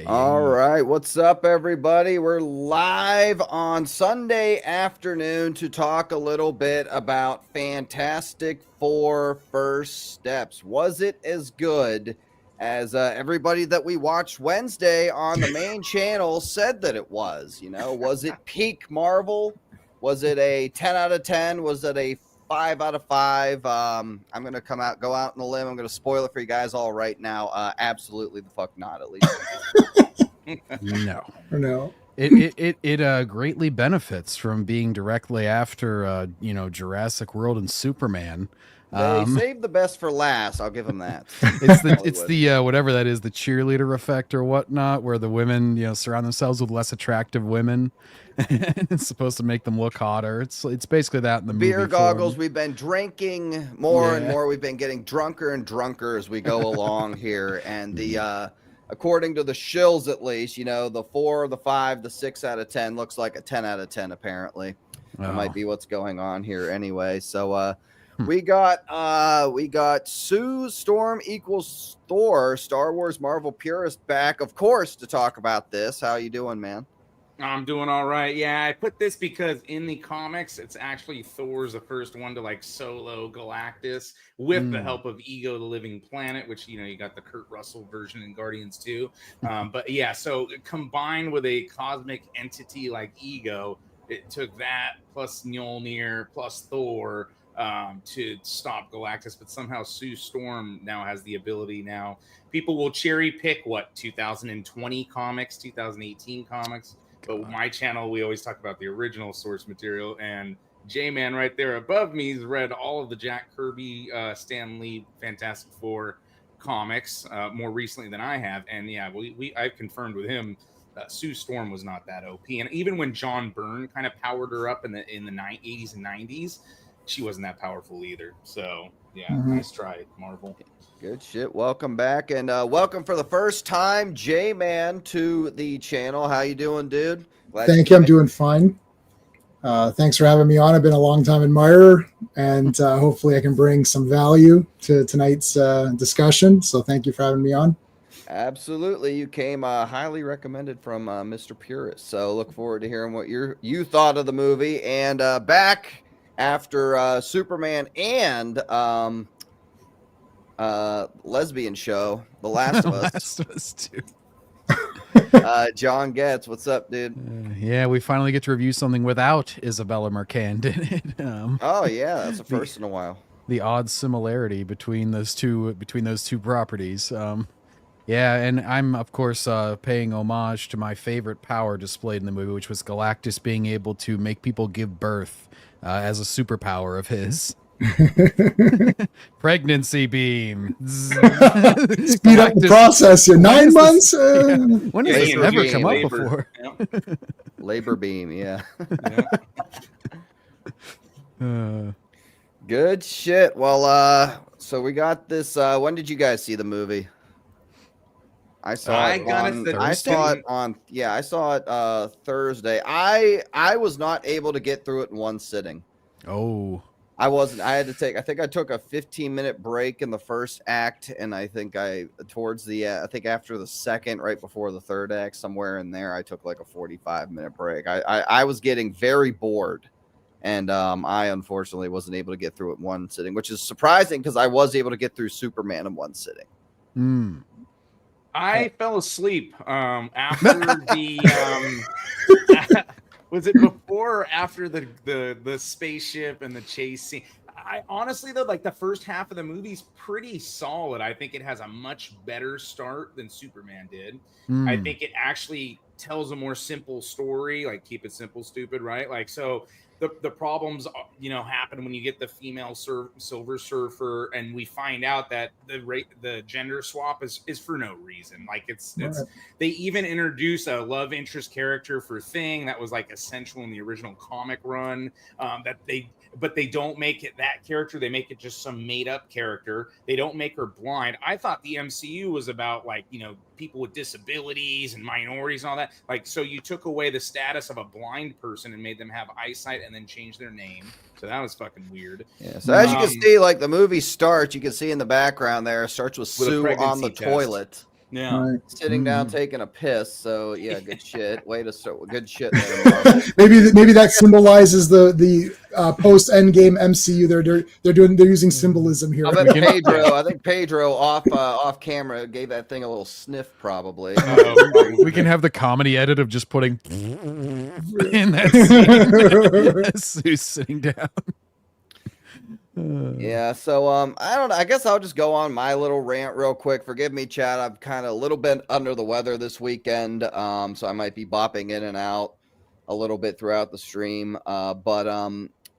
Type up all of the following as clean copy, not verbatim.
All right, what's up, everybody? We're live on Sunday afternoon to talk a little bit about Fantastic Four First Steps. Was it as good as everybody that we watched Wednesday on the main channel said that it was? You know, was it peak Marvel? Was it a 10 out of 10? Was it a 5 out of 5? I'm going to go out on a limb. I'm going to spoil it for you guys all right now. Absolutely the fuck not, at least. No. It greatly benefits from being directly after Jurassic World and Superman. They saved the best for last. I'll give them that. It's the whatever that is, the cheerleader effect or whatnot, where the women surround themselves with less attractive women. It's supposed to make them look hotter. It's basically that in the beer movie goggles. form. We've been drinking more and more. We've been getting drunker and drunker as we go along here, and the according to the shills, at least, the 4, the 5, the 6 out of 10 looks like a 10 out of 10. Apparently, that might be what's going on here. Anyway, so we got Sue Storm equals Thor, Star Wars Marvel purist, back, of course, to talk about this. How you doing, man? I'm doing all right. Yeah, I put this because in the comics, it's actually Thor's the first one to solo Galactus with the help of Ego, the Living Planet, which, you got the Kurt Russell version in Guardians 2. But yeah, so combined with a cosmic entity like Ego, it took that plus Mjolnir plus Thor to stop Galactus. But somehow Sue Storm now has the ability. Now people will cherry pick 2020 comics, 2018 comics. But with my channel, we always talk about the original source material, and J-Man right there above me has read all of the Jack Kirby, Stan Lee Fantastic Four comics more recently than I have. And yeah, I've confirmed with him Sue Storm was not that OP. And even when John Byrne kind of powered her up in the 80s and 90s, she wasn't that powerful either. So yeah, nice try, Marvel. Good shit. Welcome back, and welcome for the first time, J-Man, to the channel. How you doing, dude? Thank you. I'm doing fine. Thanks for having me on. I've been a long time admirer, and hopefully I can bring some value to tonight's discussion. So thank you for having me on. Absolutely. You came highly recommended from Mr. Purist. So look forward to hearing what you thought of the movie. And back after Superman and lesbian show, The Last of Us. Last of Us 2. John Getz, what's up, dude? Yeah, we finally get to review something without Isabella Marquand in it. Oh yeah, that's the first in a while. The odd similarity between those two properties. Yeah, and I'm of course paying homage to my favorite power displayed in the movie, which was Galactus being able to make people give birth as a superpower of his. Pregnancy beam. Speed up the process here. 9 months. When has this ever come up before? Yeah. Labor beam, yeah. Good shit. Well, so we got this. When did you guys see the movie? I saw it on Thursday. I was not able to get through it in one sitting. Oh. I wasn't. I took a 15-minute break in the first act, and I think after the second, right before the third act, somewhere in there, I took like a 45-minute break. I was getting very bored, and I unfortunately wasn't able to get through it in one sitting, which is surprising because I was able to get through Superman in one sitting. I fell asleep after the. Was it before or after the spaceship and the chase scene? I honestly, though, the first half of the movie's pretty solid. I think it has a much better start than Superman did. I think it actually tells a more simple story, keep it simple, stupid, right? So the problems, happen when you get the female Silver Surfer, and we find out that the gender swap is for no reason. It's they even introduce a love interest character for Thing that was essential in the original comic run. But they don't make it that character. They make it just some made up character. They don't make her blind. I thought the MCU was about people with disabilities and minorities and all that. So you took away the status of a blind person and made them have eyesight and then changed their name. So that was fucking weird. Yeah. So as you can see, the movie starts, you can see in the background there, starts with Sue on the toilet. Yeah. Right. Sitting down Mhm. taking a piss. So yeah, good shit. Way to start. Good shit there, Marvel. Maybe that symbolizes the post Endgame MCU. They're using symbolism here. I We bet can- Pedro. I think Pedro off camera gave that thing a little sniff, probably. We can have the comedy edit of just putting in that scene. Sue's sitting down. Yeah, so I don't know. I guess I'll just go on my little rant real quick. Forgive me, Chad. I'm kind of a little bit under the weather this weekend, so I might be bopping in and out a little bit throughout the stream. But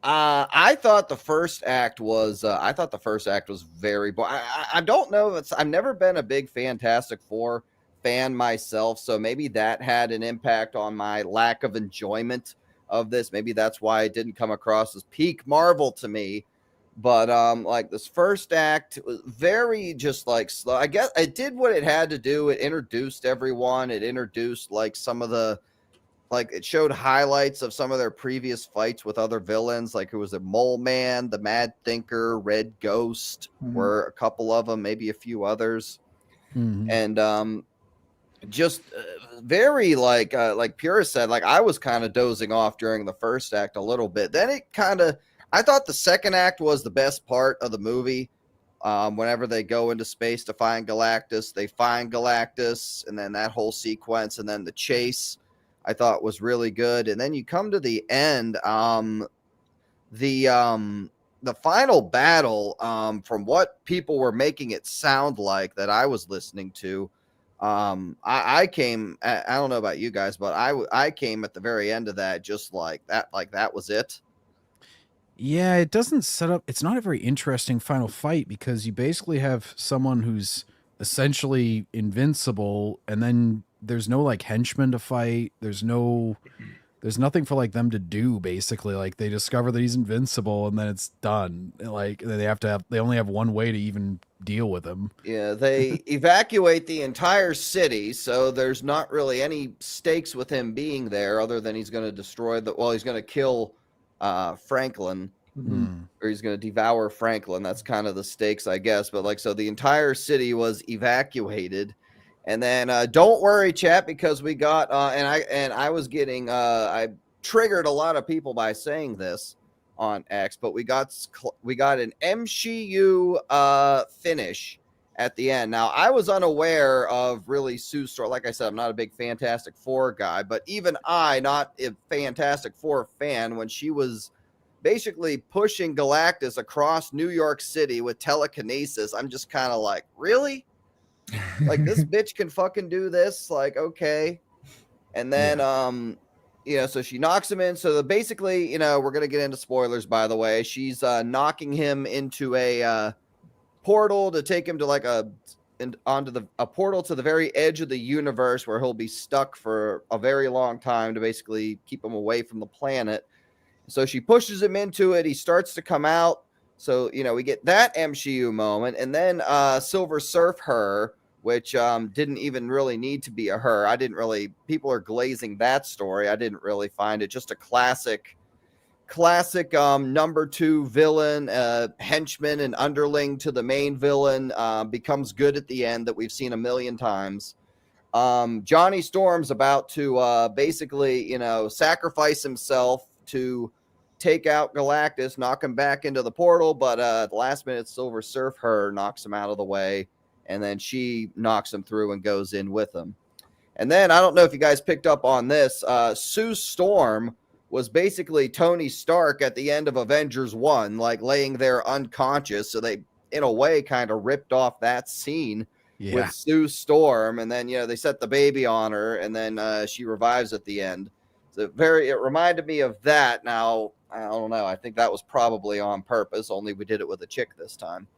I thought the first act was very I don't know. I've never been a big Fantastic Four fan myself, so maybe that had an impact on my lack of enjoyment of this. Maybe that's why it didn't come across as peak Marvel to me. But like this first act was very just like slow. I guess it did what it had to do. It introduced everyone. It introduced like some of the it showed highlights of some of their previous fights with other villains. Like it was a Mole Man, the Mad Thinker, Red Ghost, were a couple of them, maybe a few others. Mhm. And just very like Pura said, like I was kind of dozing off during the first act a little bit. Then it kind of, I thought the second act was the best part of the movie. Whenever they go into space to find Galactus, they find Galactus, and then that whole sequence, and then the chase, I thought was really good. And then you come to the end, the final battle, from what people were making it sound like that I was listening to, I came, I don't know about you guys, but I came at the very end of that just like that was it. Yeah, it doesn't set up. It's not a very interesting final fight because you basically have someone who's essentially invincible, and then there's no like henchman to fight. There's nothing for like them to do. Basically, like they discover that he's invincible, and then it's done. Like they only have one way to even deal with him. Yeah, they evacuate the entire city, so there's not really any stakes with him being there other than he's going to destroy he's going to kill Franklin, or he's going to devour Franklin. That's kind of the stakes, I guess. But like, so the entire city was evacuated, and then don't worry, chat, because we got and I was getting I triggered a lot of people by saying this on X, but we got an MCU finish at the end. Now, I was unaware of really Sue's story. Like I said, I'm not a big Fantastic Four guy, but even I, not a Fantastic Four fan, when she was basically pushing Galactus across New York City with telekinesis, I'm just kind of like, really? Like, this bitch can fucking do this? Like, okay. And then, so she knocks him in. So basically, we're going to get into spoilers, by the way. She's knocking him into a portal to take him to a portal to the very edge of the universe where he'll be stuck for a very long time to basically keep him away from the planet. So she pushes him into it. He starts to come out. So, we get that MCU moment. And then Silver Surf her, which didn't even really need to be a her. People are glazing that story. I didn't really find it. Just a classic number 2 villain, henchman and underling to the main villain, becomes good at the end, that we've seen a million times. Johnny Storm's about to basically, sacrifice himself to take out Galactus, knock him back into the portal, but at the last minute, Silver Surf her knocks him out of the way, and then she knocks him through and goes in with him. And then, I don't know if you guys picked up on this, Sue Storm was basically Tony Stark at the end of Avengers 1, like laying there unconscious. So they, in a way, kind of ripped off that scene with Sue Storm. And then, they set the baby on her, and then she revives at the end. So it reminded me of that. Now, I don't know. I think that was probably on purpose, only we did it with a chick this time.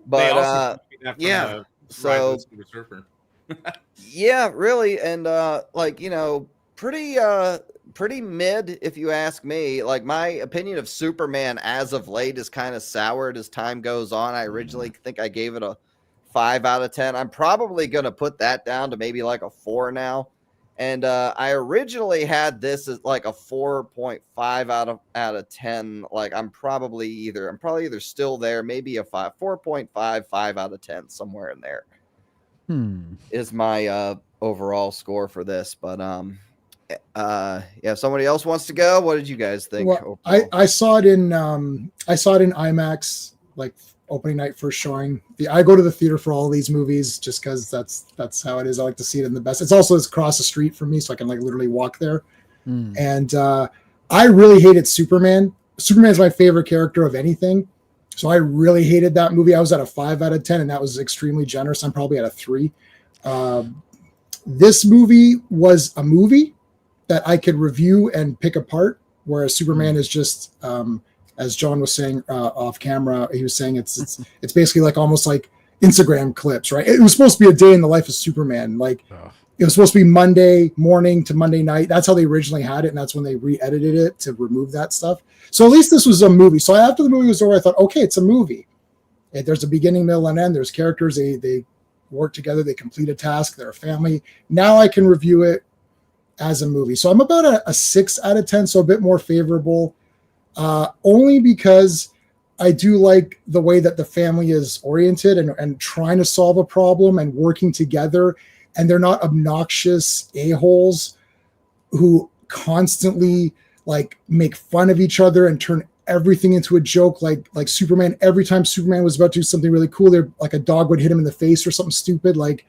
But yeah, so yeah, really. And pretty mid, if you ask me. Like, my opinion of Superman as of late is kind of soured as time goes on. I originally think I gave it a 5 out of 10. I'm probably going to put that down to maybe like a 4 now. And I originally had this as like a 4.5 out of 10. Like, I'm probably either still there, maybe a 4.5 out of 10, somewhere in there. is my overall score for this. But yeah, if somebody else wants to go, what did you guys think? Well, I saw it in IMAX, like opening night first showing. I go to the theater for all these movies just because that's how it is. I like to see it in the best. It's across the street from me, so I can like literally walk there. And I really hated Superman. Superman is my favorite character of anything, so I really hated that movie. I was at a 5 out of 10, and that was extremely generous. I'm probably at a 3. This movie was a movie that I could review and pick apart, whereas Superman is just, as John was saying off camera, he was saying it's basically like almost like Instagram clips, right? It was supposed to be a day in the life of Superman. Like it was supposed to be Monday morning to Monday night. That's how they originally had it, and that's when they re-edited it to remove that stuff. So at least this was a movie. So after the movie was over, I thought, okay, it's a movie. There's a beginning, middle, and end. There's characters. They work together. They complete a task. They're a family. Now I can review it as a movie. So I'm about a 6 out of 10, so a bit more favorable, only because I do like the way that the family is oriented and trying to solve a problem and working together, and they're not obnoxious a-holes who constantly like make fun of each other and turn everything into a joke. Like Superman, every time Superman was about to do something really cool, they're like a dog would hit him in the face or something stupid. Like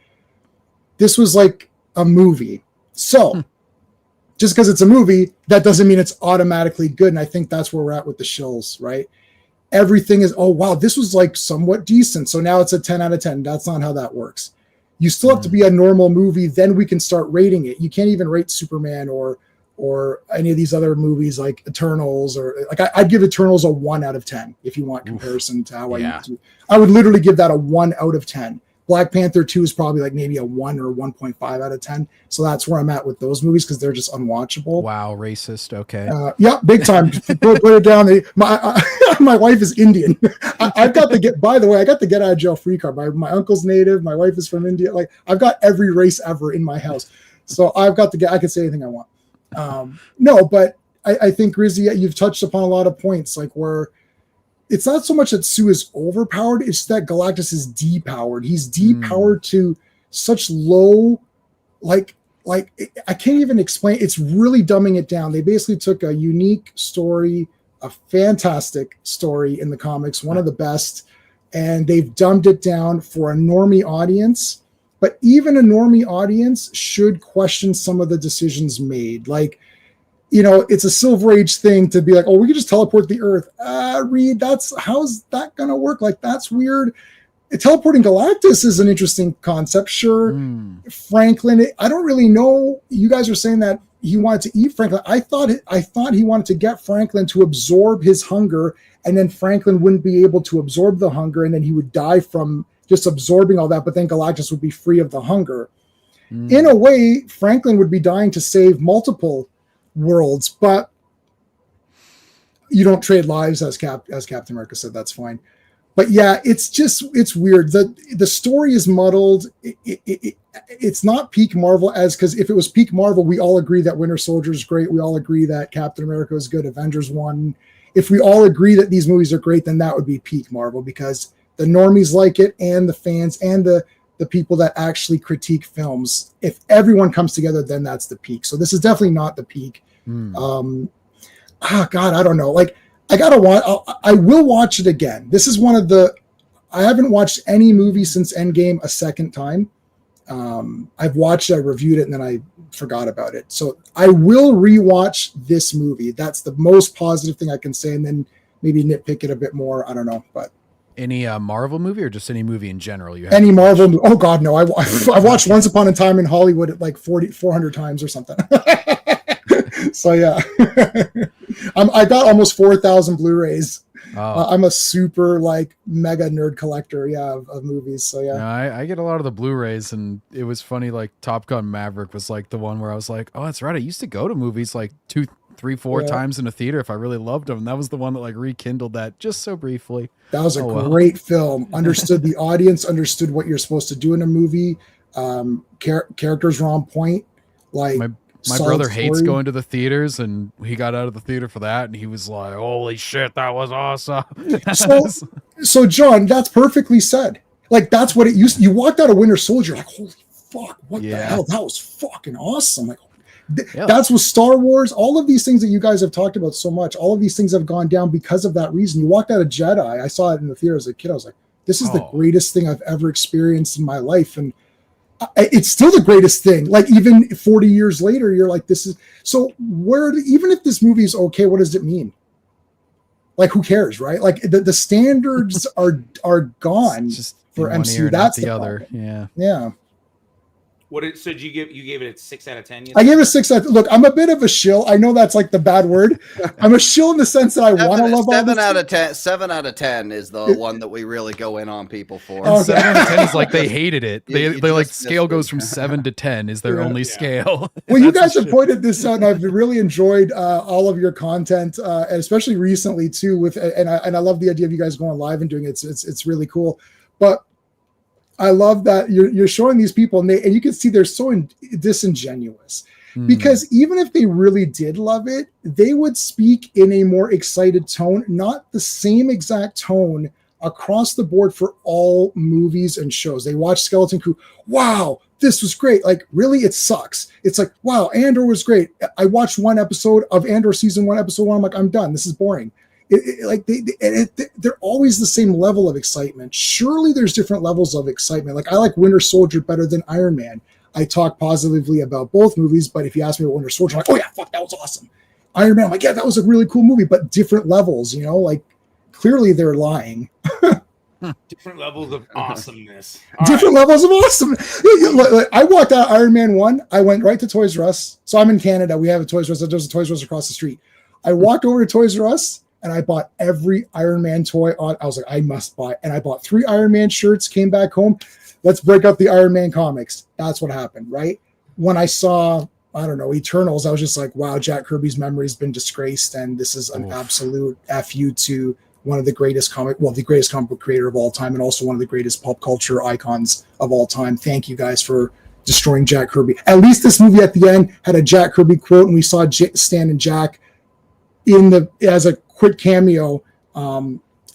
this was like a movie. So just because it's a movie, that doesn't mean it's automatically good. And I think that's where we're at with the shills, right? Everything is, oh, wow, this was like somewhat decent. So now it's a 10 out of 10. That's not how that works. You still have to be a normal movie. Then we can start rating it. You can't even rate Superman or any of these other movies like Eternals, or like I'd give Eternals a 1 out of 10 if you want comparison to how I used to. I would literally give that a 1 out of 10. Black Panther 2 is probably like maybe a 1 or 1.5 out of 10. So that's where I'm at with those movies because they're just unwatchable. Wow, racist. Okay. Yeah, big time. put it down. My wife is Indian. I've got the by the way, I got the get out of jail free card. My uncle's native. My wife is from India. Like I've got every race ever in my house. So I've got I can say anything I want. No, but I think Grizzy, you've touched upon a lot of points, like where it's not so much that Sue is overpowered, it's that Galactus is depowered. He's depowered to such low, like I can't even explain. It's really dumbing it down. They basically took a unique story, a fantastic story in the comics, one of the best, and they've dumbed it down for a normie audience. But even a normie audience should question some of the decisions made. Like, you know, it's a Silver Age thing to be like, oh, we can just teleport the Earth. Reed, how's that going to work? Like, that's weird. Teleporting Galactus is an interesting concept. Sure. Franklin, I don't really know. You guys are saying that he wanted to eat Franklin. I thought he wanted to get Franklin to absorb his hunger, and then Franklin wouldn't be able to absorb the hunger, and then he would die from just absorbing all that, but then Galactus would be free of the hunger. In a way, Franklin would be dying to save multiple worlds, but you don't trade lives, as Captain America said. That's fine. But yeah, it's weird. The story is muddled. It's not peak Marvel, because if it was peak Marvel, we all agree that Winter Soldier is great. We all agree that Captain America is good. Avengers 1. If we all agree that these movies are great, then that would be peak Marvel, because the normies like it, and the fans, and the people that actually critique films. If everyone comes together, then that's the peak. So this is definitely not the peak. God, I don't know. Like, I will watch it again. This is one of I haven't watched any movie since Endgame a second time. I've watched it, I reviewed it, and then I forgot about it. So I will rewatch this movie. That's the most positive thing I can say, and then maybe nitpick it a bit more. I don't know, but. Any Marvel movie, or just any movie in general? Any Marvel movie? Oh God, no! I watched Once Upon a Time in Hollywood at like 400 times or something. So yeah, I got almost 4,000 Blu-rays. I'm a super like mega nerd collector, of movies. So yeah, no, I get a lot of the Blu-rays, and it was funny. Like Top Gun Maverick was like the one where I was like, oh, that's right. I used to go to movies like 2, 3, 4 times in a theater if I really loved them. And that was the one that like rekindled that just so briefly. That was a great film. Understood the audience, understood what you're supposed to do in a movie. Characters were on point. Like my brother hates going to the theaters, and he got out of the theater for that, and he was like, holy shit, that was awesome. So John, that's perfectly said. Like that's what it used to. You walked out of Winter Soldier like, holy fuck, what the hell? That was fucking awesome. Like that's what Star Wars, all of these things that you guys have talked about so much, all of these things have gone down because of that reason. You walked out of Jedi. I saw it in the theater as a kid. I was like, this is the greatest thing I've ever experienced in my life. And it's still the greatest thing. Like even 40 years later, you're like, this is so even if this movie is okay, what does it mean? Like, who cares, right? Like the standards are gone for MCU. That's the other. Problem. Yeah. So did you gave it a 6 out of 10? I gave it a 6 out of 10. Look, I'm a bit of a shill. I know that's like the bad word. I'm a shill in the sense that I want to love all this. 7 out of 10 is the one that we really go in on people for. And 7 out of 10 is like they hated it. They like scale goes from 7 to 10 is their only scale. Well, you guys have pointed this out, and I've really enjoyed all of your content, and especially recently too. And I love the idea of you guys going live and doing it. It's really cool, but I love that you're showing these people, and you can see they're so disingenuous, because even if they really did love it, they would speak in a more excited tone, not the same exact tone across the board for all movies and shows. They watch Skeleton Crew. Wow, this was great. Like, really, it sucks. It's like, wow, Andor was great. I watched one episode of Andor season 1, episode 1. I'm like, I'm done. This is boring. They're always the same level of excitement. Surely there's different levels of excitement. Like, I like Winter Soldier better than Iron Man. I talk positively about both movies, but if you ask me about Winter Soldier, I'm like, oh yeah, fuck, that was awesome. Iron Man, I'm like, yeah, that was a really cool movie, but different levels, like clearly they're lying. Different levels of awesomeness. Levels of awesome. I walked out Iron Man 1. I went right to Toys R Us. So I'm in Canada. We have a Toys R Us. There's a Toys R Us across the street. I walked over to Toys R Us, and I bought every Iron Man toy I was like, I must buy. And I bought 3 Iron Man shirts, came back home. Let's break up the Iron Man comics. That's what happened, right? When I saw, I don't know, Eternals, I was just like, wow, Jack Kirby's memory has been disgraced. And this is an absolute FU to one of the greatest the greatest comic book creator of all time, and also one of the greatest pop culture icons of all time. Thank you guys for destroying Jack Kirby. At least this movie at the end had a Jack Kirby quote, and we saw Stan and Jack as a quick cameo.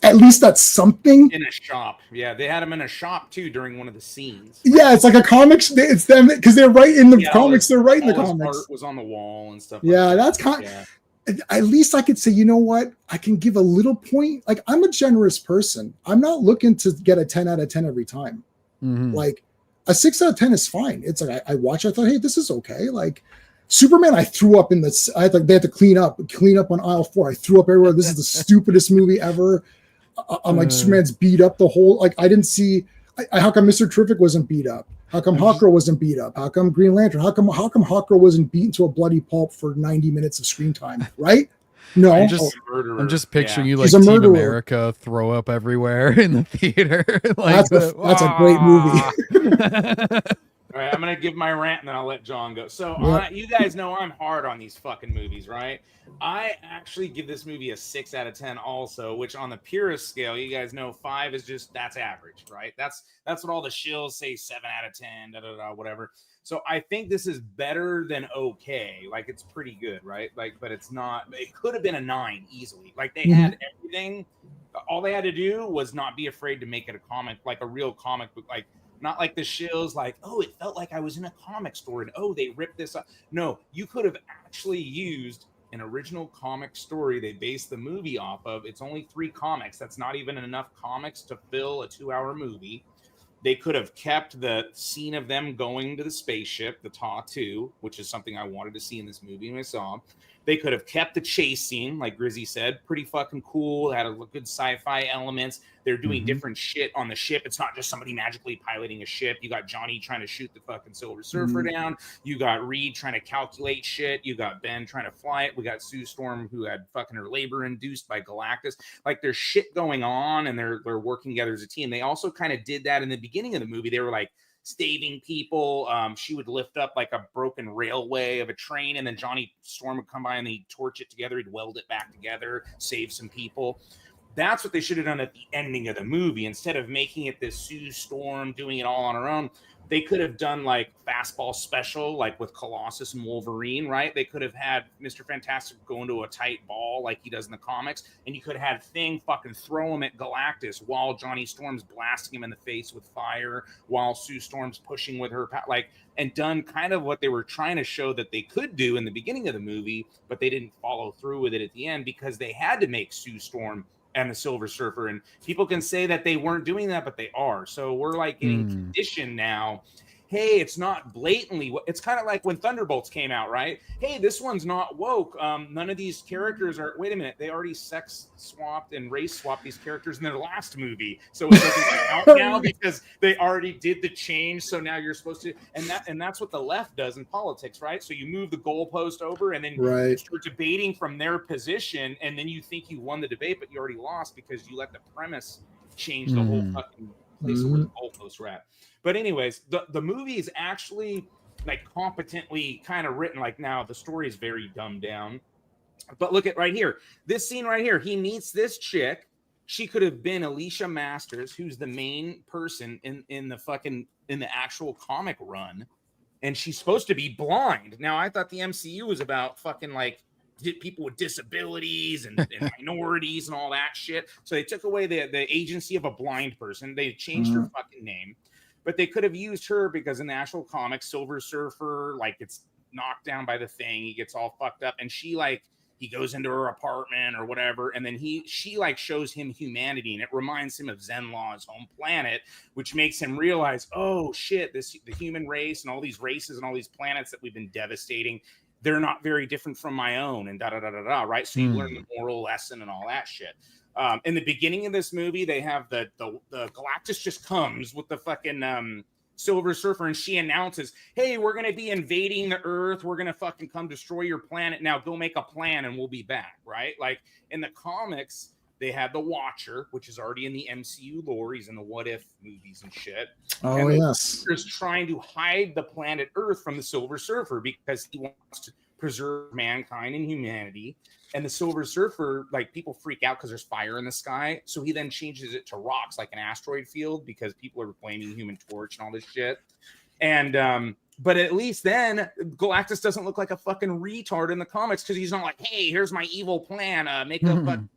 At least that's something. In a shop. Yeah, they had him in a shop too during one of the scenes. Yeah, it's like a comics. It's them because they're right in the comics. They're right in the comics. Art was on the wall and stuff. Yeah, that's kind. At least I could say, you know what? I can give a little point. Like, I'm a generous person. I'm not looking to get a 10 out of 10 every time. Mm-hmm. Like, a 6 out of 10 is fine. It's like I watched. I thought, hey, this is okay. Like. Superman, I threw up in the. They had to clean up on aisle 4. I threw up everywhere. This is the stupidest movie ever. I'm like, Superman's beat up the whole. Like, I didn't see. How come Mr. Terrific wasn't beat up? How come Hawkgirl wasn't beat up? How come Green Lantern? How come Hawkgirl wasn't beaten to a bloody pulp for 90 minutes of screen time? Right? No, I'm just picturing you like Team America throw up everywhere in the theater. Like that's a great movie. All right, I'm going to give my rant and then I'll let John go. So you guys know I'm hard on these fucking movies, right? I actually give this movie a 6 out of 10 also, which on the purest scale, you guys know 5 is just, that's average, right? That's what all the shills say, 7 out of 10, whatever. So I think this is better than okay. Like, it's pretty good, right? Like, but it's not, it could have been a 9 easily. Like, they had everything. All they had to do was not be afraid to make it a comic, like a real comic book, like, not like the shills, like, oh, it felt like I was in a comic store and oh, they ripped this up. No, you could have actually used an original comic story they based the movie off of. It's only 3 comics. That's not even enough comics to fill a 2-hour movie. They could have kept the scene of them going to the spaceship, the Ta-2, which is something I wanted to see in this movie and I saw. They could have kept the chase scene, like Grizzy said, pretty fucking cool. Had a good sci-fi elements. They're doing different shit on the ship. It's not just somebody magically piloting a ship. You got Johnny trying to shoot the fucking Silver Surfer down. You got Reed trying to calculate shit. You got Ben trying to fly it. We got Sue Storm, who had fucking her labor induced by Galactus. Like, there's shit going on, and they're working together as a team. They also kind of did that in the beginning of the movie. They were like staving people. She would lift up like a broken railway of a train, and then Johnny Storm would come by and they'd torch it together. He'd weld it back together, save some people. That's what they should have done at the ending of the movie. Instead of making it this Sue Storm doing it all on her own, they could have done like fastball special, like with Colossus and Wolverine, right? They could have had Mr. Fantastic go into a tight ball like he does in the comics, and you could have had Thing fucking throw him at Galactus while Johnny Storm's blasting him in the face with fire, while Sue Storm's pushing with her, like, and done kind of what they were trying to show that they could do in the beginning of the movie, but they didn't follow through with it at the end because they had to make Sue Storm and the Silver Surfer, and people can say that they weren't doing that, but they are. So we're like getting conditioned now. Hey, it's not blatantly. It's kind of like when Thunderbolts came out, right? Hey, this one's not woke. None of these characters are. Wait a minute, they already sex swapped and race swapped these characters in their last movie, so it doesn't count now because they already did the change. So now you're supposed to, and that's what the left does in politics, right? So you move the goalpost over, and then you start debating from their position, and then you think you won the debate, but you already lost because you let the premise change the whole fucking place where the goalposts were at. But anyways, the movie is actually like competently kind of written. Like, now the story is very dumbed down, but look at right here, this scene right here. He meets this chick. She could have been Alicia Masters, who's the main person in the actual comic run, and she's supposed to be blind. Now, I thought the MCU was about fucking like people with disabilities and minorities and all that shit. So they took away the agency of a blind person. They changed her fucking name. But they could have used her because in the actual comics, Silver Surfer, like, gets knocked down by the Thing. He gets all fucked up. And she, like, he goes into her apartment or whatever. And then she like shows him humanity. And it reminds him of Zenlaw, his home planet, which makes him realize, oh shit, the human race and all these races and all these planets that we've been devastating, they're not very different from my own, and da-da-da-da-da, right? So you learn the moral lesson and all that shit. In the beginning of this movie, they have the Galactus just comes with the fucking Silver Surfer, and she announces, hey, we're going to be invading the Earth. We're going to fucking come destroy your planet. Now go make a plan and we'll be back, right? Like, in the comics, they had the Watcher, which is already in the MCU lore. He's in the What If movies and shit. Oh, and yes. He's trying to hide the planet Earth from the Silver Surfer because he wants to preserve mankind and humanity. And the Silver Surfer, like, people freak out because there's fire in the sky. So he then changes it to rocks, like an asteroid field, because people are blaming Human Torch and all this shit. And but at least then Galactus doesn't look like a fucking retard in the comics, because he's not like, hey, here's my evil plan. Make a fucking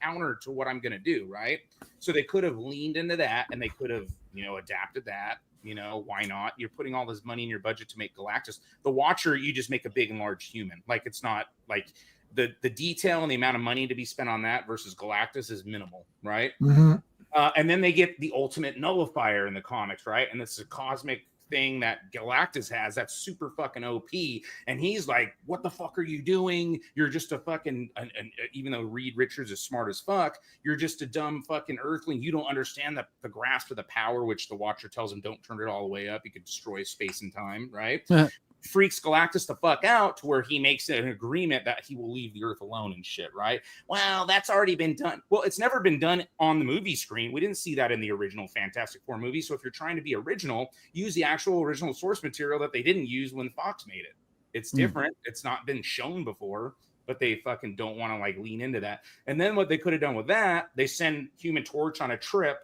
counter to what I'm gonna do, right? So they could have leaned into that, and they could have, adapted that. Why not? You're putting all this money in your budget to make Galactus. The Watcher, you just make a big and large human. Like, it's not like the detail and the amount of money to be spent on that versus Galactus is minimal, right? And then they get the ultimate nullifier in the comics, right? And this is a cosmic thing that Galactus has that's super fucking OP, and he's like, what the fuck are you doing? You're just a fucking even though Reed Richards is smart as fuck, you're just a dumb fucking earthling. You don't understand the grasp of the power, which the Watcher tells him, don't turn it all the way up, you could destroy space and time, right? Freaks Galactus the fuck out to where he makes an agreement that he will leave the Earth alone and shit, right? Well, that's already been done. Well, it's never been done on the movie screen. We didn't see that in the original Fantastic Four movie. So if you're trying to be original, use the actual original source material that they didn't use when Fox made it. It's different. It's not been shown before, but they fucking don't want to like lean into that. And then what they could have done with that, they send Human Torch on a trip.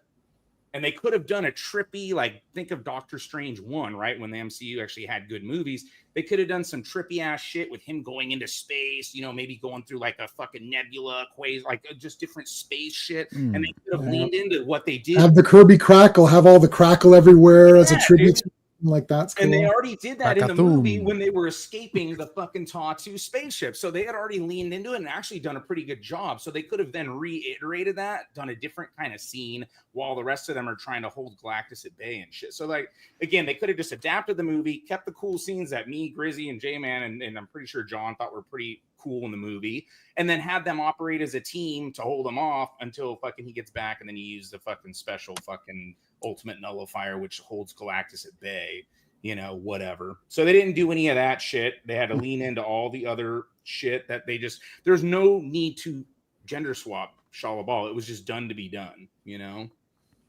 And they could have done a trippy, like, think of Doctor Strange 1, right? When the MCU actually had good movies. They could have done some trippy ass shit with him going into space, maybe going through like a fucking nebula, quasar, like just different space shit. And they could have leaned into what they did. Have the Kirby crackle, have all the crackle everywhere as a tribute. Like, that's cool. And they already did that in the movie when they were escaping the fucking Tatu spaceship. So they had already leaned into it and actually done a pretty good job. So they could have then reiterated that, done a different kind of scene while the rest of them are trying to hold Galactus at bay and shit. So, like, again, they could have just adapted the movie, kept the cool scenes that me, Grizzy, and J-Man, and I'm pretty sure John thought were pretty cool in the movie, and then had them operate as a team to hold him off until fucking he gets back, and then you use the fucking special fucking ultimate nullifier, which holds Galactus at bay, whatever. So they didn't do any of that shit. They had to lean into all the other shit that there's no need to gender swap Shalabal. It was just done to be done,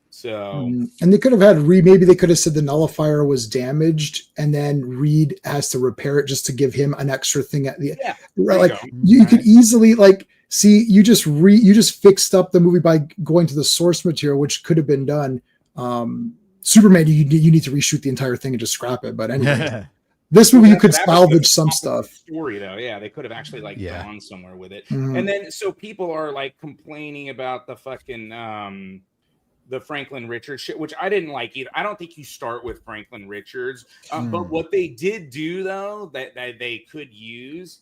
So And they could have had Reed. Maybe they could have said the nullifier was damaged, and then Reed has to repair it just to give him an extra thing at the end. yeah, Right? Like you could easily see you just fixed up the movie by going to the source material, which could have been done. Superman, you need to reshoot the entire thing and just scrap it. But anyway, this movie you could salvage some stuff. Story though, yeah, they could have actually gone somewhere with it. Mhm. And then so people are like complaining about the fucking the Franklin Richards shit, which I didn't like either. I don't think you start with Franklin Richards, but what they did do though that they could use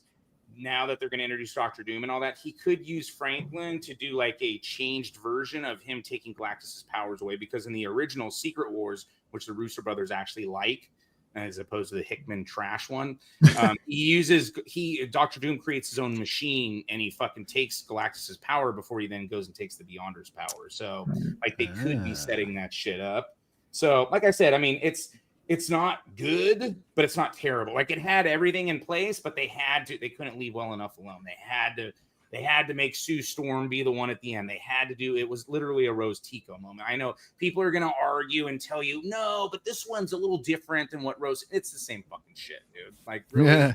now that they're going to introduce Doctor Doom and all that, he could use Franklin to do like a changed version of him taking Galactus's powers away, because in the original Secret Wars, which the Russo brothers actually like, as opposed to the Hickman trash one, Doctor Doom creates his own machine and he fucking takes Galactus's power before he then goes and takes the Beyonder's power. So like they could be setting that shit up. So like I said, I mean, it's not good, but it's not terrible. Like it had everything in place, but they couldn't leave well enough alone. They had to make Sue Storm be the one at the end. It was literally a Rose Tico moment. I know people are going to argue and tell you, no, but this one's a little different than what Rose, it's the same fucking shit, dude. Like really, yeah.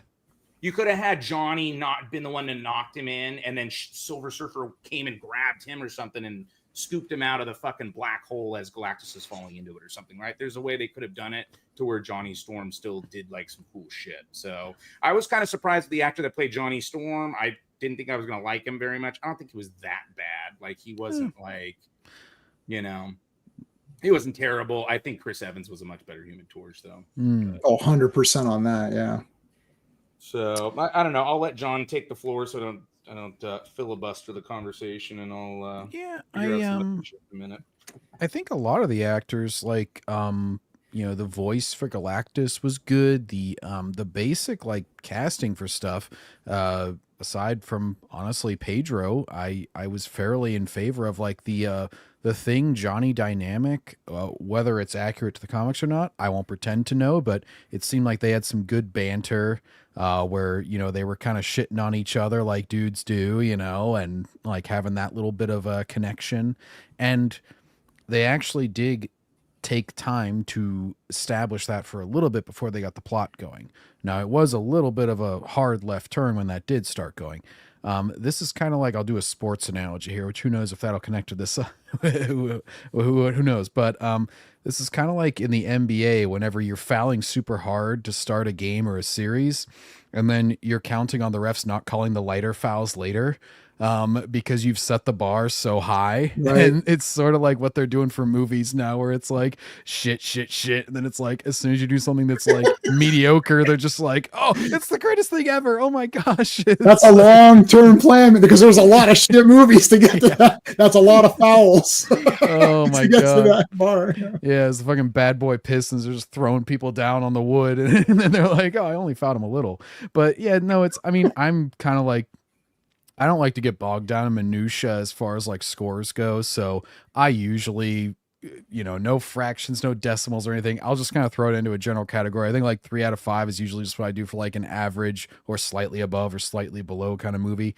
You could have had Johnny not been the one that knocked him in, and then Silver Surfer came and grabbed him or something and scooped him out of the fucking black hole as Galactus is falling into it or something, right? There's a way they could have done it to where Johnny Storm still did like some cool shit. So I was kind of surprised with the actor that played Johnny Storm. I didn't think I was going to like him very much. I don't think he was that bad. Like he wasn't like, he wasn't terrible. I think Chris Evans was a much better Human Torch though. 100% on that. Yeah. So I don't know. I'll let John take the floor so I don't filibuster the conversation, and I'll in a minute. I think a lot of the actors, like the voice for Galactus was good. The basic like casting for stuff, aside from honestly Pedro, I was fairly in favor of like the Thing Johnny dynamic. Whether it's accurate to the comics or not, I won't pretend to know, but it seemed like they had some good banter. Where they were kind of shitting on each other like dudes do, and like having that little bit of a connection. And they actually did take time to establish that for a little bit before they got the plot going. Now, it was a little bit of a hard left turn when that did start going. This is kind of like, I'll do a sports analogy here, which who knows if that'll connect to this, who knows, but this is kind of like in the NBA, whenever you're fouling super hard to start a game or a series, and then you're counting on the refs not calling the lighter fouls later, because you've set the bar so high. Right. And it's sort of like what they're doing for movies now, where it's like shit. And then it's like, as soon as you do something that's like mediocre, they're just like, oh, it's the greatest thing ever. Oh my gosh. That's a long-term plan, because there's a lot of shit movies to get to that. That's a lot of fouls. Oh my God. To that bar. Yeah. It's the fucking bad boy Pistons. They're just throwing people down on the wood. And then they're like, oh, I only fouled him a little. But yeah, no, I'm kind of like, I don't like to get bogged down in minutia as far as like scores go. So I usually, no fractions, no decimals or anything. I'll just kind of throw it into a general category. I think like 3 out of 5 is usually just what I do for like an average or slightly above or slightly below kind of movie.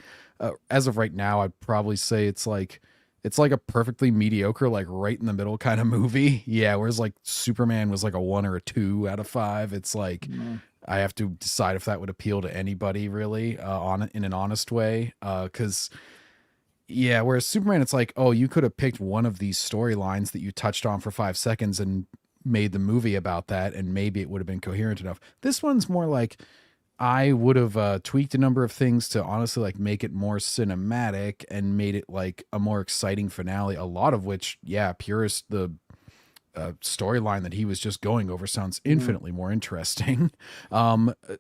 As of right now, I'd probably say it's like a perfectly mediocre, like right in the middle kind of movie. Yeah. Whereas like Superman was like a 1 or a 2 out of 5. It's like, I have to decide if that would appeal to anybody really, in an honest way. Whereas Superman, it's like, oh, you could have picked one of these storylines that you touched on for 5 seconds and made the movie about that, and maybe it would have been coherent enough. This one's more like, I would have tweaked a number of things to honestly like make it more cinematic and made it like a more exciting finale. A lot of which, purist the storyline that he was just going over sounds infinitely more interesting.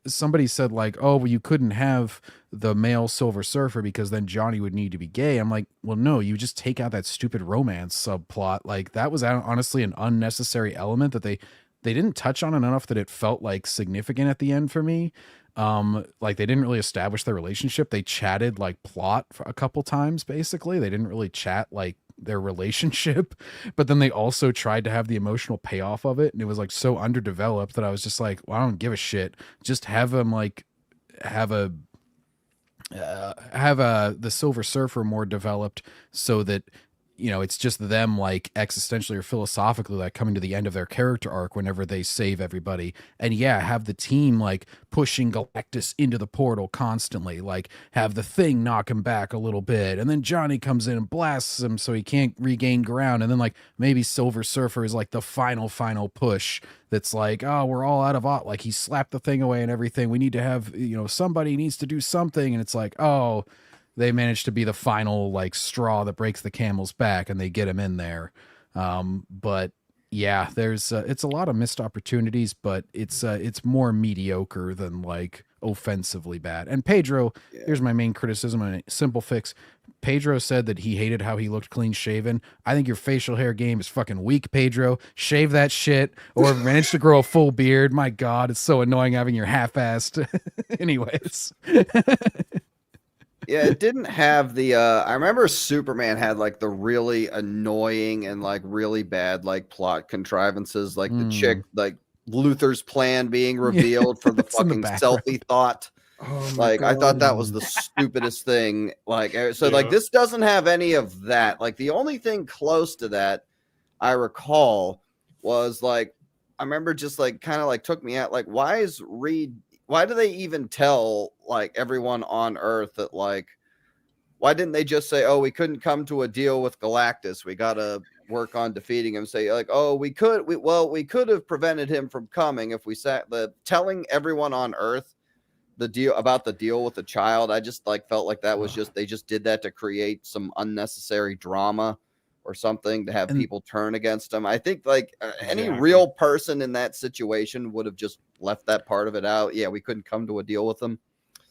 Somebody said like, oh, well, you couldn't have the male Silver Surfer because then Johnny would need to be gay. I'm like, well, no, you just take out that stupid romance subplot. Like that was honestly an unnecessary element that they didn't touch on enough that it felt like significant at the end for me. Like they didn't really establish their relationship. They chatted like plot for a couple times. Basically, they didn't really chat like their relationship, but then they also tried to have the emotional payoff of it, and it was like so underdeveloped that I was just like, well, I don't give a shit. Just have them like have the Silver Surfer more developed so that it's just them like existentially or philosophically like coming to the end of their character arc whenever they save everybody. And yeah, have the team like pushing Galactus into the portal constantly, like have the Thing knock him back a little bit, and then Johnny comes in and blasts him so he can't regain ground, and then like maybe Silver Surfer is like the final push that's like, oh, we're all out of like he slapped the Thing away and everything, we need to have, somebody needs to do something, and it's like, oh, they managed to be the final like straw that breaks the camel's back, and they get him in there. But yeah, there's it's a lot of missed opportunities, but it's more mediocre than like offensively bad. And Pedro, here's my main criticism on a simple fix. Pedro said that he hated how he looked clean shaven. I think your facial hair game is fucking weak, Pedro. Shave that shit or manage to grow a full beard. My God, it's so annoying having your half-assed. Anyways. Yeah, it didn't have the I remember Superman had like the really annoying and like really bad like plot contrivances, like the chick, like Luthor's plan being revealed for the fucking selfie thought. Oh like God. I thought that was the stupidest thing. Like so like this doesn't have any of that. Like the only thing close to that I recall was like I remember just like kind of like took me out like why do they even tell like everyone on Earth that like why didn't they just say, oh, we couldn't come to a deal with Galactus, we gotta work on defeating him? Say like, oh, we could have prevented him from coming if we telling everyone on Earth the deal with the child. I just like felt like that was just they just did that to create some unnecessary drama or something to have people turn against him. I think like any real person in that situation would have just left that part of it out. Yeah, we couldn't come to a deal with him.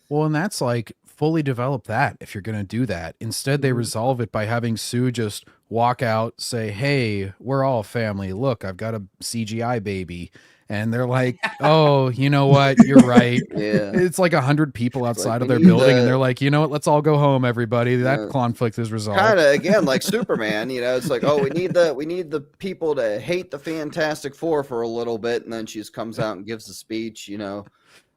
Well, and that's like fully develop that if you're going to do that. Instead, they resolve it by having Sue just walk out, say, hey, we're all family. Look, I've got a CGI baby. And they're like, oh, you know what? You're right. Yeah. It's like 100 people outside of their building. And they're like, you know what? Let's all go home, everybody. That conflict is resolved. Kind of, again, like Superman, it's like, oh, we need the people to hate the Fantastic Four for a little bit. And then she just comes out and gives a speech,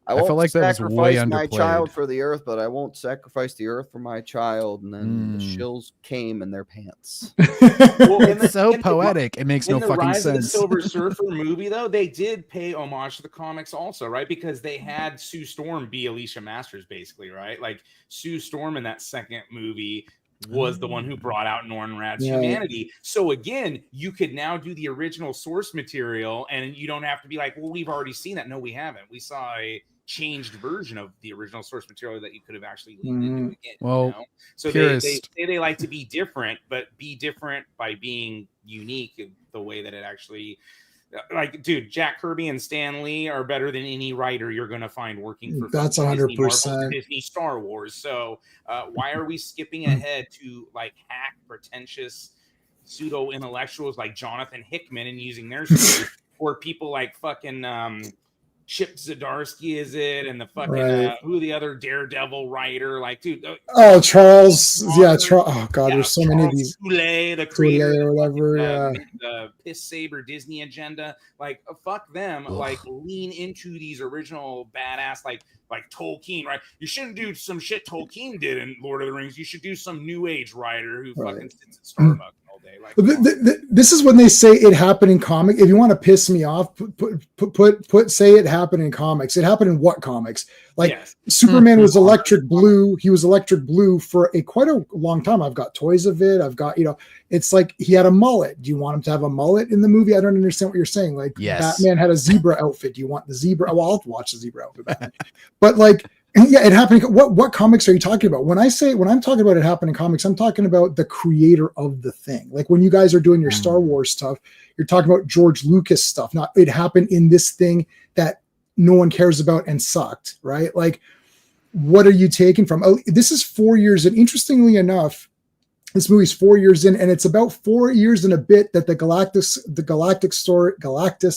I won't felt like that was way sacrifice my underplayed. child for the Earth, but I won't sacrifice the Earth for my child. And then the shills came in their pants. Well, it's so poetic. It makes no fucking sense. In the Silver Surfer movie, though, they did pay homage to the comics also, right? Because they had Sue Storm be Alicia Masters, basically, right? Like Sue Storm in that second movie was the one who brought out Norrin Radd's humanity. So again, you could now do the original source material, and you don't have to be like, well, we've already seen that. No, we haven't. We saw a changed version of the original source material that you could have actually leaned into again. Well, so they say they like to be different, but be different by being unique in the way that it actually, like, dude, Jack Kirby and Stan Lee are better than any writer you're going to find working for that's Disney, 100% Marvel, Disney, Star Wars. So why are we skipping ahead to like hack pretentious pseudo intellectuals like Jonathan Hickman and using their story, or people like fucking Chip Zdarsky is it, and the fucking who the other Daredevil writer, like, dude. Charles. Oh God, there's so many of these. Soule, the creator or whatever. The Piss Saber Disney agenda, like fuck them. Like lean into these original badass, like Tolkien, right? You shouldn't do some shit Tolkien did in Lord of the Rings. You should do some new age writer who fucking sits at Starbucks. Like, this is when they say it happened in comic. If you want to piss me off, say it happened in comics. It happened in what comics? Like Superman was electric blue. He was electric blue for quite a long time. I've got toys of it. I've got, it's like he had a mullet. Do you want him to have a mullet in the movie? I don't understand what you're saying. Like Batman had a zebra outfit. Do you want the zebra? Well, I'll watch the zebra outfit. But like, yeah, it happened. What comics are you talking about? When I'm talking about it happened in comics, I'm talking about the creator of the thing. Like when you guys are doing your Star Wars stuff, you're talking about George Lucas stuff. Not it happened in this thing that no one cares about and sucked, right? Like, what are you taking from? Oh, this is 4 years, and interestingly enough, this movie's 4 years in, and it's about 4 years and a bit that the Galactus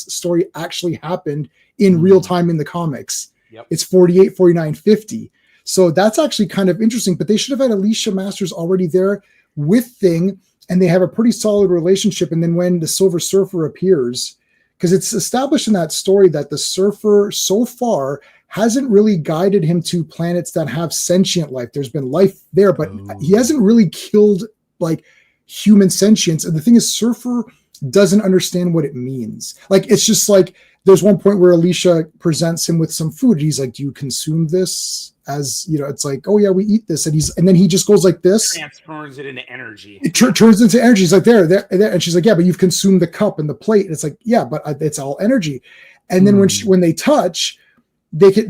story actually happened in real time in the comics. Yep. It's 48, 49, 50. So that's actually kind of interesting, but they should have had Alicia Masters already there with Thing, and they have a pretty solid relationship. And then when the Silver Surfer appears, because it's established in that story that the Surfer so far hasn't really guided him to planets that have sentient life. There's been life there, but he hasn't really killed like human sentience. And the thing is, Surfer doesn't understand what it means. Like, it's just like, there's one point where Alicia presents him with some food. He's like, do you consume this? As you know, it's like, oh yeah, we eat this. And then he just goes like this. Transforms it into energy. It turns into energy. He's like, there. And she's like, yeah, but you've consumed the cup and the plate. And it's like, yeah, but it's all energy. And then when they touch,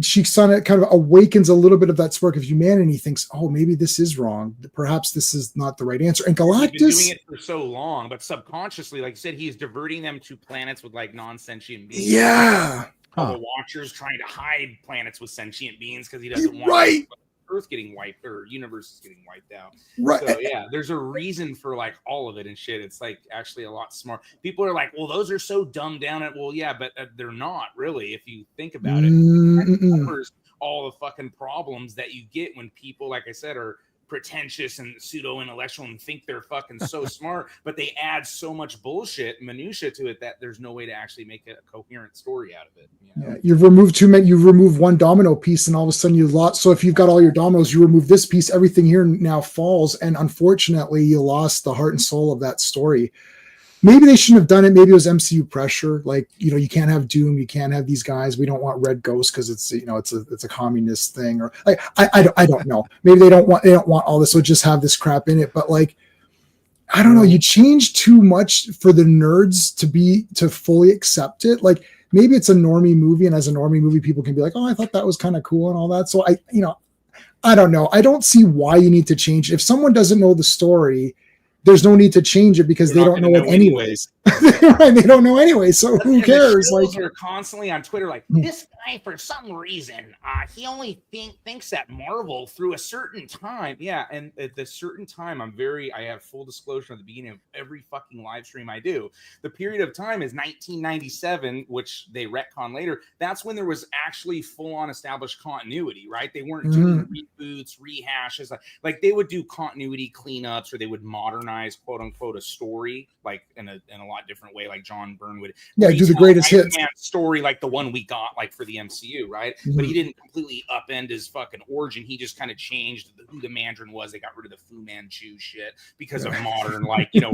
she kind of awakens a little bit of that spark of humanity. And he thinks, oh, maybe this is wrong. Perhaps this is not the right answer. And Galactus, he's been doing it for so long, but subconsciously, like you said, he's diverting them to planets with like non-sentient beings. Yeah. The Watcher's trying to hide planets with sentient beings because he doesn't want Earth getting wiped or universe is getting wiped out. Right. So yeah, there's a reason for like all of it and shit. It's like actually a lot smart. People are like, well, those are so dumbed down. Well, yeah, but they're not really if you think about it. It covers all the fucking problems that you get when people, like I said, are pretentious and pseudo-intellectual and think they're fucking so smart, but they add so much bullshit minutia to it that there's no way to actually make a coherent story out of it. You know? Yeah, you've removed too many. You remove one domino piece, and all of a sudden you lost. So if you've got all your dominoes, you remove this piece, everything here now falls, and unfortunately, you lost the heart and soul of that story. Maybe they shouldn't have done it. Maybe it was MCU pressure. Like, you know, you can't have Doom. You can't have these guys. We don't want Red Ghost because it's, you know, it's a communist thing, or like, I don't know. Maybe they don't want all this. So just have this crap in it. But like, I don't know. You change too much for the nerds to fully accept it. Like, maybe it's a normie movie, and as a normie movie, people can be like, oh, I thought that was kind of cool and all that. So I don't know. I don't see why you need to change it. If someone doesn't know the story, there's no need to change it because they don't know it anyways. Right? They don't know anyway, so who cares? Like, they're constantly on Twitter, like this guy for some reason, he only thinks that Marvel through a certain time. Yeah, and at the certain time, I have full disclosure at the beginning of every fucking live stream I do. The period of time is 1997, which they retcon later. That's when there was actually full-on established continuity, right? They weren't doing reboots, rehashes. Like they would do continuity cleanups, or they would modernize, quote unquote, a story, like in a lot different way, like John Byrne would do the greatest hits story, like the one we got like for the MCU, right? But he didn't completely upend his fucking origin. He just kind of changed who the Mandarin was. They got rid of the Fu Manchu shit because of modern, like, you know,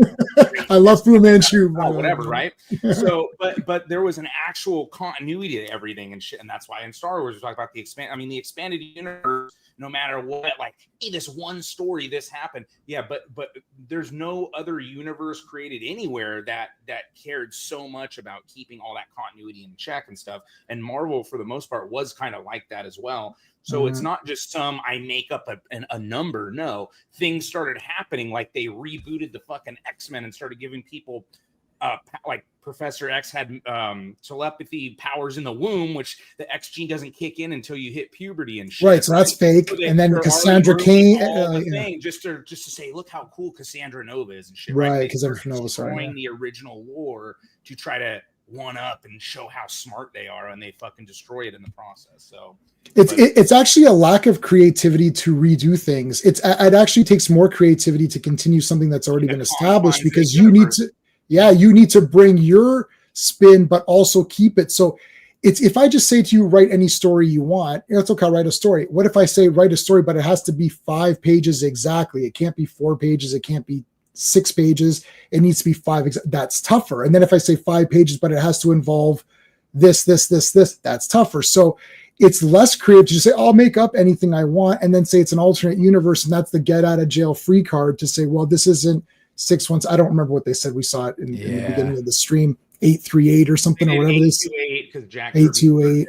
I love Fu Manchu, whatever, right? So but there was an actual continuity to everything and shit, and that's why in Star Wars we talk about the expanded universe. No matter what, like, hey, this one story, this happened. Yeah, but there's no other universe created anywhere that cared so much about keeping all that continuity in check and stuff. And Marvel, for the most part, was kind of like that as well. So it's not just I make up a number. No, things started happening. Like they rebooted the fucking X-Men and started giving people like Professor X had telepathy powers in the womb, which the X gene doesn't kick in until you hit puberty and shit. Right, so that's fake. So and then Cassandra Cain, just to say, look how cool Cassandra Nova is and shit. Right, Cassandra Nova, destroying the original lore to try to one up and show how smart they are, and they fucking destroy it in the process. So it's actually a lack of creativity to redo things. It actually takes more creativity to continue something that's already been established, because you need to. Yeah, you need to bring your spin, but also keep it. So it's, if I just say to you, write any story you want, it's okay, I'll write a story. What if I say write a story, but it has to be 5 pages exactly? It can't be 4 pages. It can't be 6 pages. It needs to be 5. That's tougher. And then if I say 5 pages, but it has to involve this, that's tougher. So it's less creative to just say, I'll make up anything I want, and then say it's an alternate universe. And that's the get out of jail free card to say, well, this isn't 616. I don't remember what they said. We saw it in the beginning of the stream, 838 or something, or whatever they said. 828 because Jack 828.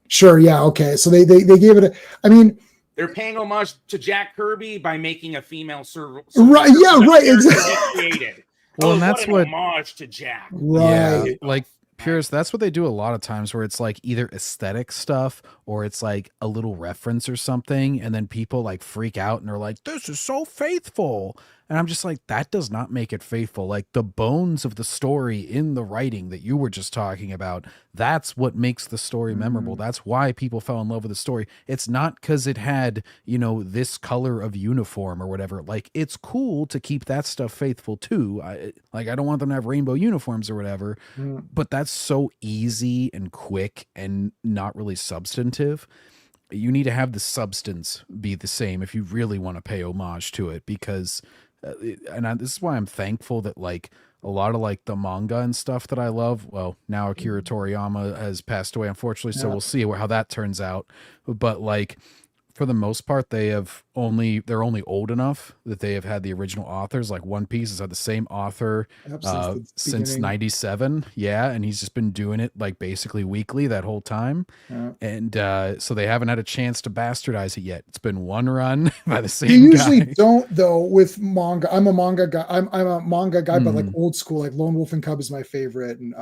Sure, yeah, okay. So they gave it I mean, they're paying homage to Jack Kirby by making a female server. Right, yeah, right, exactly. Well, and that's what homage to Jack. Right. Yeah, like Pierce, that's what they do a lot of times, where it's like either aesthetic stuff or it's like a little reference or something, and then people like freak out and are like, this is so faithful. And I'm just like, that does not make it faithful. Like the bones of the story in the writing that you were just talking about, that's what makes the story memorable. That's why people fell in love with the story. It's not because it had, you know, this color of uniform or whatever. Like, it's cool to keep that stuff faithful too. I don't want them to have rainbow uniforms or whatever, but that's so easy and quick and not really substantive. You need to have the substance be the same if you really want to pay homage to it, because this is why I'm thankful that like a lot of like the manga and stuff that I love. Well, now Akira Toriyama has passed away, unfortunately, so Yeah. we'll see how that turns out. But like for the most part, they're only old enough that they have had the original authors. Like One Piece has had the same author since beginning. 97. Yeah. And he's just been doing it like basically weekly that whole time. Yeah. And so they haven't had a chance to bastardize it yet. It's been one run by the same They usually guy. don't though with manga. I'm a manga guy. I'm a manga guy, but like Mm. old school, like Lone Wolf and Cub is my favorite, and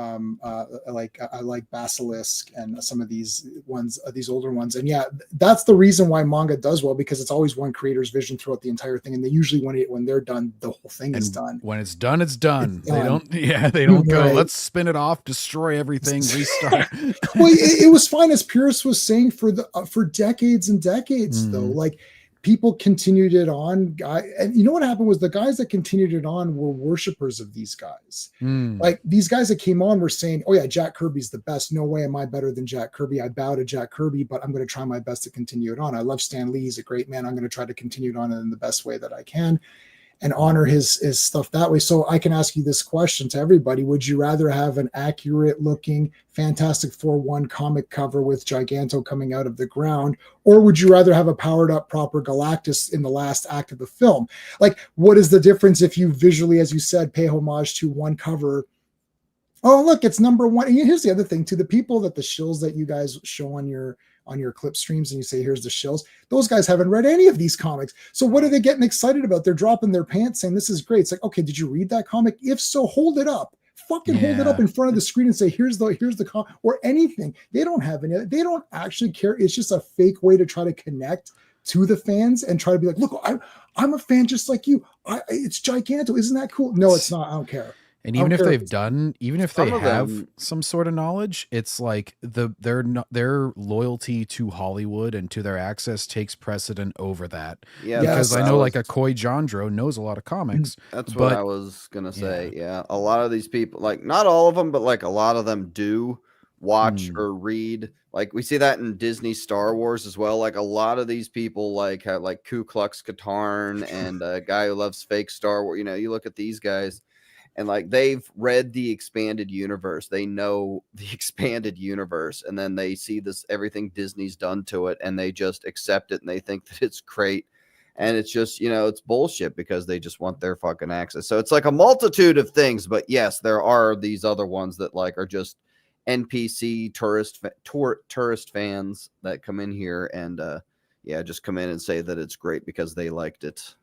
I like Basilisk and some of these ones, these older ones. And yeah, that's the reason why manga does well, because it's always one creator's vision throughout the entire thing, and they usually when they're done, the whole thing is done. When it's done, it's done. It's done. They don't go, Right. let's spin it off, destroy everything, restart. Well, it was fine, as Purist was saying, for decades and decades though. Like people continued it on, and you know what happened was the guys that continued it on were worshipers of these guys. Like these guys that came on were saying, oh yeah, Jack Kirby's the best, no way am I better than Jack Kirby, I bow to Jack Kirby, but I'm going to try my best to continue it on. I love Stan Lee, he's a great man, I'm going to try to continue it on in the best way that I can and honor his stuff that way. So I can ask you this question to everybody: would you rather have an accurate looking Fantastic Four 1 comic cover with Giganto coming out of the ground, or would you rather have a powered up proper Galactus in the last act of the film? Like, what is the difference if you visually, as you said, pay homage to one cover? Oh, look, it's number one. And here's the other thing too: the people that the shills that you guys show on your clip streams and you say, here's the shills, those guys haven't read any of these comics. So what are they getting excited about? They're dropping their pants saying, this is great. It's like, okay, did you read that comic? If so, hold it up. Fucking hold it up in front of the screen and say, here's the comic, or anything. They don't have any, they don't actually care. It's just a fake way to try to connect to the fans and try to be like, look, I'm a fan just like you. It's Giganto. Isn't that cool? No, it's not. I don't care. And even if they have them, some sort of knowledge, it's like their loyalty to Hollywood and to their access takes precedent over that. Yeah, because I know like a Koi Jandro knows a lot of comics. That's what I was gonna say. Yeah, a lot of these people, like not all of them, but like a lot of them do watch or read. Like we see that in Disney Star Wars as well. Like a lot of these people like have like Ku Klux Katarn and a guy who loves fake Star Wars. You know, you look at these guys. And like they've read the expanded universe, they know the expanded universe, and then they see this everything Disney's done to it, and they just accept it, and they think that it's great, and it's just it's bullshit because they just want their fucking access. So it's like a multitude of things, but yes, there are these other ones that like are just NPC tourist fans that come in here and just come in and say that it's great because they liked it.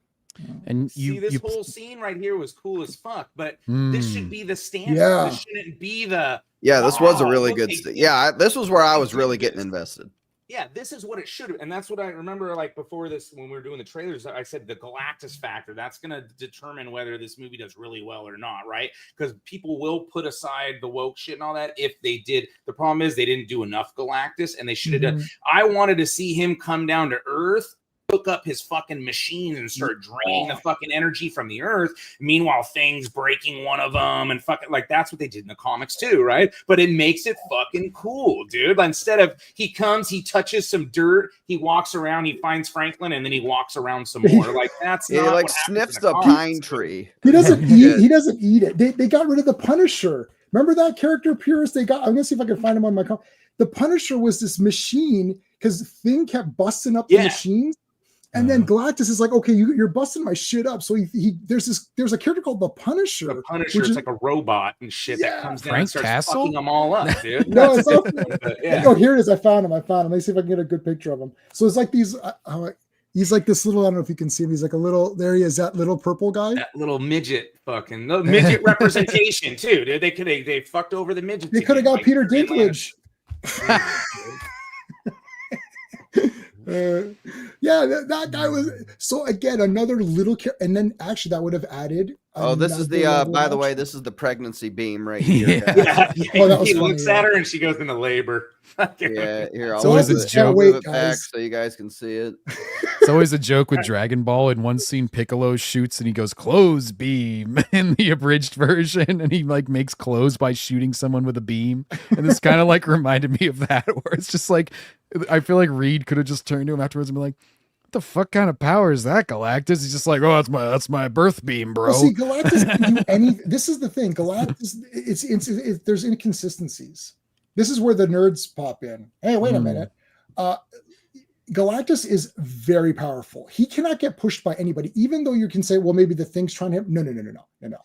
And this whole scene right here was cool as fuck, but this should be the standard. Yeah. This shouldn't be the this was a really good this was where I was really getting invested. Yeah, this is what it should have, and that's what I remember. Like before this, when we were doing the trailers, I said the Galactus factor. That's going to determine whether this movie does really well or not, right? Because people will put aside the woke shit and all that if they did. The problem is they didn't do enough Galactus, and they should have done. I wanted to see him come down to Earth, hook up his fucking machine and start draining the fucking energy from the Earth. Meanwhile, things breaking one of them and fucking like that's what they did in the comics too, right? But it makes it fucking cool, dude. Instead of he comes, he touches some dirt, he walks around, he finds Franklin, and then he walks around some more. Like that's not he like what sniffs the pine tree. He doesn't eat. He doesn't eat it. They got rid of the Punisher. Remember that character, Purist? I'm gonna see if I can find him on my. The Punisher was this machine because Thing kept busting up the machines. And then Galactus is like, okay, you're busting my shit up. So there's a character called the Punisher. The Punisher is like a robot and shit that comes down and starts fucking them all up, dude. No, it's not. Oh, here it is. I found him. Let me see if I can get a good picture of him. So it's like these. He's like this little. I don't know if you can see him. He's like a little. There he is. That little purple guy. That little midget, fucking midget representation too, dude. They fucked over the midget. They could have got Peter Dinklage. That guy was so again another little and then actually that would have added this is the by the way, this is the pregnancy beam right here. He looks at her and she goes into labor. Here I'll move it back so you guys can see it. It's always a joke with Dragon Ball. In one scene, Piccolo shoots and he goes close beam in the abridged version, and he like makes clothes by shooting someone with a beam. And this kind of like reminded me of that, where it's just like I feel like Reed could have just turned to him afterwards and be like, the fuck kind of power is that, Galactus? He's just like, oh, that's my birth beam, bro. Well, see, Galactus can do any. This is the thing. Galactus, there's inconsistencies. This is where the nerds pop in. Hey, wait a minute. Galactus is very powerful. He cannot get pushed by anybody, even though you can say, well, maybe the thing's trying to. No.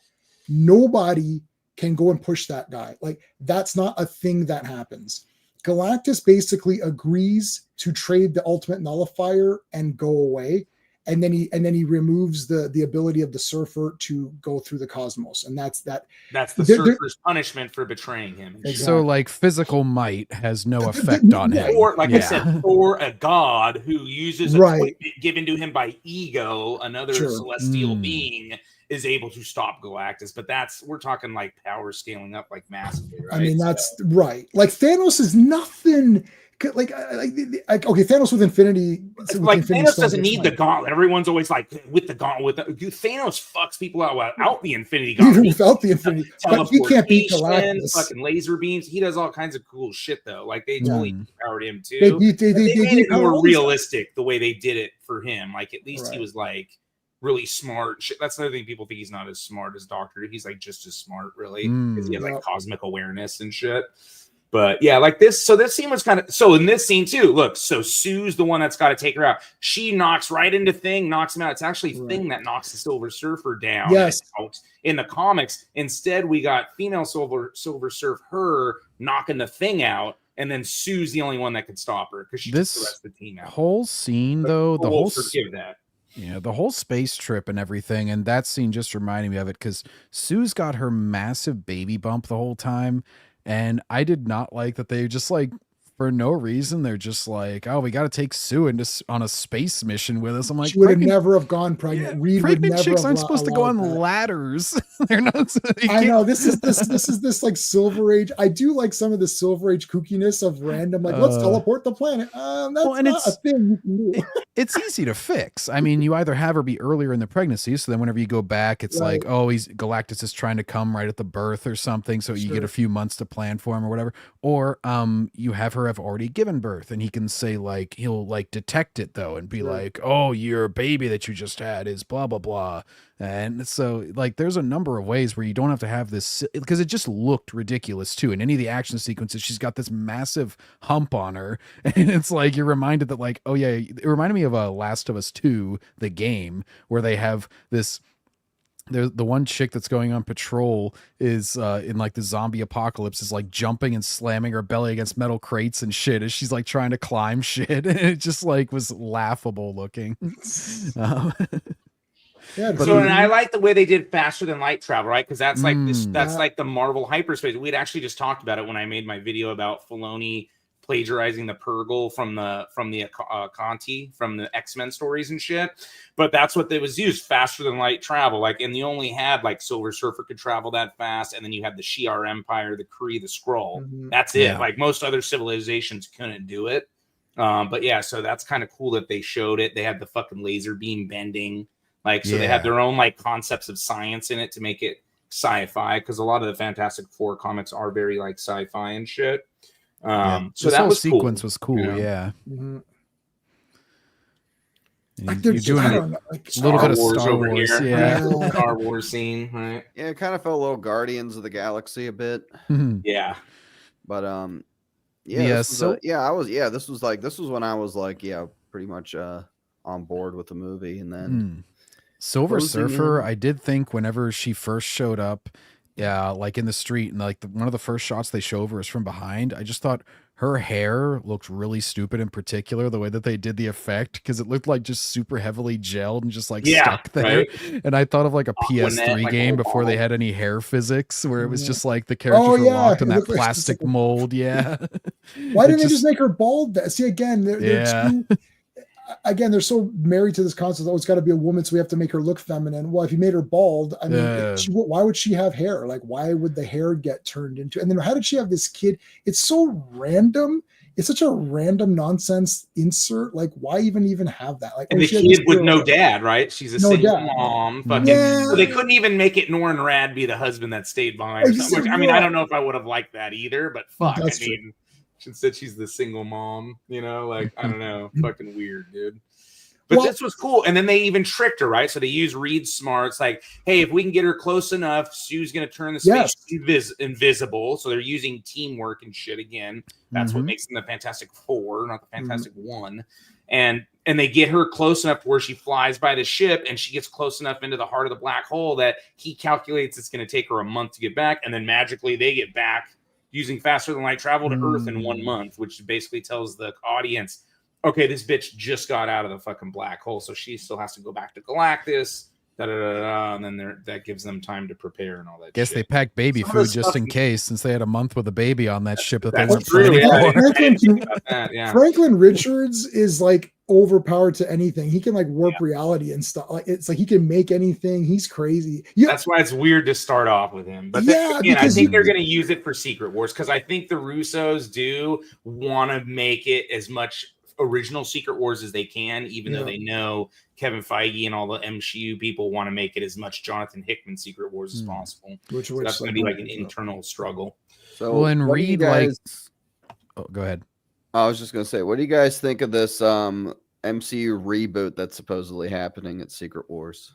Nobody can go and push that guy. Like, that's not a thing that happens. Galactus basically agrees to trade the ultimate nullifier and go away. And then he removes the ability of the surfer to go through the cosmos. And that's the surfer's punishment for betraying him. Exactly. So like physical might has no effect on him. Or like I said, or a god who uses equipment given to him by Ego, another celestial being, is able to stop Galactus. But we're talking like power scaling up like massively, right? I mean, that's right. Like Thanos is nothing. Like okay, Thanos with Infinity. Thanos doesn't need the gauntlet. Everyone's always like with the gauntlet. Thanos fucks people out without the Infinity Gauntlet. Even without the Infinity, but he can't beat Galactus. Fucking laser beams. He does all kinds of cool shit though. Like they totally powered him too. They made it more realistic the way they did it for him. Like at least he was like really smart. That's another thing. People think he's not as smart as Doctor. He's like just as smart, really, because he has like cosmic awareness and shit. But yeah, like this. So this scene was kind of in this scene too. Look, so Sue's the one that's got to take her out. She knocks right into Thing, knocks him out. It's actually Thing that knocks the Silver Surfer down. Yes. In the comics, instead we got female Silver Surfer, her knocking the Thing out, and then Sue's the only one that could stop her because she took the rest of the team out. Whole scene though, the whole forgive that. Yeah, the whole space trip and everything, and that scene just reminded me of it because Sue's got her massive baby bump the whole time. And I did not like that they just like, for no reason, they're just like, oh, we got to take Sue on a space mission with us. I'm like, she would never have gone pregnant. Reed pregnant would chicks aren't supposed to go on ladders. They're not. I know this is this like Silver Age. I do like some of the Silver Age kookiness of random like let's teleport the planet. That's not a thing you can do. It's easy to fix. I mean, you either have her be earlier in the pregnancy, so then whenever you go back, it's like, oh, Galactus is trying to come right at the birth or something, so you get a few months to plan for him or whatever. Or you have her have already given birth, and he can say like he'll like detect it though and be like, oh, your baby that you just had is blah blah blah. And so like there's a number of ways where you don't have to have this, because it just looked ridiculous too. In any of the action sequences, she's got this massive hump on her, and it's like you're reminded that like, oh yeah, it reminded me of Last of Us 2, the game, where they have this. The one chick that's going on patrol is in like the zombie apocalypse is like jumping and slamming her belly against metal crates and shit as she's like trying to climb shit. And it just like was laughable looking. Yeah, so and I like the way they did faster than light travel, right? Because that's like that's like the Marvel hyperspace. We'd actually just talked about it when I made my video about Filoni plagiarizing the Purgle from the Conti from the X-Men stories and shit. But that's what they was used, faster than light travel. Like, and you only had like Silver Surfer could travel that fast, and then you had the Shi'ar Empire, the Kree, the Skrull. That's it. Yeah. Like most other civilizations couldn't do it. But yeah, so that's kind of cool that they showed it. They had the fucking laser beam bending. Like, so they had their own like concepts of science in it to make it sci-fi, because a lot of the Fantastic Four comics are very like sci-fi and shit. So that whole sequence was cool. Yeah. Like you're doing a little bit of Star Wars. Yeah. Star Wars scene, right? Yeah, it kind of felt a little Guardians of the Galaxy a bit. Yeah. But this was when I was like, pretty much on board with the movie. And then Silver Surfer, I did think whenever she first showed up, like in the street, and like one of the first shots they show of her is from behind. I just thought her hair looked really stupid, in particular the way that they did the effect, because it looked like just super heavily gelled and just like stuck there. Right? And I thought of like a PS3 game before they had any hair physics, where it was just like the characters were locked in that plastic mold. Yeah. Why didn't they just make her bald? See, again, they're so married to this concept. Oh, it's got to be a woman, so we have to make her look feminine. Well, if you made her bald, I mean, why would she have hair? Like, why would the hair get turned into? And then how did she have this kid? It's so random. It's such a random nonsense insert. Like, why even have that? Like, and the kid with no dad, right? She's a single mom. So they couldn't even make it Norrin Rad be the husband that stayed behind. I mean, I don't know if I would have liked that either, but fuck, I mean. Instead she's the single mom, like I don't know, fucking weird, dude. But this was cool. And then they even tricked her, right? So they use Reed smarts, like, hey, if we can get her close enough, Sue's going to turn the space invisible. So they're using teamwork and shit again. That's what makes them the Fantastic Four, not the Fantastic One. And they get her close enough to where she flies by the ship, and she gets close enough into the heart of the black hole that he calculates it's going to take her a month to get back. And then magically they get back using faster than light travel to Earth in 1 month, which basically tells the audience, okay, this bitch just got out of the fucking black hole, so she still has to go back to Galactus, and then that gives them time to prepare and all that. Guess shit. they packed baby food just in case, since they had a month with a baby on that ship that they That's weren't true. planning Yeah. for. Franklin Richards is like overpowered to anything. He can like warp reality and stuff. Like it's like he can make anything. He's crazy. Yeah, that's why it's weird to start off with him. But then, again, I think they're going to use it for Secret Wars, because I think the Russos do want to make it as much original Secret Wars as they can, even though they know Kevin Feige and all the MCU people want to make it as much Jonathan Hickman Secret Wars as possible. Which that's going to be like an internal struggle. So, well, and Reed, guys, go ahead. I was just going to say, what do you guys think of this MCU reboot that's supposedly happening at Secret Wars?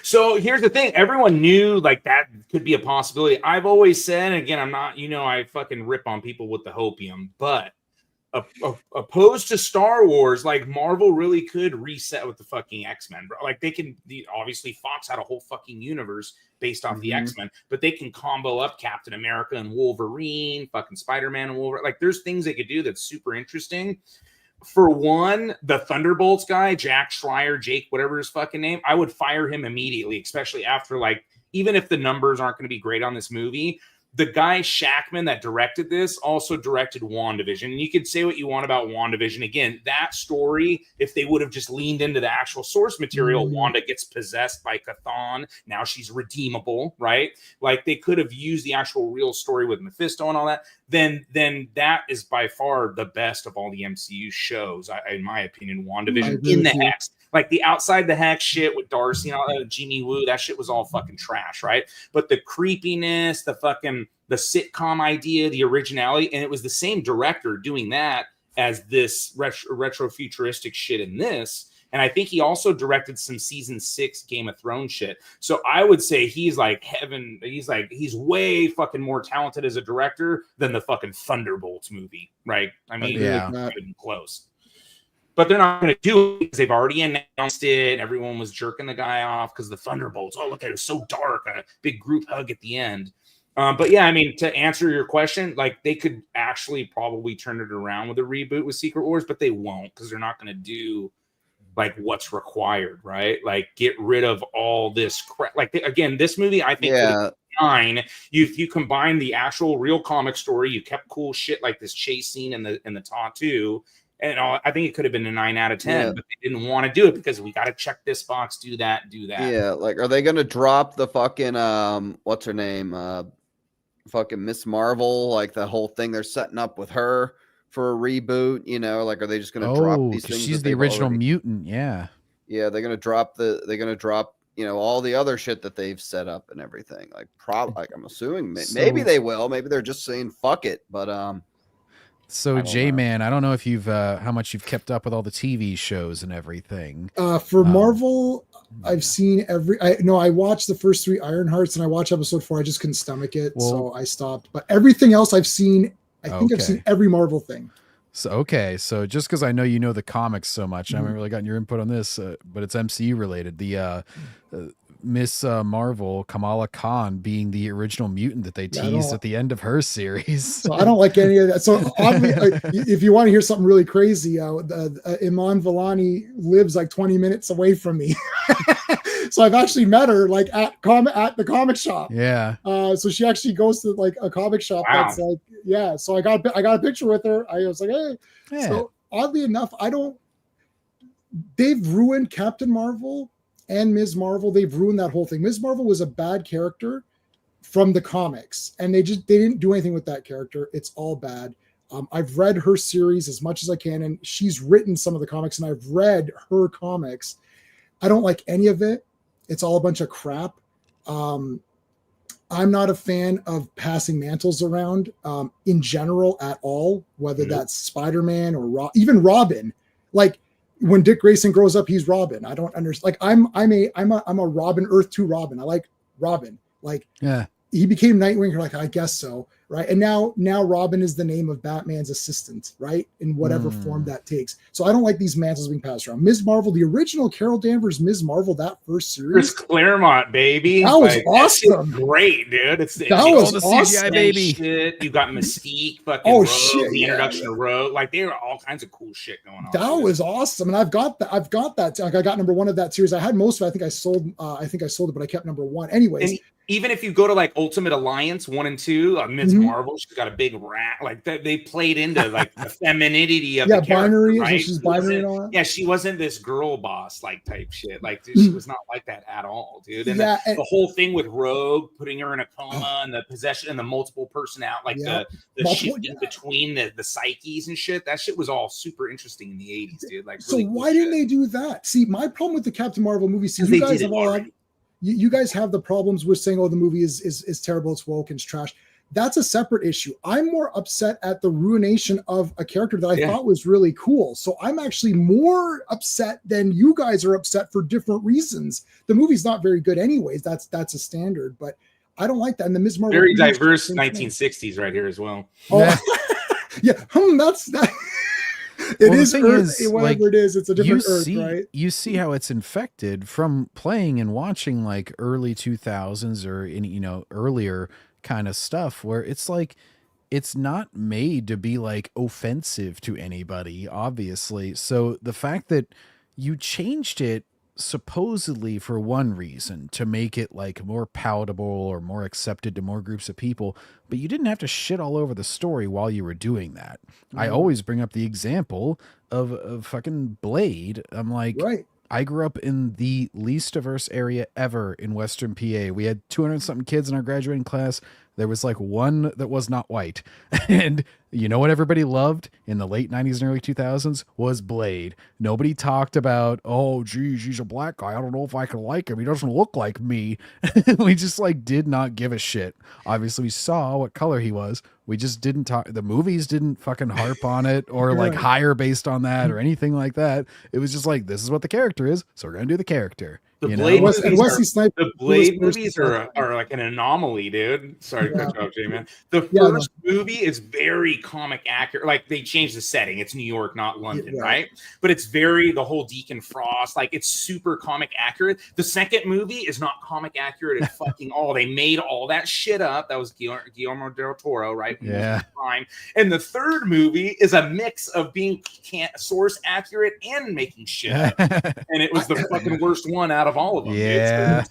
So here's the thing. Everyone knew like that could be a possibility. I've always said, and again, I'm not, I fucking rip on people with the hopium, but opposed to Star Wars, like Marvel really could reset with the fucking X-Men, bro. Like they can, obviously Fox had a whole fucking universe based off the X-Men, but they can combo up Captain America and Wolverine, fucking Spider-Man and Wolverine. Like there's things they could do that's super interesting. For one, the Thunderbolts guy, Jack Schreier, Jake, whatever his fucking name, I would fire him immediately, especially after like, even if the numbers aren't going to be great on this movie, the guy Shackman that directed this also directed WandaVision. And you could say what you want about WandaVision. Again, that story, if they would have just leaned into the actual source material, Wanda gets possessed by Chthon. Now she's redeemable, right? Like they could have used the actual real story with Mephisto and all that. Then that is by far the best of all the MCU shows, in my opinion. WandaVision in the Hex. Like the outside the Hex shit with Darcy and all that, Jimmy Woo, that shit was all fucking trash, right? But the creepiness, the sitcom idea, the originality, and it was the same director doing that as this retro futuristic shit in this. And I think he also directed some season 6 Game of Thrones shit. So I would say he's like heaven. He's way fucking more talented as a director than the fucking Thunderbolts movie, right? I mean, not even close. But they're not going to do it because they've already announced it. Everyone was jerking the guy off because the Thunderbolts. Oh, look at it, it's so dark. A big group hug at the end. But yeah, I mean, to answer your question, like they could actually probably turn it around with a reboot with Secret Wars, but they won't because they're not going to do like what's required, right? Like get rid of all this crap. Like again, this movie, I think, fine. You combine the actual real comic story, you kept cool shit like this chase scene in the tattoo. And I think it could have been a 9 out of 10, but they didn't want to do it because we got to check this box, do that. Yeah, like, are they going to drop the fucking, what's her name? Fucking Miss Marvel, like the whole thing they're setting up with her for a reboot, like, are they just going to drop these things? She's the original mutant, yeah. Yeah, they're going to drop all the other shit that they've set up and everything. Like, I'm assuming maybe they will. Maybe they're just saying fuck it, but So J-Man, I don't know if you've how much you've kept up with all the TV shows and everything. For Marvel, I've seen I watched the first 3 Ironhearts and I watched episode 4. I just couldn't stomach it, so I stopped. But everything else I've seen, I think I've seen every Marvel thing. So so just because I know you know the comics so much, I haven't really gotten your input on this, but it's MCU related. The Miss Marvel, Kamala Khan, being the original mutant that they teased at the end of her series. So I don't like any of that. So oddly, if you want to hear something really crazy, Iman Vellani lives like 20 minutes away from me. So I've actually met her like at the comic shop. Yeah. So she actually goes to like a comic shop. Wow. That's like, yeah. So I got a picture with her. I was like, hey. Yeah. So oddly enough, they've ruined Captain Marvel and Ms. Marvel. They've ruined that whole thing. Ms. Marvel was a bad character from the comics, and they didn't do anything with that character. It's all bad. I've read her series as much as I can, and she's written some of the comics, and I've read her comics. I don't like any of it. It's all a bunch of crap. I'm not a fan of passing mantles around in general at all, whether that's Spider-Man or even Robin. Like, when Dick Grayson grows up, he's Robin. I don't understand. Like I'm a Robin, Earth 2 Robin. I like Robin. Like, Yeah. He became Nightwing. Like, I guess so, right? And now Robin is the name of Batman's assistant, right? In whatever form that takes. So I don't like these mantles being passed around. Ms. Marvel, the original Carol Danvers Ms. Marvel, that first series. Chris Claremont, baby. That was awesome. Great, dude. That was the awesome. CGI baby. Shit. You got Mystique, fucking Oh, Rogue, shit, the introduction yeah. of Rogue. Like, there are all kinds of cool shit going on. That was awesome. And I've got that. Like, I got number 1 of that series. I had most of it. I think I sold it, but I kept number 1. Anyways. And even if you go to like Ultimate Alliance 1 and 2, Ms. Marvel, she's got a big rat. Like they played into like the femininity of the character, binary, right? so she's binary and all that. Yeah, she wasn't this girl boss like type shit. Like she was not like that at all, dude. And the whole thing with Rogue putting her in a coma and the possession and the multiple personality, like the shifting between the psyches and shit. That shit was all super interesting in the 80s, dude. Like, so really why didn't they do that? See, my problem with the Captain Marvel movie, you guys have all you guys have the problems with saying, oh, the movie is terrible, it's woke, and it's trash. That's a separate issue. I'm more upset at the ruination of a character that I thought was really cool. So I'm actually more upset than you guys are upset for different reasons. The movie's not very good anyways. That's a standard, but I don't like that. And the Ms. Marvel very diverse 1960s right here as well. Oh, yeah. That's that. It is Earth, whatever like, it is. It's a different Earth, right? You see how it's infected from playing and watching like early 2000s or earlier kind of stuff where it's like it's not made to be like offensive to anybody, obviously. So the fact that you changed it supposedly for one reason, to make it like more palatable or more accepted to more groups of people, but you didn't have to shit all over the story while you were doing that. I always bring up the example of fucking Blade. I'm like, I grew up in the least diverse area ever in Western PA. We had 200 something kids in our graduating class. There was like one that was not white. And you know what everybody loved in the late 90s and early 2000s was Blade. Nobody talked about, oh, geez, he's a black guy. I don't know if I can like him. He doesn't look like me. We just like did not give a shit. Obviously, we saw what color he was. We just didn't talk. The movies didn't fucking harp on it or like hire based on that or anything like that. It was just like, this is what the character is. So we're going to do the character. The Blade movies are like an anomaly, dude. Sorry to cut you off, Jay, man. The first movie is very comic accurate. Like they changed the setting. It's New York, not London, right? But it's very the whole Deacon Frost. Like it's super comic accurate. The second movie is not comic accurate at fucking all. They made all that shit up. That was Guillermo del Toro, right? Yeah. And the third movie is a mix of being source accurate and making shit up. And it was the fucking worst one out of all of them. Yeah.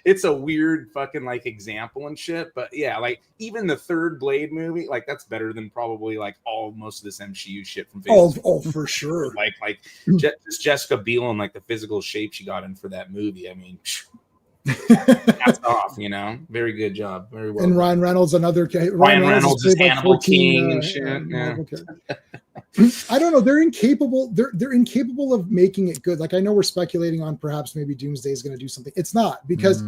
It's a weird fucking like example and shit, but yeah, like even the third Blade movie, like that's better than probably like most of this MCU shit from Phase for sure. Like just Jessica Biel and like the physical shape she got in for that movie. I mean, that's off, very good job, very well. And Ryan Reynolds, Ryan Reynolds is Hannibal King and shit. I don't know. They're incapable. They're incapable of making it good. Like I know we're speculating on perhaps maybe Doomsday is going to do something. It's not, because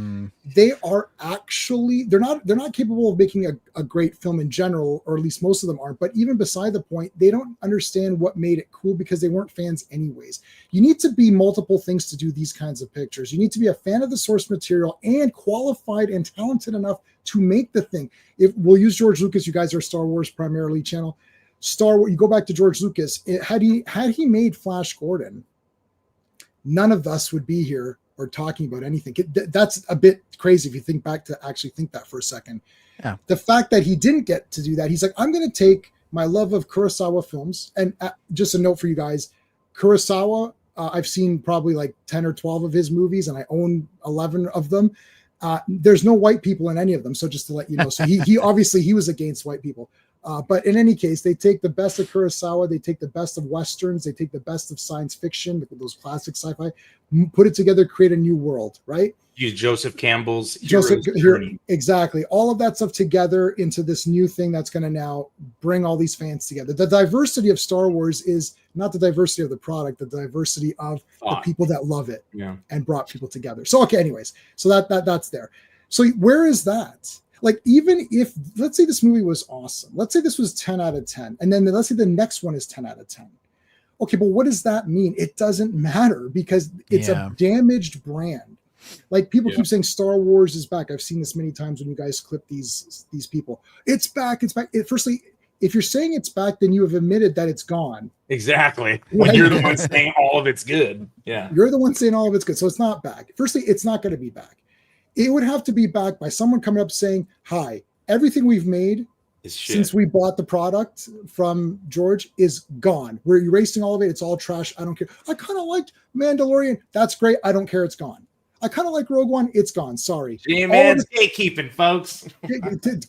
they are actually they're not capable of making a great film in general, or at least most of them aren't. But even beside the point, they don't understand what made it cool because they weren't fans anyways. You need to be multiple things to do these kinds of pictures. You need to be a fan of the source material and qualified and talented enough to make the thing. If we'll use George Lucas, you guys are a Star Wars primarily channel. Star Wars, you go back to George Lucas. Had he made Flash Gordon, none of us would be here or talking about anything. That's a bit crazy if you think back to actually think that for a second. Yeah. The fact that he didn't get to do that, he's like, I'm going to take my love of Kurosawa films, and just a note for you guys, Kurosawa, I've seen probably like 10 or 12 of his movies, and I own 11 of them. There's no white people in any of them, so just to let you know. So he obviously he was against white people. But in any case, they take the best of Kurosawa, they take the best of Westerns, they take the best of science fiction, those classic sci-fi, put it together, create a new world, right? Use Joseph Campbell's exactly. All of that stuff together into this new thing that's going to now bring all these fans together. The diversity of Star Wars is not the diversity of the product, the diversity of the people that love it and brought people together. So, okay, anyways, so that's there. So where is that? Like, even if, let's say this movie was awesome, let's say this was 10 out of 10, and then let's say the next one is 10 out of 10. Okay, but what does that mean? It doesn't matter because it's a damaged brand. Like people keep saying Star Wars is back. I've seen this many times when you guys clip these people. It's back. It's back. Firstly, if you're saying it's back, then you have admitted that it's gone. Exactly. When you're the one saying all of it's good. Yeah. You're the one saying all of it's good. So it's not back. Firstly, it's not going to be back. It would have to be back by someone coming up saying, hi, everything we've made since we bought the product from George is gone. We're erasing all of it. It's all trash. I don't care. I kind of liked Mandalorian. That's great. I don't care. It's gone. I kind of like Rogue One. It's gone. Sorry. Man's gatekeeping, folks.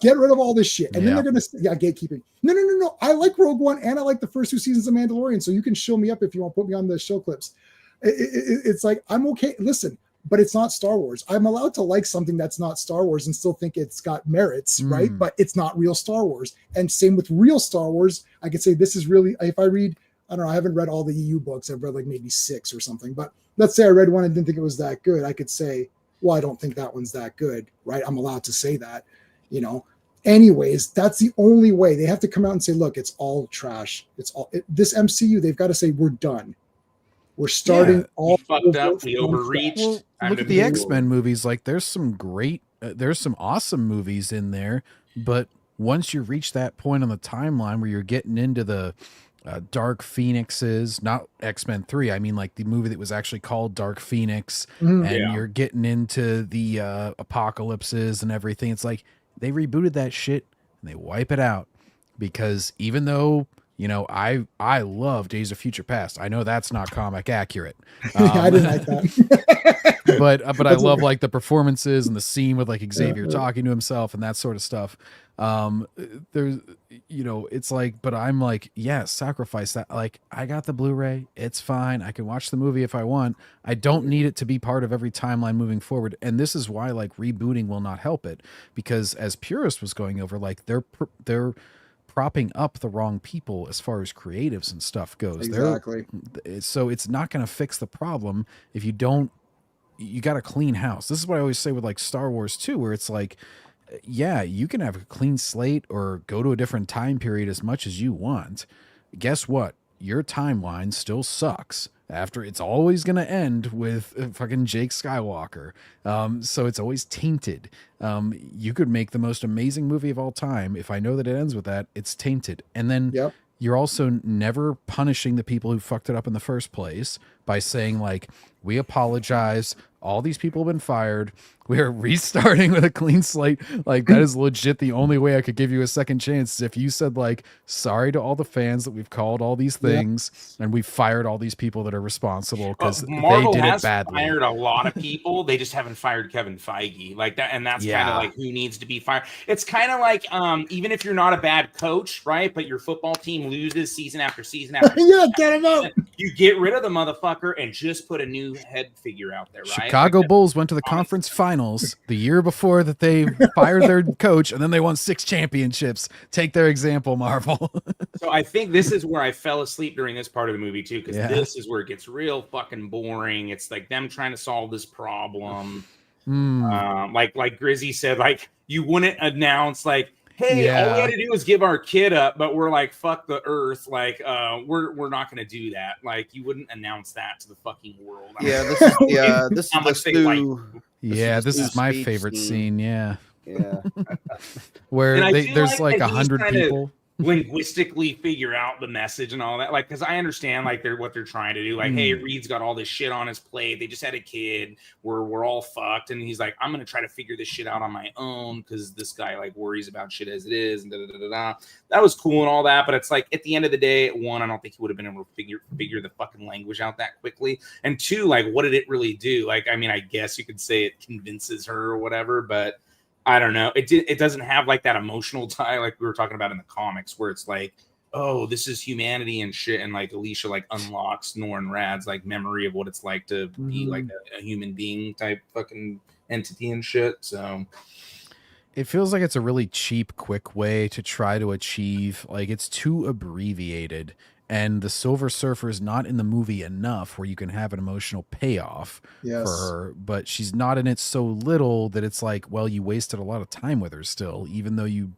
Get rid of all this shit. And then they're going to, gatekeeping. No. I like Rogue One and I like the first 2 seasons of Mandalorian. So you can show me up if you want to put me on the show clips. It's like, I'm okay. Listen, but it's not Star Wars. I'm allowed to like something that's not Star Wars and still think it's got merits, right? But it's not real Star Wars. And same with real Star Wars. I could say this is really, if I read, I don't know, I haven't read all the EU books. I've read like maybe 6 or something. But let's say I read one and didn't think it was that good. I could say, well, I don't think that one's that good, right? I'm allowed to say that, Anyways, that's the only way. They have to come out and say, look, it's all trash. This MCU, they've got to say, we're done. We're starting all fucked up. We overreached. Well, look at the X-Men movies. Like, there's some great, there's some awesome movies in there. But once you reach that point on the timeline where you're getting into the Dark Phoenixes, not X-Men 3, I mean like the movie that was actually called Dark Phoenix, and you're getting into the apocalypses and everything. It's like they rebooted that shit and they wipe it out because even though I love Days of Future Past. I know that's not comic accurate. I didn't like that. but I love like the performances and the scene with like Xavier talking to himself and that sort of stuff. There's, it's like, but I'm like, sacrifice that. Like, I got the Blu-ray. It's fine. I can watch the movie if I want. I don't need it to be part of every timeline moving forward. And this is why like rebooting will not help it, because as Purist was going over, like they're propping up the wrong people as far as creatives and stuff goes. Exactly. So it's not going to fix the problem if you don't. You got a clean house. This is what I always say with like Star Wars too, where it's like, you can have a clean slate or go to a different time period as much as you want. Guess what? Your timeline still sucks. After it's always going to end with fucking Jake Skywalker. So it's always tainted. You could make the most amazing movie of all time. If I know that it ends with that, it's tainted. And then you're also never punishing the people who fucked it up in the first place by saying like, we apologize. All these people have been fired. We are restarting with a clean slate. Like, that is legit the only way I could give you a second chance is if you said like, sorry to all the fans that we've called all these things and we fired all these people that are responsible because they did it badly. Fired a lot of people. They just haven't fired Kevin Feige like that. And that's kind of like who needs to be fired. It's kind of like, even if you're not a bad coach, right? But your football team loses season after season after season. Get him out. You get rid of the motherfucker and just put a new head figure out there, right? Chicago Bulls went to the conference finals the year before that they fired their coach, and then they won 6 championships. Take their example, Marvel. So I think this is where I fell asleep during this part of the movie too, because this is where it gets real fucking boring. It's like them trying to solve this problem. Like Grizzy said, like you wouldn't announce like, hey, all we had to do was give our kid up, but we're like, fuck the earth. Like, we're not going to do that. Like, you wouldn't announce that to the fucking world. This is my favorite scene. Yeah. Where there's like 100 people. Linguistically figure out the message and all that, like, because I understand like what they're trying to do, like, hey, Reed's got all this shit on his plate, they just had a kid, we're all fucked, and he's like, I'm gonna try to figure this shit out on my own because this guy like worries about shit as it is, and that was cool and all that, but it's like at the end of the day, one, I don't think he would have been able to figure the fucking language out that quickly, and two, like, what did it really do? Like, I mean, I guess you could say it convinces her or whatever, but I don't know. It doesn't have like that emotional tie like we were talking about in the comics where it's like, oh, this is humanity and shit. And like Alicia like unlocks Norrin Rad's like memory of what it's like to be like a human being type fucking entity and shit. So it feels like it's a really cheap, quick way to try to achieve, like, it's too abbreviated. And the Silver Surfer is not in the movie enough where you can have an emotional payoff for her, but she's not in it so little that it's like, well, you wasted a lot of time with her still, even though you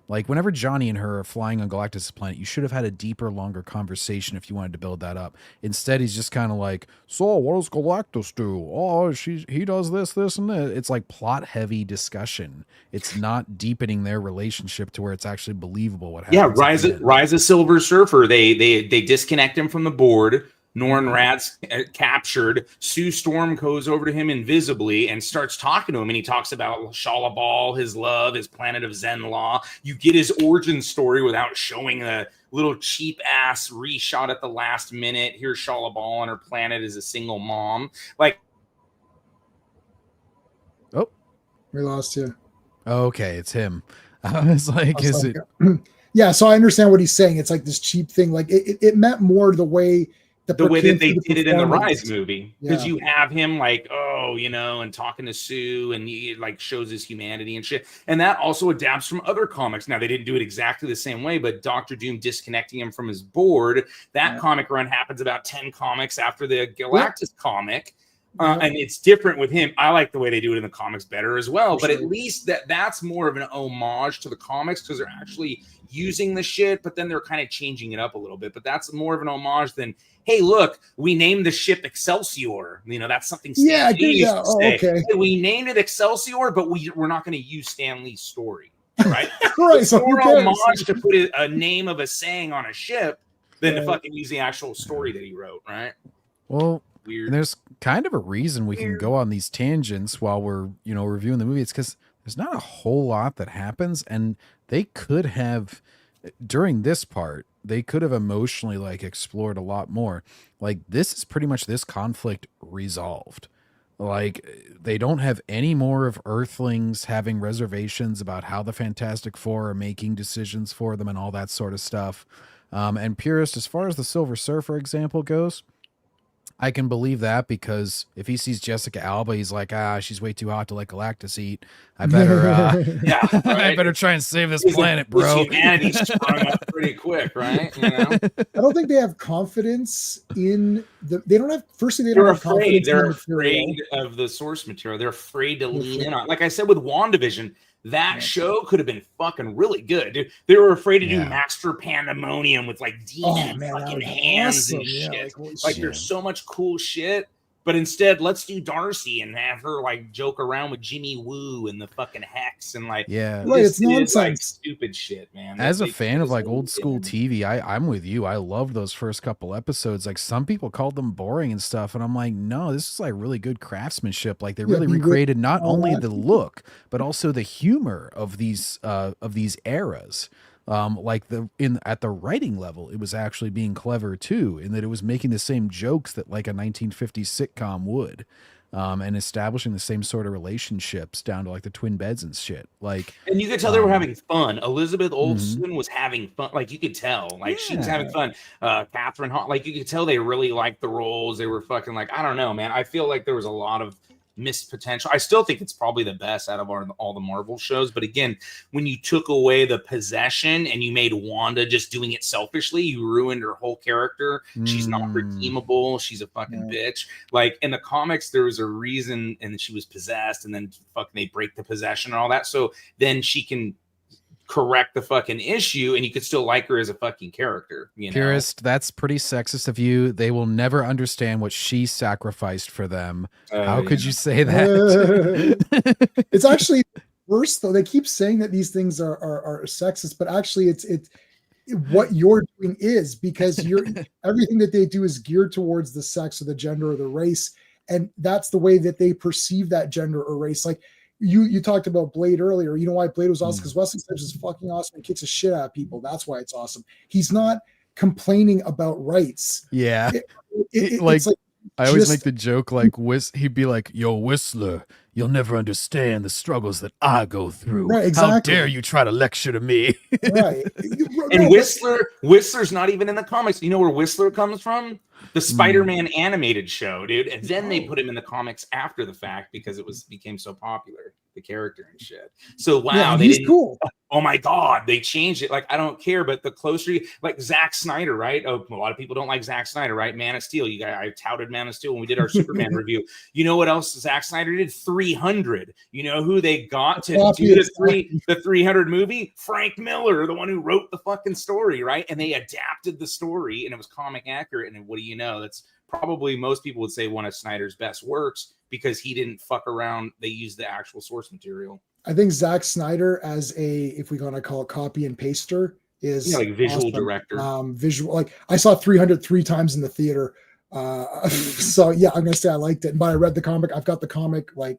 Like whenever Johnny and her are flying on Galactus' planet, you should have had a deeper, longer conversation if you wanted to build that up. Instead, he's just kind of like, so what does Galactus do? Oh, he does this, and this. It's like plot-heavy discussion. It's not deepening their relationship to where it's actually believable what happens. Yeah, Rise of Silver Surfer. They disconnect him from the board. Norrin Radd's captured. Sue Storm goes over to him invisibly and starts talking to him, and he talks about Shalabal, his love, his planet of Zen Law. You get his origin story without showing a little cheap-ass reshot at the last minute. Here's Shalabal on her planet as a single mom. Like, oh, we lost you. Okay, it's him. It's like, is it? Yeah, so I understand what he's saying. It's like this cheap thing. Like it meant more the way that they did it in the Rise movie, because you have him like, and talking to Sue, and he like shows his humanity and shit, and that also adapts from other comics. Now they didn't do it exactly the same way, but Doctor Doom disconnecting him from his board, that comic run happens about 10 comics after the Galactus comic. And it's different with him. I like the way they do it in the comics better as well. But at least that's more of an homage to the comics, because they're actually using the shit, but then they're kind of changing it up a little bit. But that's more of an homage than, hey, look, we named the ship Excelsior. That's something Stan Lee used to say. Okay. Hey, we named it Excelsior, but we're not going to use Stan Lee's story, right? Right. It's more homage to put a name of a saying on a ship than to fucking use the actual story that he wrote, right? Well, weird. And there's kind of a reason we can go on these tangents while we're, reviewing the movie. It's because there's not a whole lot that happens, and they could have, during this part, they could have emotionally like explored a lot more. Like, this is pretty much this conflict resolved. Like, they don't have any more of Earthlings having reservations about how the Fantastic Four are making decisions for them and all that sort of stuff. And Purist, as far as the Silver Surfer example goes, I can believe that, because if he sees Jessica Alba, he's like, she's way too hot to let Galactus eat. I better, I better try and save this planet, bro. Humanity's sprung up pretty quick, right? I don't think they have confidence in they don't have. Firstly, they're afraid. They're afraid of the source material. They're afraid to lean in on. Like I said with WandaVision, that show could have been fucking really good, dude. They were afraid to do Master Pandemonium with like demon fucking hands and shit. Like there's so much cool shit, but instead let's do Darcy and have her like joke around with Jimmy Woo and the fucking Hex and like it's nonsense. Like stupid shit, man. As a fan of like old school TV, I'm with you. I loved those first couple episodes. Like some people called them boring and stuff, and I'm like, no, this is like really good craftsmanship. Like they really recreated not only the look but also the humor of these eras. Like at the writing level, it was actually being clever too, in that it was making the same jokes that like a 1950s sitcom would, and establishing the same sort of relationships down to like the twin beds and shit. Like, and you could tell they were having fun. Elizabeth Olsen was having fun. Like you could tell, like she was having fun. Catherine Hahn, like you could tell they really liked the roles. They were fucking like, I don't know, man. I feel like there was a lot of missed potential. I still think it's probably the best out of all the Marvel shows, but again, when you took away the possession and you made Wanda just doing it selfishly, you ruined her whole character. She's not redeemable. She's a fucking bitch. Like in the comics, there was a reason, and she was possessed, and then fucking they break the possession and all that, so then she can correct the fucking issue, and you could still like her as a fucking character. Purist, that's pretty sexist of you. They will never understand what she sacrificed for them. How could you say that? It's actually worse though. They keep saying that these things are sexist, but actually it's what you're doing is, because everything that they do is geared towards the sex or the gender or the race, and that's the way that they perceive that gender or race. Like you talked about Blade earlier. You know why Blade was awesome? Because Wesley Snipes is fucking awesome and kicks the shit out of people. That's why it's awesome. He's not complaining about rights. Yeah. It's like I always make the joke, like he'd be like, "Yo, Whistler, you'll never understand the struggles that I go through. Right, exactly. How dare you try to lecture to me?" Right. And Whistler's not even in the comics. You know where Whistler comes from? The Spider-Man animated show, dude. And then they put him in the comics after the fact because it became so popular, the character and shit. So wow, he's cool. oh my God, they changed it. Like, I don't care. But the closer you, like Zack Snyder, right? Oh, a lot of people don't like Zack Snyder, right? Man of Steel. I touted Man of Steel when we did our Superman review. You know what else Zack Snyder did? 300. You know who they got to do the 300 movie? Frank Miller, the one who wrote the fucking story, right? And they adapted the story, and it was comic accurate. And what do you know? That's probably, most people would say, one of Snyder's best works, because he didn't fuck around. They used the actual source material. I think Zack Snyder, as a, if we're going to call it copy and paster, is like visual director. Visual, like I saw 300 3 times in the theater. So yeah, I'm gonna say I liked it. But I read the comic. I've got the comic, like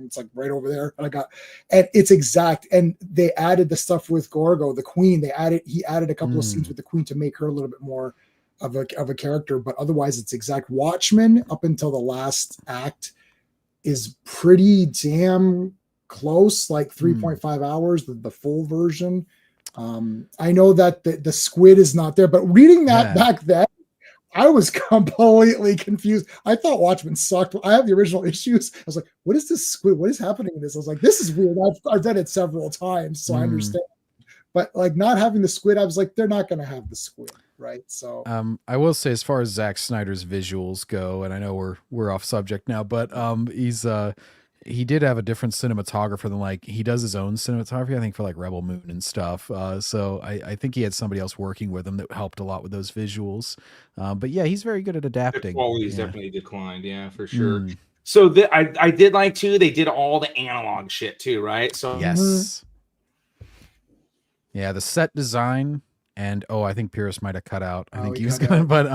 it's like right over there. And it's exact. And they added the stuff with Gorgo, the Queen. He added a couple of scenes with the Queen to make her a little bit more of a character. But otherwise, it's exact. Watchmen up until the last act is pretty damn close, like 3.5 hours, the full version. I know that the squid is not there, but reading that back then, I was completely confused. I thought Watchmen sucked. I have the original issues. I was like, what is this squid? What is happening in this? I was like, this is weird. I've read it several times, so I understand. But like not having the squid, I was like, they're not going to have the squid, right? So I will say, as far as Zack Snyder's visuals go, and I know we're off subject now, but he did have a different cinematographer than, like, he does his own cinematography, I think, for like Rebel Moon and stuff. So I think he had somebody else working with him that helped a lot with those visuals. But yeah, he's very good at adapting. The quality's definitely declined, yeah, for sure. So I did like too, they did all the analog shit too, right? So yes. Yeah, the set design. And I think Pierce might have cut out. I think he was gonna, but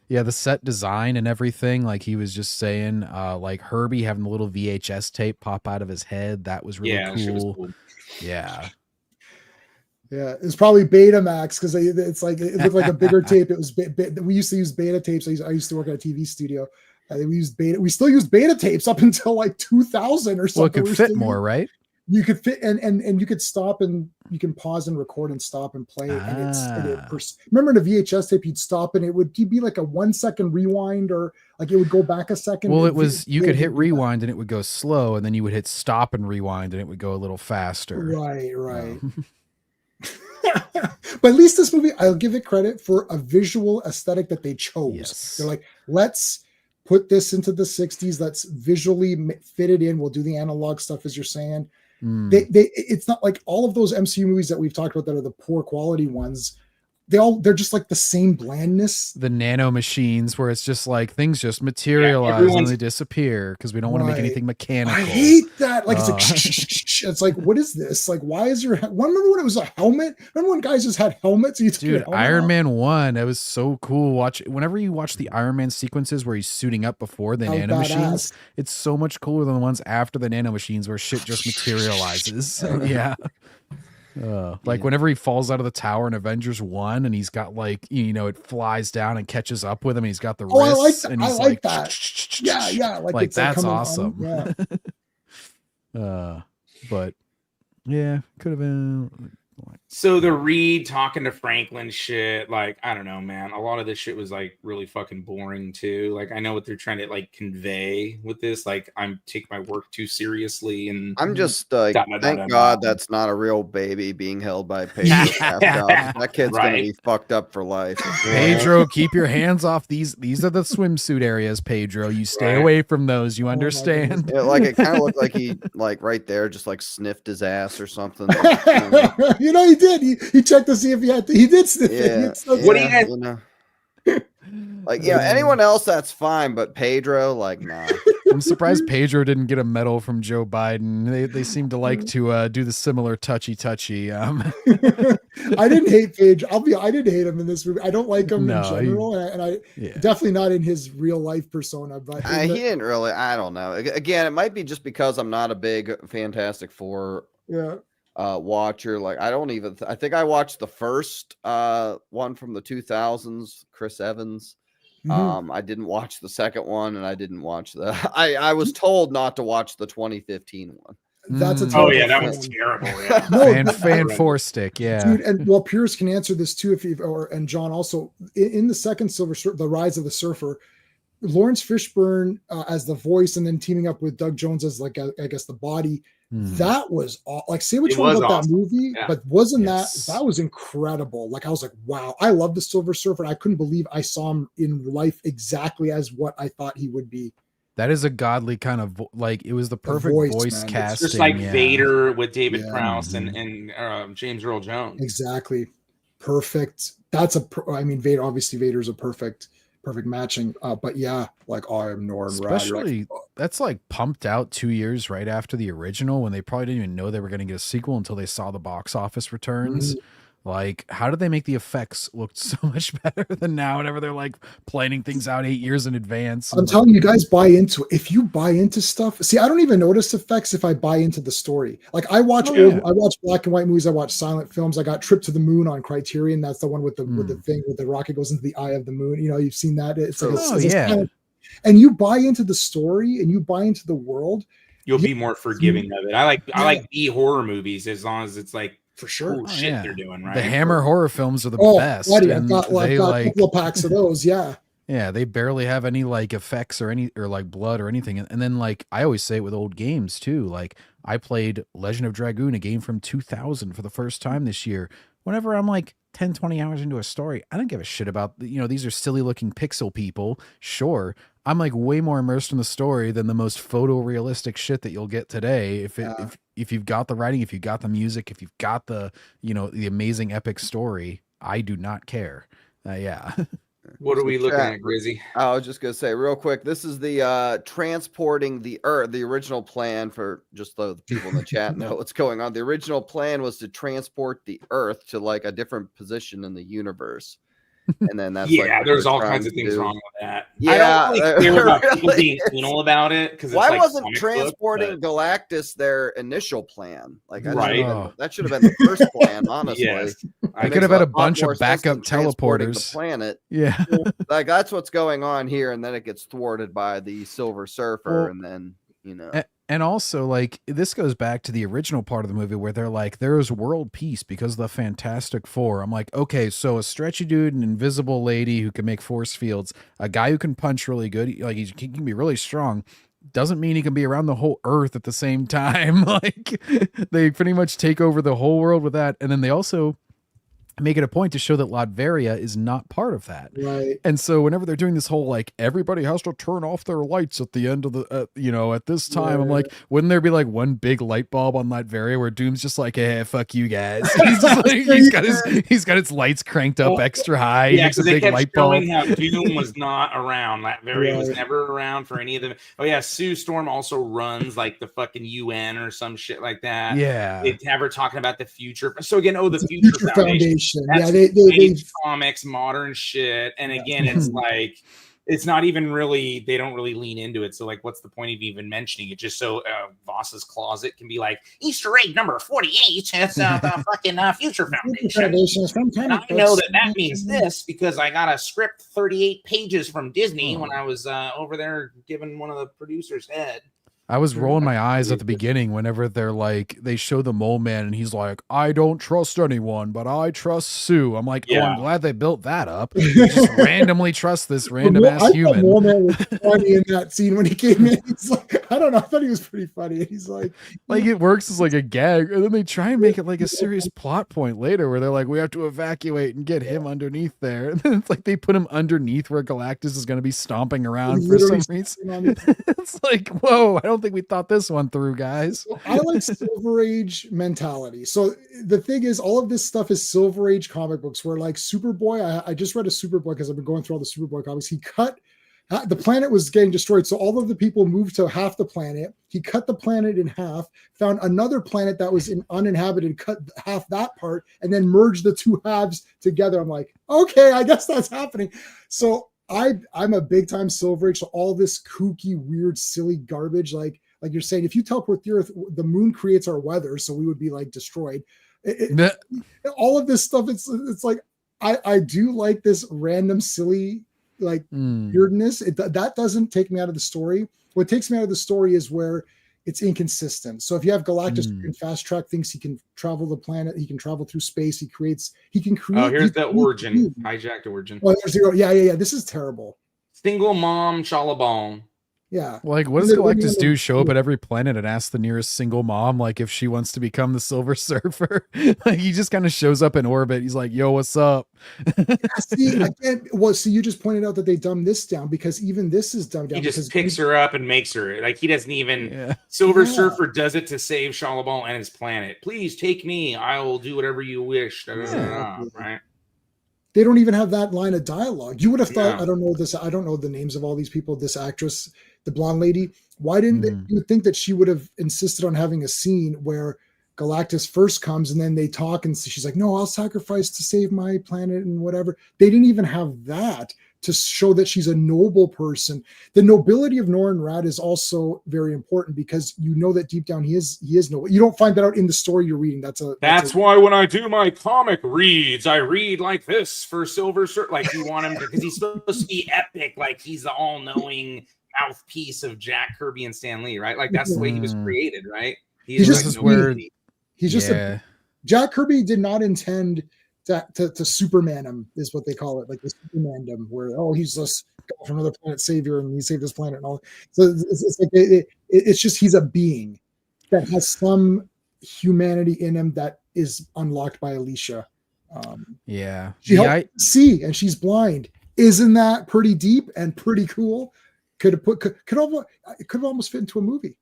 yeah, the set design and everything. Like he was just saying, like Herbie having the little VHS tape pop out of his head. That was really cool. Yeah, yeah, it's probably Betamax, because it's like it looked like a bigger tape. It was we used to use beta tapes. I used to work at a TV studio. We still used beta tapes up until like 2000 or something. Well, it could fit more, right? You could fit and you could stop, and you can pause and record and stop and play. And remember in a VHS tape, you'd stop and it'd be like a 1 second rewind, or like it would go back a second. Well, you could hit rewind and it would go slow, and then you would hit stop and rewind and it would go a little faster. Right. But at least this movie, I'll give it credit for a visual aesthetic that they chose. Yes. They're like, let's put this into the 60s. Let's visually fit it in. We'll do the analog stuff, as you're saying. It's not like all of those MCU movies that we've talked about that are the poor quality ones. They're just like the same blandness. The nano machines, where it's just like things just materialize and they disappear because we don't want to make anything mechanical. I hate that. Like it's like it's like, what is this? Like, why is your? Remember when it was a helmet? Remember when guys just had helmets? Dude, Iron Man 1, that was so cool. Whenever you watch the Iron Man sequences where he's suiting up before the nano machines, it's so much cooler than the ones after the nano machines where shit just materializes. Yeah. Like whenever he falls out of the tower in Avengers 1 and he's got like, it flies down and catches up with him and he's got the wrists and he's like that. Yeah. Like that's awesome. Yeah. But yeah, could have been. So the Reed talking to Franklin shit, like, I don't know, man. A lot of this shit was like really fucking boring too. Like, I know what they're trying to like convey with this. Like, I'm taking my work too seriously, and I'm just like, thank God that's not a real baby being held by Pedro. That kid's gonna be fucked up for life. Pedro, keep your hands off these. These are the swimsuit areas, Pedro. You stay away from those. You understand? Yeah, like it kind of looked like he like right there just like sniffed his ass or something. He did. He checked to see if he had to. He did sniff it. What do you guys? Like, anyone else that's fine, but Pedro, like, nah. I'm surprised Pedro didn't get a medal from Joe Biden. They seem to like to do the similar touchy. I didn't hate Pedro. I didn't hate him in this movie. I don't like him in general, and I definitely not in his real life persona. But he didn't really. I don't know. Again, it might be just because I'm not a big Fantastic Four. Watcher. Like, I think I watched the first one from the 2000s, Chris Evans. I didn't watch the second one, and I didn't watch I was told not to watch the 2015 one. That's that was terrible. Fan four stick, dude. And well, Pierce can answer this too, and John also in the second the Rise of the Surfer, Lawrence Fishburne as the voice, and then teaming up with Doug Jones as like I guess the body. That was all, like, say what It you want was about awesome. that movie, Yeah. but wasn't Yes. that was incredible. Like, I was like, wow, I love the Silver Surfer. And I couldn't believe I saw him in life exactly as what I thought he would be. That is a godly kind of like, it was the perfect voice, voice man. It's casting. Just like yeah. Vader with David Yeah. Prowse and James Earl Jones. Exactly. Perfect. That's I mean, Vader, obviously Vader's a perfect matching. But yeah, like, I am Norn Rad. Especially that's like pumped out 2 years right after the original, when they probably didn't even know they were going to get a sequel until they saw the box office returns. Like, how did they make the effects look so much better than now whenever they're like planning things out 8 years in advance? I'm telling you guys, buy into it. If you buy into stuff, see, I don't even notice effects if I buy into the story. Like, I watch I watch black and white movies, I watch silent films. I got Trip to the Moon on Criterion. That's the one with the thing with the rocket goes into the eye of the moon. You know, you've seen that. It's like and you buy into the story and you buy into the world, you'll be more forgiving of it. I like B horror movies as long as it's like, for sure. Oh, shit, they're doing right. The Hammer horror films are the best. Buddy, I've got a couple of packs of those. Yeah. Yeah, they barely have any like effects or like blood or anything. And then, like, I always say it with old games too. Like, I played Legend of Dragoon, a game from 2000 for the first time this year. Whenever I'm like 10, 20 hours into a story, I don't give a shit about, these are silly looking pixel people. Sure. I'm like way more immersed in the story than the most photorealistic shit that you'll get today. If you've got the writing, if you've got the music, if you've got the, the amazing epic story, I do not care. Yeah. What are we looking at, Grizzy? I was just going to say real quick, this is the transporting the Earth. The original plan, for just the people in the chat know what's going on. The original plan was to transport the Earth to like a different position in the universe. And then that's there's all kinds of things wrong with that. Yeah, I don't really care about people being anal about it, because why wasn't transporting Galactus their initial plan? Like, that should have been the first plan, honestly. Yes. I could have had a bunch of backup teleporters. The planet. Yeah, like that's what's going on here, and then it gets thwarted by the Silver Surfer, and then And also, like, this goes back to the original part of the movie where they're like, there is world peace because of the Fantastic Four. I'm like, okay, so a stretchy dude, an invisible lady who can make force fields, a guy who can punch really good, like he can be really strong, doesn't mean he can be around the whole Earth at the same time. Like, they pretty much take over the whole world with that. And then they also make it a point to show that Latveria is not part of that. Right. And so whenever they're doing this whole, like, everybody has to turn off their lights at the end of the, at this time, I'm like, wouldn't there be like one big light bulb on Latveria where Doom's just like, hey, fuck you guys. He's just like, he's got his lights cranked up extra high. Yeah, he makes a big light bulb. How Doom was not around. Latveria was never around for any of them. Oh yeah, Sue Storm also runs like the fucking UN or some shit like that. Yeah. They have her talking about the future. So again, the Future Foundation. Yeah, they comics, modern shit, and again, it's like, it's not even really, they don't really lean into it. So like, what's the point of even mentioning it? Just so Voss's closet can be like, Easter egg number 48. It's the fucking Future Foundation. And I know that means this because I got a script 38 pages from Disney when I was over there giving one of the producers head. I was rolling my eyes at the beginning whenever they're like, they show the Mole Man and he's like, I don't trust anyone, but I trust Sue. I'm like, oh, I'm glad they built that up. Just randomly trust this random ass human. Mole Man was funny in that scene when he came in. He's like, I don't know, I thought he was pretty funny. He's like it works as like a gag, and then they try and make it like a serious plot point later where they're like, we have to evacuate and get him underneath there. And then it's like they put him underneath where Galactus is going to be stomping around for some reason. It's like, whoa, I don't think we thought this one through, guys. I like Silver Age mentality. So the thing is, all of this stuff is Silver Age comic books where, like, Superboy, I just read a Superboy because I've been going through all the Superboy comics. He cut, the planet was getting destroyed. So all of the people moved to half the planet. He cut the planet in half, found another planet that was uninhabited, cut half that part, and then merged the two halves together. I'm like, okay, I guess that's happening. So I'm a big time Silver Age. So all this kooky, weird, silly garbage, like you're saying, if you teleport the Earth, the moon creates our weather, so we would be like destroyed. All of this stuff, it's like I do like this random, silly, like weirdness. That doesn't take me out of the story. What takes me out of the story is where it's inconsistent. So if you have Galactus who can fast track things, he can travel the planet, he can travel through space, he can create. Oh, here's the hijacked origin. Oh, yeah. This is terrible. Single mom Shalabong. Yeah. Like, what does Galactus do? Show up at every planet and ask the nearest single mom, like, if she wants to become the Silver Surfer? Like, he just kind of shows up in orbit. He's like, yo, what's up? See, again, see, you just pointed out that they dumbed this down, because even this is dumbed down. He just picks her up and makes her. Like, he doesn't even... Yeah. Silver Surfer does it to save Shalabal and his planet. Please take me. I will do whatever you wish. Right? They don't even have that line of dialogue. You would have thought, No. I don't know the names of all these people, this actress, the blonde lady. Why didn't they, you would think that she would have insisted on having a scene where Galactus first comes and then they talk and she's like, no, I'll sacrifice to save my planet and whatever. They didn't even have that to show that she's a noble person. The nobility of Norrin Radd is also very important, because you know that deep down he is noble. You don't find that out in the story you're reading. That's why when I do my comic reads, I read like this for Silver Surfer. Like, you want him to, because he's supposed to be epic, like he's the all-knowing mouthpiece of Jack Kirby and Stan Lee, right? Like, that's the way he was created, right? He's just Jack Kirby did not intend to Superman him, is what they call it, like the Supermandom, where he's just from another planet savior and he saved this planet and all. So it's like it's just he's a being that has some humanity in him that is unlocked by Alicia. She helped see, and she's blind. Isn't that pretty deep and pretty cool? Could almost fit into a movie.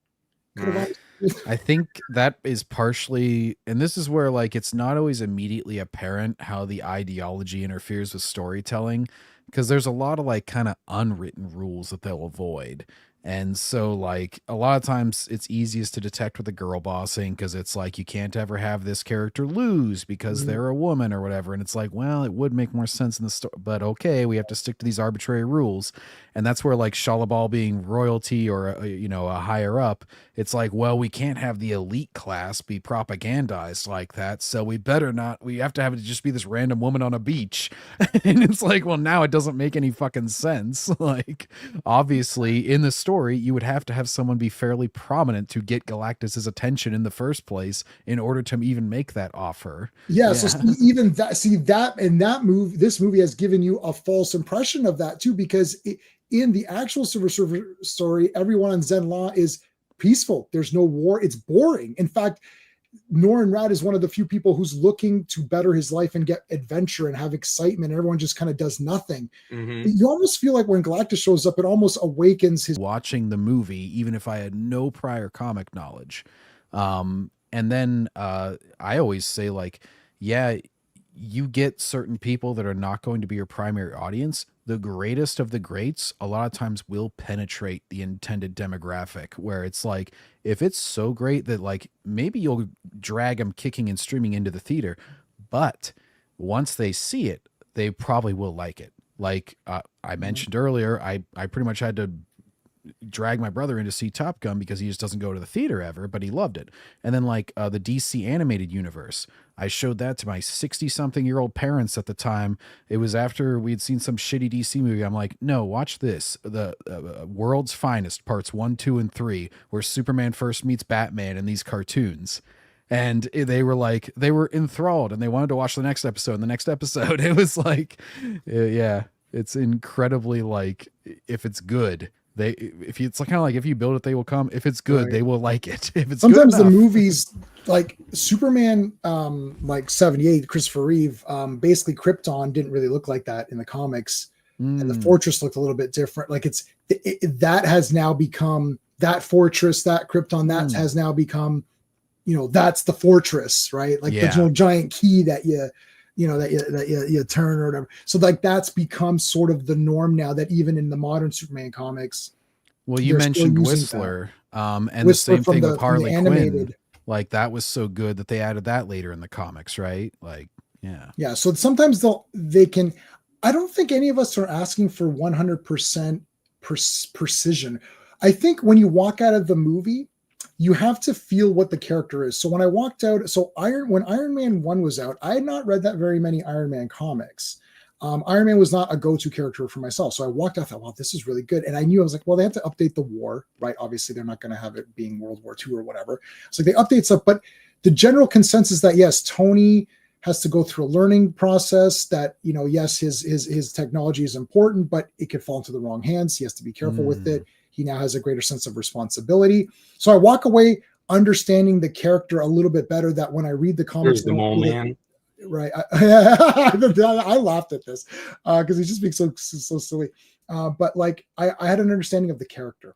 I think that is partially, and this is where, like, it's not always immediately apparent how the ideology interferes with storytelling, because there's a lot of, like, kind of unwritten rules that they'll avoid. And so, like, a lot of times it's easiest to detect with the girl bossing, because it's like, you can't ever have this character lose because they're a woman or whatever. And it's like, well, it would make more sense in the story, but okay, we have to stick to these arbitrary rules. And that's where, like, Shalabal being royalty or a higher up, it's like, well, we can't have the elite class be propagandized like that, so we better not. We have to have it just be this random woman on a beach. And it's like, well, now it doesn't make any fucking sense. Like, obviously in the story you would have to have someone be fairly prominent to get Galactus's attention in the first place in order to even make that offer. So even this movie has given you a false impression of that too, because in the actual Silver Surfer story, everyone on Zen-La is peaceful. There's no war. It's boring. In fact, Norrin Radd is one of the few people who's looking to better his life and get adventure and have excitement. Everyone just kind of does nothing. You almost feel like when Galactus shows up, it almost awakens his... Watching the movie, even if I had no prior comic knowledge. And then I always say, like, yeah, you get certain people that are not going to be your primary audience. The greatest of the greats a lot of times will penetrate the intended demographic, where it's like, if it's so great that, like, maybe you'll drag them kicking and streaming into the theater, but once they see it, they probably will like it. Like I mentioned earlier, I pretty much had to drag my brother in to see Top Gun because he just doesn't go to the theater ever, but he loved it. And then, like, the DC animated universe, I showed that to my 60-something-year-old parents at the time. It was after we'd seen some shitty DC movie. I'm like, no, watch this. The World's Finest, parts 1, 2, and 3, where Superman first meets Batman in these cartoons. And they were enthralled, and they wanted to watch the next episode and the next episode. It was like, yeah, it's incredibly, like, if it's good, it's kind of like, if you build it, they will come. If it's good, they will like it. If it's sometimes good enough, the movies, like Superman, like 78, Christopher Reeve, basically Krypton didn't really look like that in the comics, and the fortress looked a little bit different. Like that has now become that fortress, that Krypton, that has now become, that's the fortress, right? Like the giant key that you turn or whatever. So, like, that's become sort of the norm now, that even in the modern Superman comics. Well, you mentioned Whistler, and Whistler, the same thing with Harley Quinn. Like, that was so good that they added that later in the comics, right? Like, yeah. Yeah. So sometimes they can, I don't think any of us are asking for 100% precision. I think when you walk out of the movie, you have to feel what the character is. So when I walked out, when Iron Man 1 was out, I had not read that very many Iron Man comics. Iron Man was not a go-to character for myself. So I walked out, I thought, wow, this is really good. And I knew, I was like, well, they have to update the war, right? Obviously, they're not going to have it being World War II or whatever. So they update stuff, but the general consensus that, yes, Tony has to go through a learning process that, yes, his technology is important, but it could fall into the wrong hands. He has to be careful with it. He now has a greater sense of responsibility. So I walk away understanding the character a little bit better, that when I read the comics, There's the mole man. Right. I laughed at this because he's just being so silly. But like I had an understanding of the character.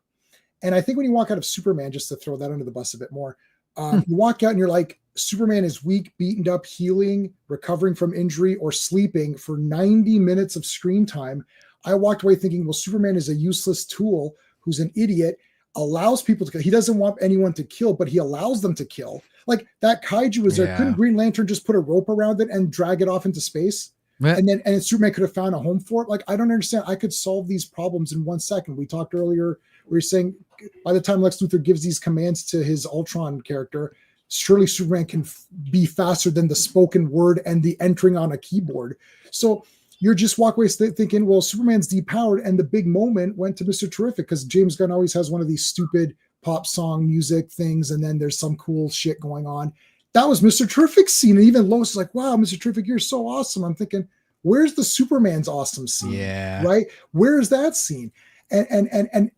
And I think when you walk out of Superman, just to throw that under the bus a bit more, you walk out and you're like, Superman is weak, beaten up, healing, recovering from injury, or sleeping for 90 minutes of screen time. I walked away thinking, well, Superman is a useless tool who's an idiot, allows people to kill. He doesn't want anyone to kill, but he allows them to kill. Like that kaiju was there. Couldn't Green Lantern just put a rope around it and drag it off into space? And Superman could have found a home for it. Like, I don't understand. I could solve these problems in 1 second. We talked earlier, we were saying by the time Lex Luthor gives these commands to his Ultron character, surely Superman can be faster than the spoken word and the entering on a keyboard. So you're just walk away thinking, well, Superman's depowered. And the big moment went to Mr. Terrific, because James Gunn always has one of these stupid pop song music things, and then there's some cool shit going on. That was Mr. Terrific's scene. And even Lois is like, wow, Mr. Terrific, you're so awesome. I'm thinking, where's the Superman's awesome scene? Yeah. Right? Where's that scene? And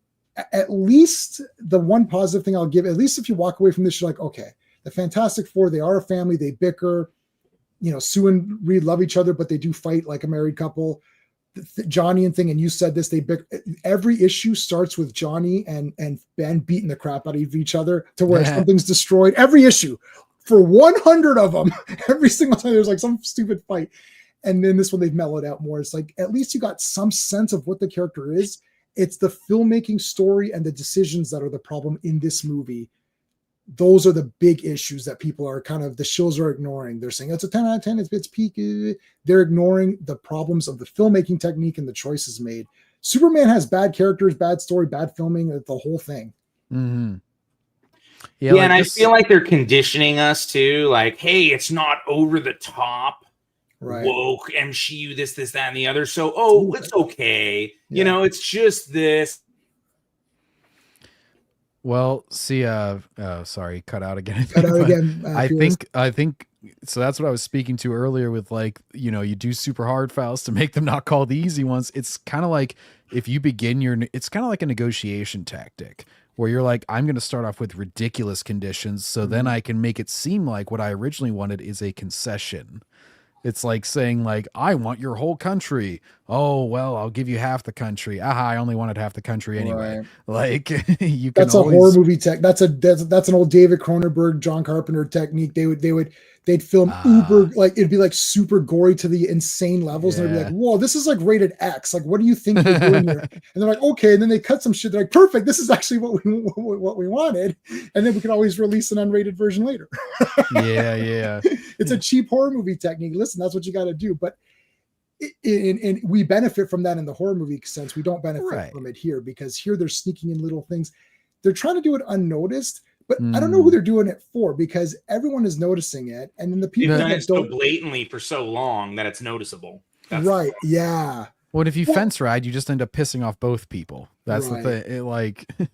at least the one positive thing I'll give, at least if you walk away from this, you're like, okay, the Fantastic Four, they are a family, they bicker. Sue and Reed love each other, but they do fight like a married couple. Johnny and thing, and you said this, every issue starts with Johnny and Ben beating the crap out of each other to where something's destroyed. Every issue for 100 of them, every single time there's like some stupid fight. And then this one, they've mellowed out more. It's like, at least you got some sense of what the character is. It's the filmmaking story and the decisions that are the problem in this movie. Those are the big issues that people are the shows are ignoring. They're saying it's a 10 out of 10, it's peak. They're ignoring the problems of the filmmaking technique and the choices made. Superman has bad characters, bad story, bad filming, the whole thing. Mm-hmm. Yeah, like, and I feel like they're conditioning us to like, hey, it's not over the top, right? Woke MCU, this, that, and the other. So, it's okay. Yeah. It's just this. Well, see, sorry, cut out again. Cut out again. I think so. That's what I was speaking to earlier with, like, you do super hard files to make them not call the easy ones. It's kind of like if you begin it's kind of like a negotiation tactic where you're like, I'm going to start off with ridiculous conditions. So then I can make it seem like what I originally wanted is a concession. It's like saying, like, I want your whole country. Oh, well, I'll give you half the country. Aha, I only wanted half the country anyway. Right. Like, you can That's always... a horror movie tech. That's an old David Cronenberg, John Carpenter technique. They'd film uber, like, it'd be like super gory to the insane levels. And they'd be like, whoa, this is like rated X. Like, what do you think you're doing here? And they're like, okay. And then they cut some shit. They're like, perfect. This is actually what we wanted. And then we can always release an unrated version later. Yeah. It's a cheap horror movie technique. Listen, that's what you got to do. But and we benefit from that in the horror movie sense. We don't benefit from it here, because here they're sneaking in little things. They're trying to do it unnoticed. But I don't know who they're doing it for, because everyone is noticing it. And then the people that so blatantly for so long that it's noticeable. That's right. Yeah. Well, if you fence ride, you just end up pissing off both people. That's the thing.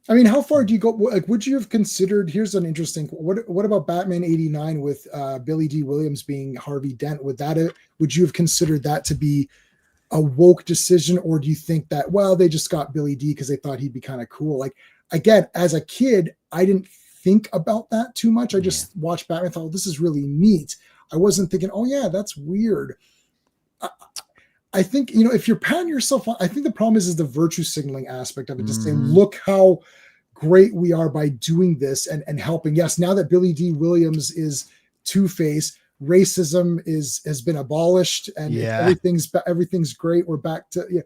I mean, how far do you go? Like, would you have considered, here's an interesting, what about Batman 89 with Billy D. Williams being Harvey Dent? Would you have considered that to be a woke decision? Or do you think that, well, they just got Billy D because they thought he'd be kind of cool? Like, again, as a kid, I didn't think about that too much. I just watched Batman and thought, oh, this is really neat. I wasn't thinking, oh yeah, that's weird. I think, if you're patting yourself on, I think the problem is the virtue signaling aspect of it. Just saying, look how great we are by doing this and helping. Yes, now that Billy D. Williams is Two-Face, racism has been abolished and everything's great. We're back to,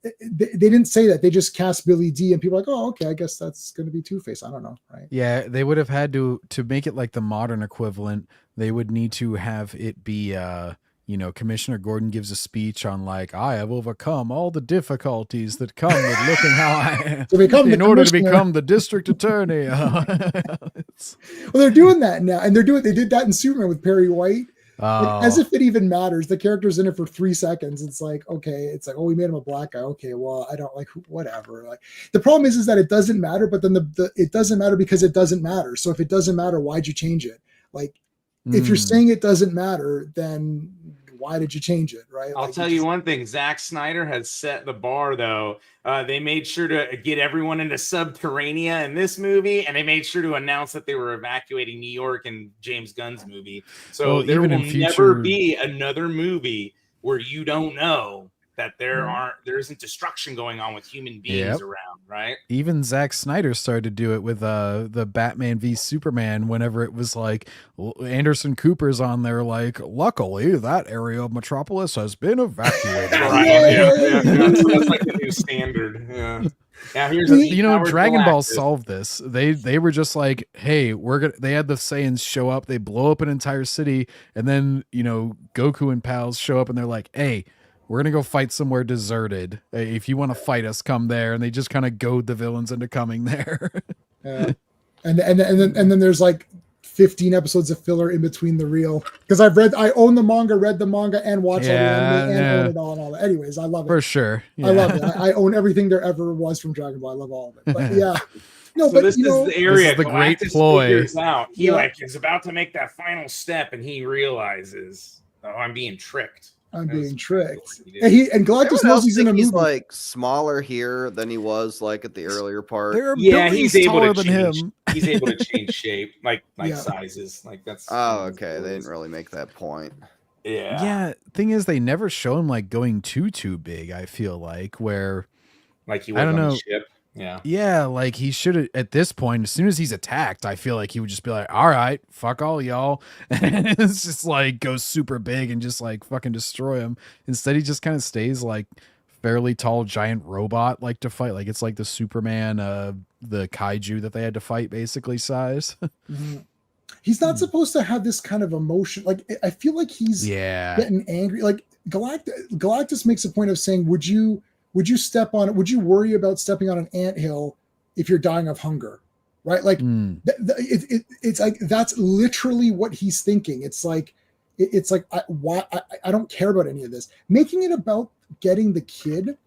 They didn't say that. They just cast Billy D and people are like, oh, okay, I guess that's going to be Two-Face. I don't know. Right. Yeah. They would have had to make it like the modern equivalent. They would need to have it be, Commissioner Gordon gives a speech on, like, I have overcome all the difficulties that come with looking how I in order to become the district attorney. Well, they're doing that now. And they did that in Superman with Perry White. As if it even matters. The character's in it for 3 seconds. It's like, okay, it's like, oh, we made him a black guy. Okay, well, I don't like whatever. Like, the problem is that it doesn't matter, but then it doesn't matter because it doesn't matter. So if it doesn't matter, why'd you change it? Like, if you're saying it doesn't matter, then why did you change it, right? I'll tell you one thing. Zack Snyder has set the bar, though. They made sure to get everyone into Subterranea in this movie, and they made sure to announce that they were evacuating New York in James Gunn's movie. So there will never be another movie where you don't know that there isn't destruction going on with human beings around, right? Even Zack Snyder started to do it with the Batman v Superman whenever it was like Anderson Cooper's on there like, luckily that area of Metropolis has been evacuated. So that's like the new standard. Yeah, here's Dragon Ball solved this. They were just like, hey, they had the Saiyans show up, they blow up an entire city, and then Goku and pals show up and they're like, hey, we're going to go fight somewhere deserted. If you want to fight us, come there. And they just kind of goad the villains into coming there. And then there's like 15 episodes of filler in between the reel. Because I own the manga, read the manga, and watched all the anime, and own it all and all that. Anyways, I love it. For sure. Yeah. I love it. I own everything there ever was from Dragon Ball. I love all of it. But yeah. No, so but this is the area. This is the great ploy. Out. He is about to make that final step, and he realizes, oh, I'm being tricked. I'm being tricked. And Galactus knows he's in a movie. He's like smaller here than he was like at the earlier part. He's able to change. He's able to change shape, like sizes. Like that's. Oh, okay. They didn't really make that point. Yeah. Yeah. Thing is, they never show him like going too big. I feel like where, like he was on the ship. Yeah, like he should have at this point, as soon as he's attacked, I feel like he would just be like, all right, fuck all y'all. And it's just like goes super big and just like fucking destroy him. Instead, he just kind of stays like fairly tall, giant robot like to fight. Like it's like the Superman, the kaiju that they had to fight basically size. He's not supposed to have this kind of emotion. Like I feel like he's getting angry. Like Galactus makes a point of saying, would you worry about stepping on an anthill if you're dying of hunger? Right? Like it's like that's literally what he's thinking. It's like I don't care about any of this. Making it about getting the kid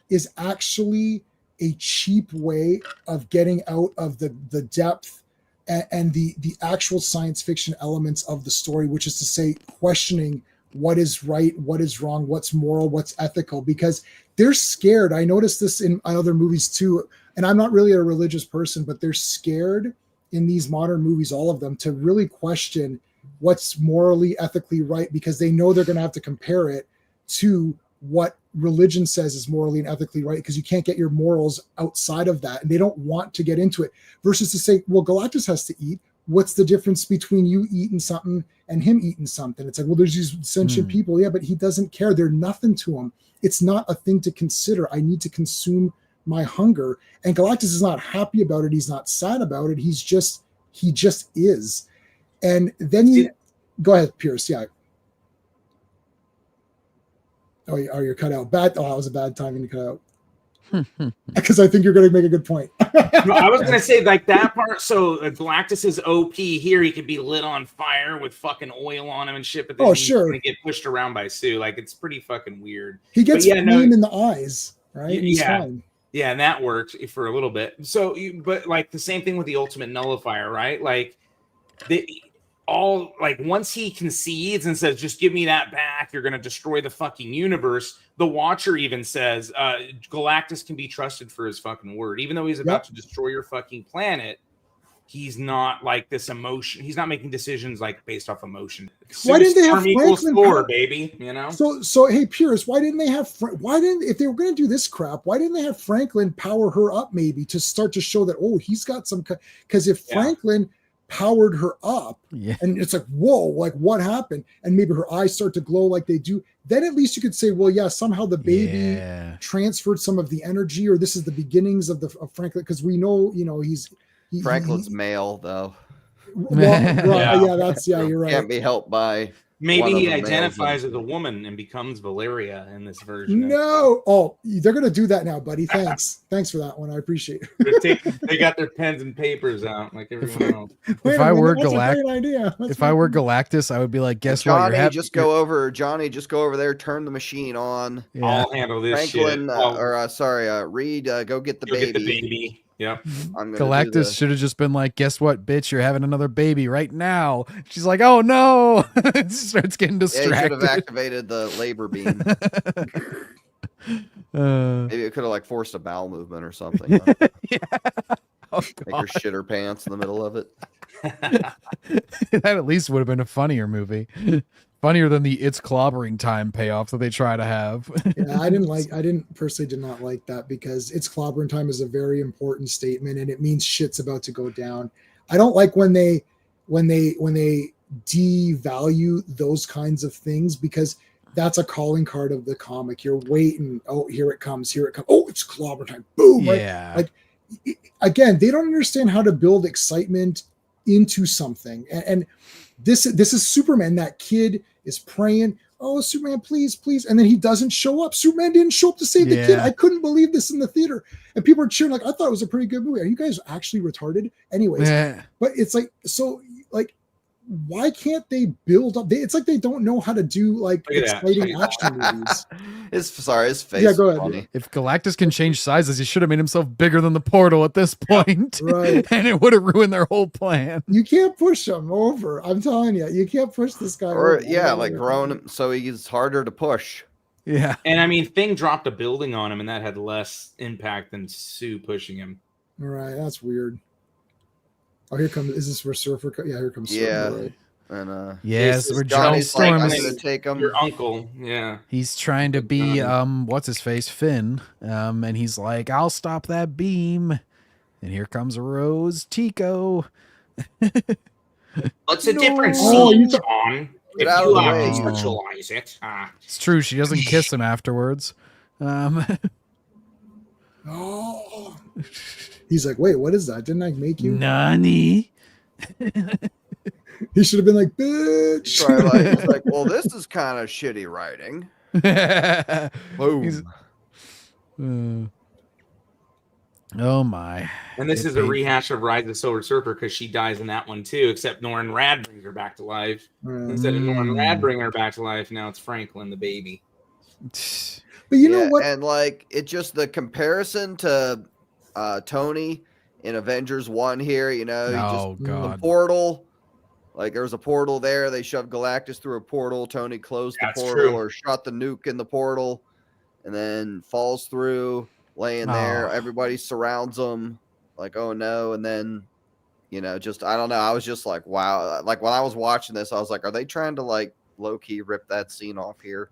is actually a cheap way of getting out of the depth and the actual science fiction elements of the story, which is to say questioning what is right, what is wrong, what's moral, what's ethical, because they're scared. I noticed this in other movies too, and I'm not really a religious person, but they're scared in these modern movies, all of them, to really question what's morally, ethically right, because they know they're going to have to compare it to what religion says is morally and ethically right, because you can't get your morals outside of that, and they don't want to get into it. Versus to say, well, Galactus has to eat. What's the difference between you eating something and him eating something? It's like, well, there's these sentient people. Yeah, but he doesn't care. They're nothing to him. It's not a thing to consider. I need to consume my hunger. And Galactus is not happy about it. He's not sad about it. He just is. And then go ahead, Pierce. Yeah. Oh, you're cut out. That was a bad timing to cut out. Because I think you're going to make a good point. No, I was going to say like that part. So Galactus is OP here. He could be lit on fire with fucking oil on him and shit. But then he's going to get pushed around by Sue. Like it's pretty fucking weird. He gets flame in the eyes, right? He's fine. Yeah, and that worked for a little bit. So, but like the same thing with the ultimate nullifier, right? Like once he concedes and says, just give me that back, you're going to destroy the fucking universe. The Watcher even says, Galactus can be trusted for his fucking word. Even though he's about to destroy your fucking planet, he's not like this emotion. He's not making decisions like based off emotion. Why didn't they have Franklin score, baby? You know? So hey, Pierce, if they were going to do this crap, why didn't they have Franklin power her up maybe to start to show that, oh, he's got some, because if Franklin powered her up and it's like, whoa, like what happened? And maybe her eyes start to glow like they do. Then at least you could say, well, yeah, somehow the baby transferred some of the energy, or this is the beginnings of Franklin. Cause we know, Franklin's male though. You're right. Can't be helped by. Maybe he identifies as a woman and becomes Valeria in this version. No. Oh, they're going to do that now, buddy. Thanks. Thanks for that one. I appreciate it. They got their pens and papers out like everyone else. If I were Galactus, I would be like, guess what? Just go over there, turn the machine on. Yeah. I'll handle this Franklin, shit. Reed, go get the baby. Yep. I'm gonna do Galactus this. should have just been like, "Guess what, bitch? You're having another baby right now." She's like, "Oh no!" Starts getting Yeah, he should distracted. have activated the labor beam. Maybe it could have like forced a bowel movement or something. Yeah. Oh, Make her shit her pants in the middle of it. That at least would have been a funnier movie. Funnier than the "it's clobbering time" payoff that they try to have. Yeah, I personally did not like that because it's clobbering time is a very important statement and it means shit's about to go down. I don't like when they devalue those kinds of things because that's a calling card of the comic. You're waiting. Oh, here it comes. Oh, it's clobber time. Boom. Yeah. Right? Like, again, they don't understand how to build excitement into something. And this is Superman. That kid is praying, "Oh, Superman, please, please." And then he doesn't show up. Superman didn't show up to save the kid. I couldn't believe this in the theater. And people are cheering like, "I thought it was a pretty good movie." Are you guys actually retarded? Anyways, but it's like, so like, why can't they build up? It's like they don't know how to do like exciting action movies. His face. Yeah, go ahead. Funny. If Galactus can change sizes, he should have made himself bigger than the portal at this point. Right. And it would have ruined their whole plan. You can't push him over. I'm telling you, you can't push this guy Or over. yeah, like grown him so he's harder to push. Yeah. And I mean, Thing dropped a building on him, and that had less impact than Sue pushing him. All right, that's weird. Oh, here comes. Is this where Surfer? Yeah, here comes Surfer. Yeah. Right. And Yes, we're John Johnny's like, Storm I'm is gonna take him. Your uncle, yeah. he's trying to be what's his face, Finn. And he's like, "I'll stop that beam." And here comes Rose Tico. What's the difference, Oh, you John? Get If out you of the have way. to sexualize it. It's true, she doesn't kiss him afterwards. Oh, he's like, "Wait, what is that? Didn't I make you?" Nani? He should have been like, "Bitch." He's like, well, this is kind of shitty writing. Boom. Oh my. And this is a rehash of Rise of the Silver Surfer because she dies in that one too, except Norrin Rad brings her back to life. Instead of Norrin Rad bringing her back to life, now it's Franklin, the baby. But you know what? And like it just the comparison to Tony in Avengers 1 here, you know, the portal. Like there was a portal there. They shoved Galactus through a portal. Tony closed the portal or shot the nuke in the portal and then falls through, laying there. Everybody surrounds him like, oh no. And then, you know, just, I don't know. I was just like, wow. Like when I was watching this, I was like, are they trying to like low key rip that scene off here?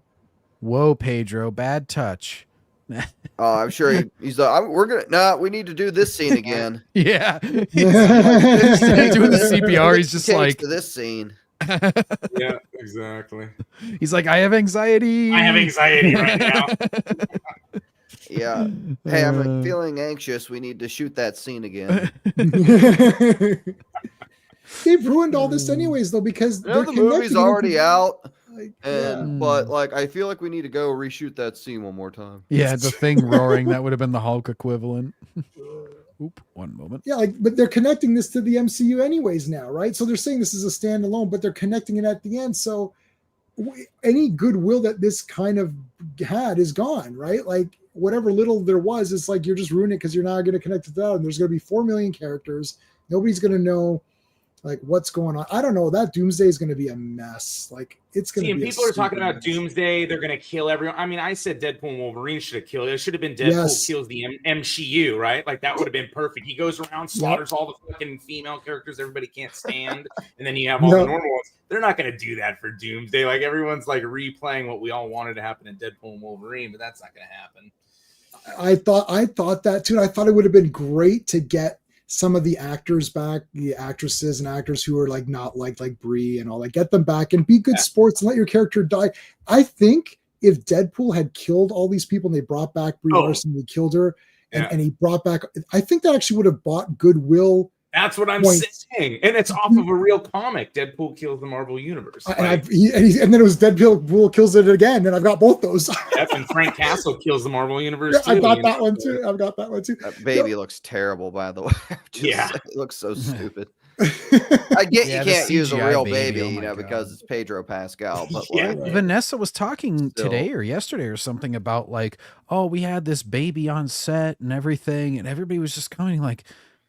Whoa, Pedro, bad touch. Oh, I'm sure he's we need to do this scene again. Yeah. He's doing the CPR. He's just like to this scene. Yeah, exactly. He's like, I have anxiety. I have anxiety right now. Yeah. Hey, I'm feeling anxious. We need to shoot that scene again. They've ruined all this anyways, though, because the movie's already out. And but like I feel like we need to go reshoot that scene one more time. Yeah, the Thing roaring, that would have been the Hulk equivalent. Oop, one moment. Yeah, but they're connecting this to the MCU anyways now, right? So they're saying this is a standalone, but they're connecting it at the end. So any goodwill that this kind of had is gone, right? Like whatever little there was, it's like you're just ruining it because you're not going to connect it to that. And there's going to be 4 million characters. Nobody's going to know like what's going on. I don't know. That Doomsday is going to be a mess. Like it's going to be. People are talking about Doomsday. They're going to kill everyone. I mean, I said Deadpool and Wolverine should have killed. It should have been Deadpool kills the MCU, right? Like that would have been perfect. He goes around, slaughters all the fucking female characters everybody can't stand, and then you have all the normal ones. They're not going to do that for Doomsday. Like everyone's like replaying what we all wanted to happen in Deadpool and Wolverine, but that's not going to happen. I thought that too. I thought it would have been great to get some of the actors back, the actresses and actors who are like not like Brie and all that, get them back and be good sports and let your character die. I think if Deadpool had killed all these people and they brought back Brie Larson, they killed her and he brought back, I think that actually would have bought goodwill. That's what I'm saying. And it's off of a real comic. Deadpool kills the Marvel Universe. And then it was Deadpool kills it again. And I've got both those. Yep, and Frank Castle kills the Marvel Universe too. I've got that one too. That baby looks terrible, by the way. It looks so stupid. I get Yeah, you the can't use a CGI real baby, baby, oh you my know, God. because it's Pedro Pascal. But Yeah. like, Right. Vanessa was talking Still. today or yesterday or something about like, oh, we had this baby on set and everything, and everybody was just coming like,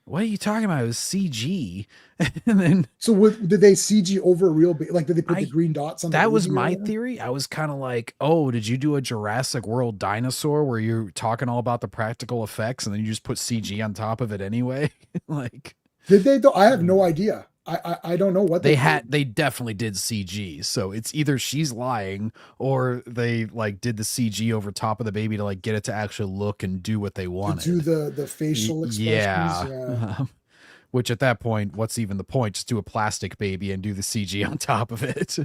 what are you talking about? It was CG. And then So did they CG over a real baby? Like, did they put the I- green dots on the that was baby or my whatever? theory. I was kind of like, oh, did you do a Jurassic World dinosaur where you're talking all about the practical effects and then you just put CG on top of it anyway? Like, Did they though? I have no idea. I don't know what they did. they definitely did CG. So it's either she's lying or they like did the CG over top of the baby to like get it to actually look and do what they to wanted. do the facial expressions. Yeah. Which at that point, what's even the point? Just do a plastic baby and do the CG on top of it.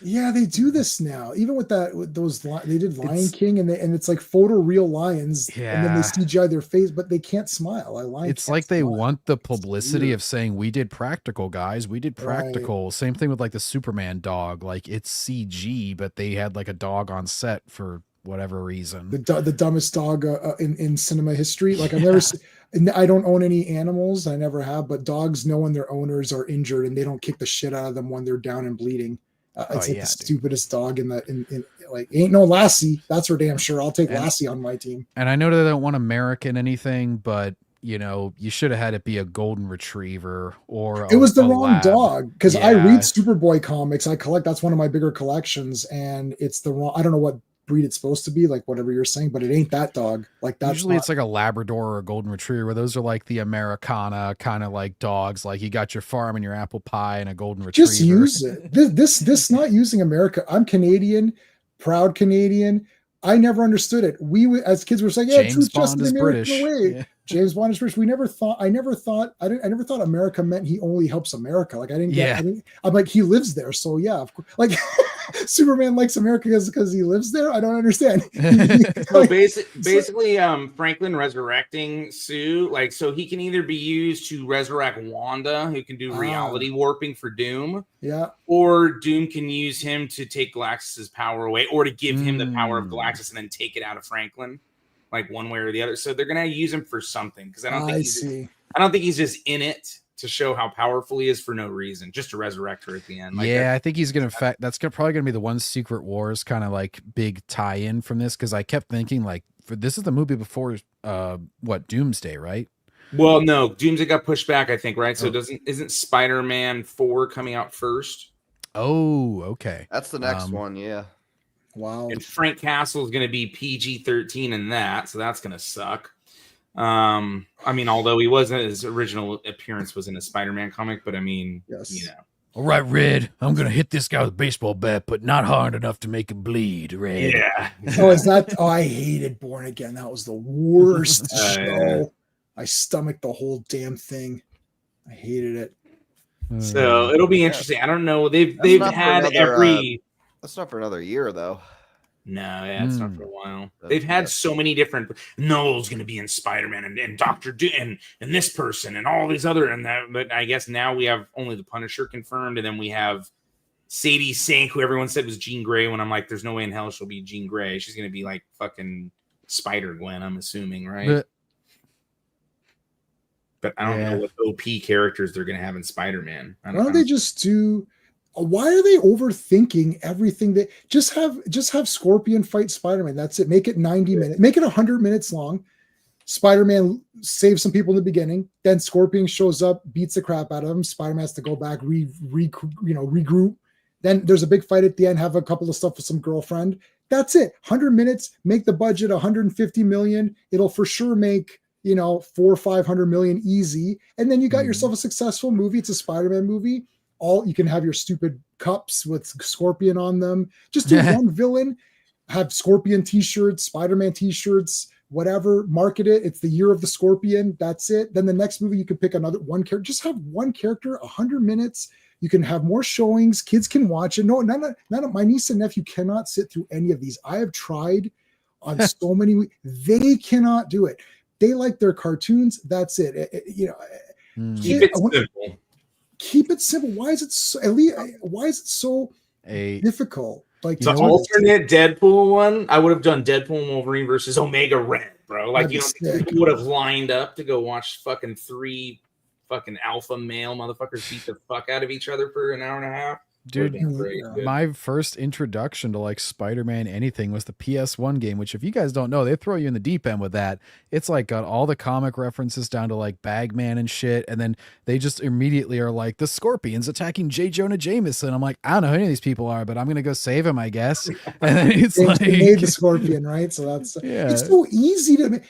Yeah, they do this now. Even with that, with those they did Lion It's- King, and it's like photo real lions, and then they Yeah. CGI their face, but they can't smile. Lion It's can't like they smile. want the publicity weird. of saying we did practical, guys. We did Right. practical. Same thing with like the Superman dog. Like it's CG, but they had like a dog on set for whatever reason. The dumbest dog in cinema history. Like I've never seen. And I don't own any animals. I never have. But dogs know when their owners are injured, and they don't kick the shit out of them when they're down and bleeding. It's like yeah, the dude. stupidest dog in like ain't no Lassie. That's for damn sure. I'll take And- Lassie on my team. And I know they don't want American anything, but you know, you should have had it be a golden retriever or It was the a wrong lab. dog because I Yeah. read Superboy comics. I collect. That's one of my bigger collections, and it's the wrong. I don't know what breed it's supposed to be, like whatever you're saying, but it ain't that dog. Like that's Usually not, it's like a Labrador or a golden retriever. Where those are like the Americana kind of like dogs. Like you got your farm and your apple pie and a golden retriever. just use it. This not using America. I'm Canadian, proud Canadian. I never understood it. We as kids were saying, yeah, James truth, Bond justice, is the American British. way. Yeah. James Bond is British. I never thought America meant he only helps America. Like I didn't get. Yeah. I'm like he lives there, so yeah, of course. Like Superman likes America because he lives there. I don't understand. So Like, basically, Franklin resurrecting Sue, like, so he can either be used to resurrect Wanda, who can do reality warping for Doom, yeah, or Doom can use him to take Galactus's power away, or to give him the power of Mm. Galactus and then take it out of Franklin, like one way or the other. So they're gonna use him for something because I don't think he's just in it to show how powerful he is for no reason, just to resurrect her at the end. Like, Yeah, I think he's gonna. Probably gonna be the one Secret Wars kind of like big tie-in from this because I kept thinking like, this is the movie before Doomsday, right? well, no, Doomsday got pushed back, I think, right? So Oh. isn't Spider-Man 4 coming out first? Oh, okay. that's the next one. Yeah. wow. And Frank Castle is going to be PG-13 in that, so that's going to suck. I mean, although his original appearance was in a Spider-Man comic, but I mean, Yes. you know. All right, Red. I'm gonna hit this guy with a baseball bat, but not hard enough to make him bleed. Red. Yeah. Oh, is that? Oh, I hated Born Again. That was the worst show. Yeah. I stomached the whole damn thing. I hated it. So it'll be interesting. I don't know. They've not for had another, every. That's not for another year though. No, yeah, it's not for a while. That's They've had yes. so many different. Noel's going to be in Spider-Man and Doctor Doom and this person and all these other and that. But I guess now we have only the Punisher confirmed, and then we have Sadie Sink, who everyone said was Jean Grey. When I'm like, there's no way in hell she'll be Jean Grey. She's going to be like fucking Spider-Gwen, I'm assuming, right? But I don't know what OP characters they're going to have in Spider-Man. Why don't they just do? Why are they overthinking everything? That just have Scorpion fight Spider-Man. That's it. Make it 90 minutes. Make it 100 minutes long. Spider-Man saves some people in the beginning. Then Scorpion shows up, beats the crap out of him. Spider-Man has to go back, regroup. Then there's a big fight at the end. Have a couple of stuff with some girlfriend. That's it. 100 minutes. Make the budget 150 million. It'll for sure make 400 or 500 million easy. And then you got yourself a successful movie. It's a Spider-Man movie. You can have your stupid cups with Scorpion on them. Just do one villain, have Scorpion t-shirts, Spider-Man t-shirts, whatever, market it. It's the year of the Scorpion. That's it. Then the next movie, you can pick another one character. Just have one character, 100 minutes. You can have more showings. Kids can watch it. No, none of my niece and nephew cannot sit through any of these. I have tried on so many. They cannot do it. They like their cartoons. That's it. Keep it simple. Keep it simple. Why is it so? Why is it so difficult? Like the alternate Deadpool one, I would have done Deadpool and Wolverine versus Omega Red, bro. Like people would have lined up to go watch fucking 3 fucking alpha male motherfuckers beat the fuck out of each other for an hour and a half. Dude, Great. my first introduction to like Spider-Man anything was the PS1 game, which if you guys don't know, they throw you in the deep end with that. It's like got all the comic references down to like Bagman and shit. And then they just immediately are like, the Scorpions attacking J. Jonah Jameson. I'm like, I don't know who any of these people are, but I'm going to go save him, I guess. And then it's They like, made the Scorpion, right? So that's, yeah. it's so easy to,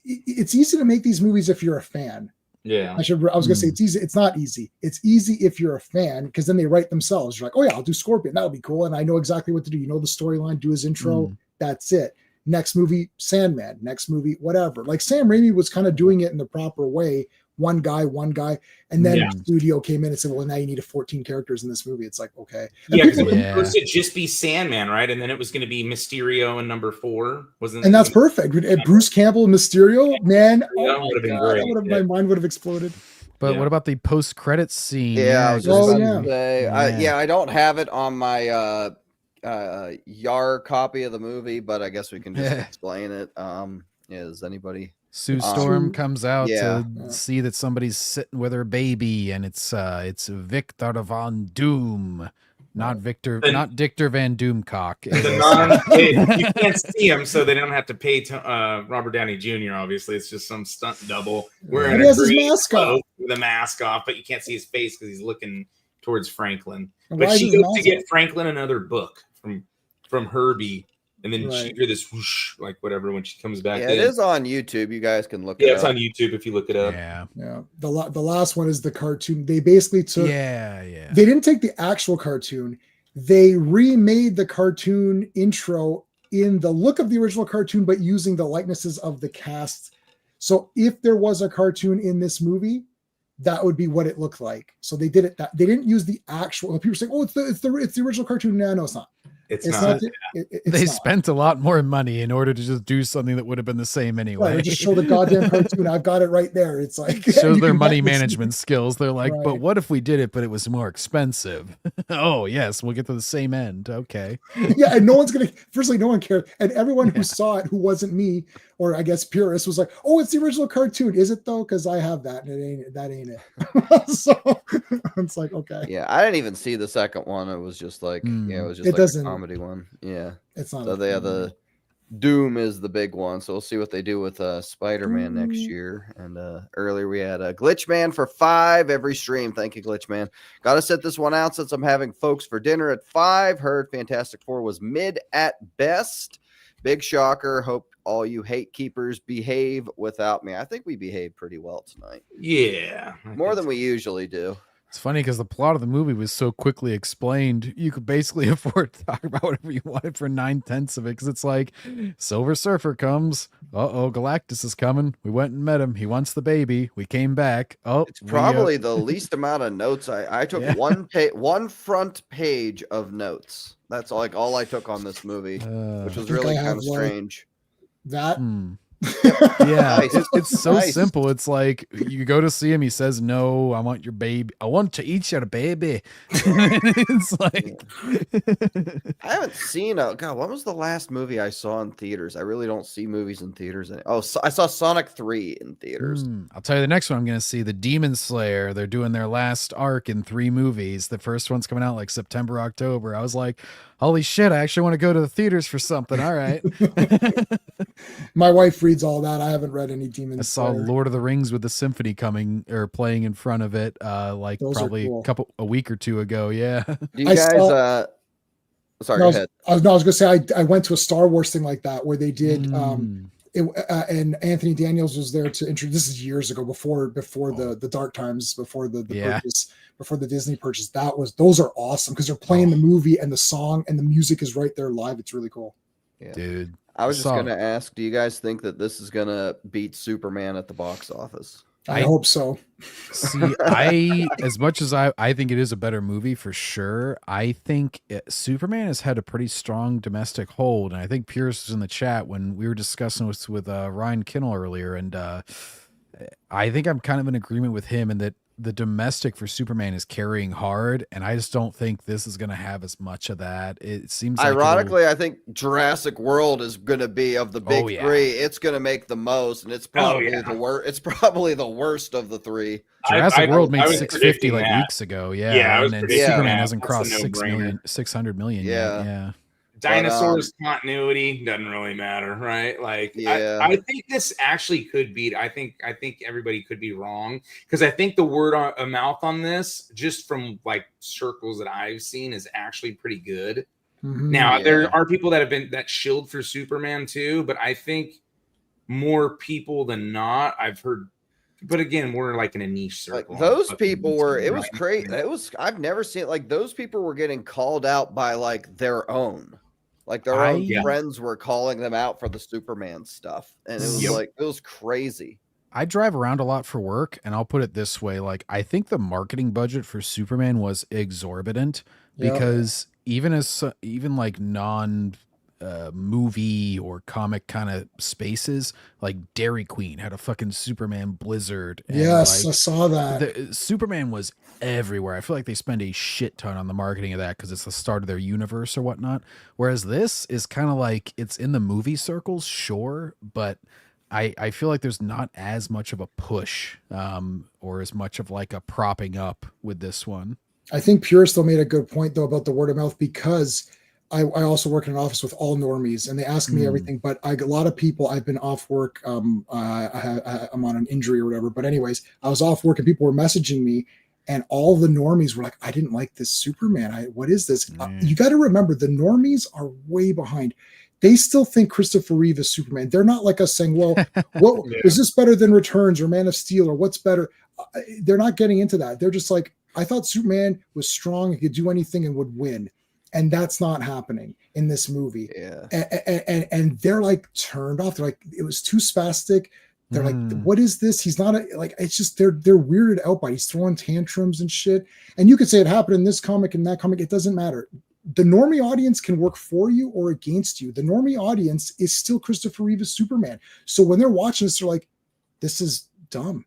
it's easy to make these movies if you're a fan. Yeah. I was gonna say it's easy. It's not easy. It's easy if you're a fan, because then they write themselves. You're like, oh yeah, I'll do Scorpion. That'll be cool. And I know exactly what to do. You know the storyline, do his intro. That's it. Next movie, Sandman. Next movie, whatever. Like Sam Raimi was kind of doing it in the proper way. One guy. And then the studio came in and said, well, now you need 14 characters in this movie. It's like, okay. Yeah, because it was supposed to just be Sandman, right? And then it was going to be Mysterio in number 4. And that's perfect. Bruce Campbell, Mysterio, man. That would have been great. My mind would have exploded. But what about the post-credits scene? Yeah, I was just about to say, Yeah. I don't have it on my Yar copy of the movie, but I guess we can just explain it. Is anybody? Sue Storm comes out yeah. to see that somebody's sitting with her baby, and it's Victor Von Doom, not Victor Van Doomcock. You can't see him, so they don't have to pay Robert Downey Jr. Obviously, it's just some stunt double wearing a green coat with a mask off, but you can't see his face because he's looking towards Franklin. But she goes to get Franklin another book from Herbie. And then she hear this whoosh, like whatever, when she comes back. Yeah, it is on YouTube. You guys can look it up. Yeah, it's on YouTube if you look it up. Yeah. The last one is the cartoon. They basically took. They didn't take the actual cartoon. They remade the cartoon intro in the look of the original cartoon, but using the likenesses of the cast. So if there was a cartoon in this movie, that would be what it looked like. So they did it. They didn't use the actual. People saying, "Oh, it's the original cartoon." No, it's not. It's not. They spent a lot more money in order to just do something that would have been the same anyway. Right, just show the goddamn cartoon. I've got it right there. It's like shows their money management skills. They're like, but what if we did it, but it was more expensive? Oh yes, we'll get to the same end. Okay. Yeah, and no one's gonna. Firstly, no one cared, and everyone who saw it, who wasn't me, or I guess purist, was like, "Oh, it's the original cartoon." Is it though? Because I have that, and that ain't it. So it's like, okay. Yeah, I didn't even see the second one. It was just like, it was just it like doesn't. a comedy one. Yeah, it's not. So they have the Doom is the big one. So we'll see what they do with Spider-Man next year. And earlier we had a Glitchman for 5 every stream. Thank you, Glitchman. Got to set this one out since I'm having folks for dinner at 5. Heard Fantastic Four was mid at best. Big shocker. Hope all you hate keepers behave without me. I think we behaved pretty well tonight. Yeah, more than we usually do. It's funny because the plot of the movie was so quickly explained, you could basically afford to talk about whatever you wanted for 9/10 of it. Because it's like, Silver Surfer comes. Galactus is coming. We went and met him. He wants the baby. We came back. It's probably the least amount of notes. I took one front page of notes. That's all I took on this movie, which was really kind of strange. That. Yeah, it's so simple. It's like you go to see him, he says, "No, I want your baby. I want to eat your baby." It's like I haven't seen God. What was the last movie I saw in theaters? I really don't see movies in theaters. I saw Sonic 3 in theaters. I'll tell you the next one I'm going to see, the Demon Slayer. They're doing their last arc in 3 movies. The first one's coming out like September, October. I was like, holy shit, I actually want to go to the theaters for something. All right. My wife reads all that. I haven't read any Demon Slayer. I saw Lord of the Rings with the symphony coming or playing in front of it like those probably cool. a week or 2 ago. Yeah. Do you guys sorry, go ahead. I was going to say I went to a Star Wars thing like that where they did and Anthony Daniels was there to introduce. This is years ago before the dark times, before the purchase, before the Disney purchase. Those are awesome because they're playing the movie and the song and the music is right there live. It's really cool. Yeah. Dude, I was just going to ask, do you guys think that this is going to beat Superman at the box office? I hope so. See, as much as I think it is a better movie for sure, I think Superman has had a pretty strong domestic hold. And I think Pierce was in the chat when we were discussing with Ryan Kinnell earlier. And I think I'm kind of in agreement with him in that the domestic for Superman is carrying hard, and I just don't think this is going to have as much of that. It seems like ironically, I think Jurassic World is going to be of the big three. It's going to make the most, and it's probably the worst. It's probably the worst of the three. Jurassic World made 650 like weeks ago. Yeah, and then Superman hasn't crossed 600 million yet. Yeah. Dinosaurs continuity doesn't really matter, right? Like, I think this actually could be. I think everybody could be wrong, because I think the word of mouth on this, just from like circles that I've seen, is actually pretty good. Now there are people that have been shilled for Superman too, but I think more people than not I've heard. But again, we're like in a niche circle. Like those people were. It was great. It was. I've never seen like those people were getting called out by like their own. Like their own friends were calling them out for the Superman stuff. And it was like, it was crazy. I drive around a lot for work, and I'll put it this way. Like, I think the marketing budget for Superman was exorbitant because even like non movie or comic kind of spaces, like Dairy Queen had a fucking Superman blizzard. And yes, like, I saw that. Superman was everywhere. I feel like they spend a shit ton on the marketing of that because it's the start of their universe or whatnot. Whereas this is kind of like, it's in the movie circles, sure, but I feel like there's not as much of a push or as much of like a propping up with this one. I think Purist though made a good point though about the word of mouth, because I also work in an office with all normies, and they ask me everything. But a lot of people, I've been off work. I'm on an injury or whatever. But anyways, I was off work and people were messaging me, and all the normies were like, "I didn't like this Superman. What is this?" You got to remember, the normies are way behind. They still think Christopher Reeve is Superman. They're not like us saying, "Well, what is this better than Returns or Man of Steel or what's better?" They're not getting into that. They're just like, "I thought Superman was strong, he could do anything and would win." And that's not happening in this movie. Yeah. And they're like turned off. They're like, it was too spastic. They're like, what is this? He's not it's just, they're weirded out by it. He's throwing tantrums and shit. And you could say it happened in this comic and that comic. It doesn't matter. The normie audience can work for you or against you. The normie audience is still Christopher Reeve as Superman. So when they're watching this, they're like, this is dumb.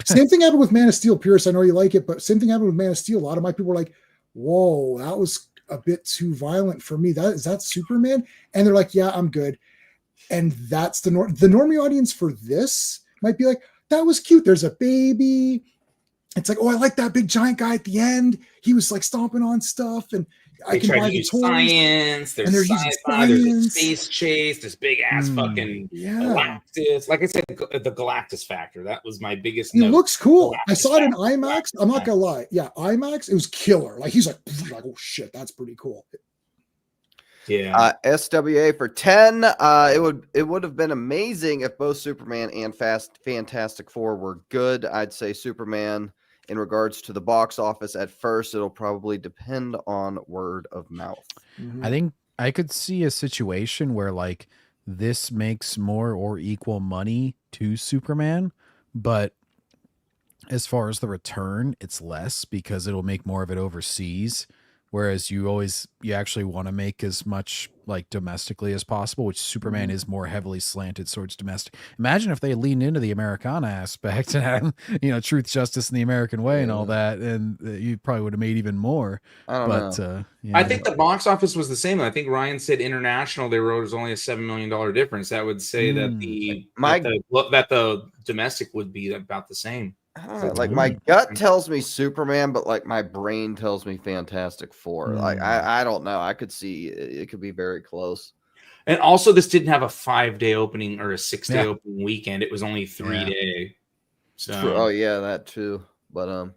Same thing happened with Man of Steel. Pierce, I know you like it, but same thing happened with Man of Steel. A lot of my people were like, whoa, that was a bit too violent for me. Is that Superman? And they're like, yeah, I'm good. And that's the normie audience for this might be like, that was cute. There's a baby. It's like, oh, I like that big giant guy at the end. He was like stomping on stuff, and I can buy the toys. Science. There's sci-fi. There's a space chase. There's big ass fucking Galactus. Like I said, the Galactus factor. That was my biggest. It looks cool. Galactus I saw it in IMAX. I'm not gonna lie. Yeah, IMAX. It was killer. Like he's like, oh shit, that's pretty cool. Yeah. SWA for 10. It would have been amazing if both Superman and Fantastic Four were good. I'd say Superman. In regards to the box office, at first, it'll probably depend on word of mouth. I think I could see a situation where like this makes more or equal money to Superman, but as far as the return, it's less because it'll make more of it overseas. Whereas you actually want to make as much like domestically as possible, which Superman is more heavily slanted towards domestic. Imagine if they leaned into the Americana aspect and had, truth, justice, and the American way and all that, and you probably would have made even more. I don't know. I think the box office was the same. I think Ryan said international, there was only a $7 million difference. That would say that the domestic would be about the same. I don't know, like my gut tells me Superman, but like my brain tells me Fantastic Four. Like I don't know. I could see it could be very close. And also, this didn't have a 5-day opening or a 6-day opening weekend. It was only 3-day. So that too. But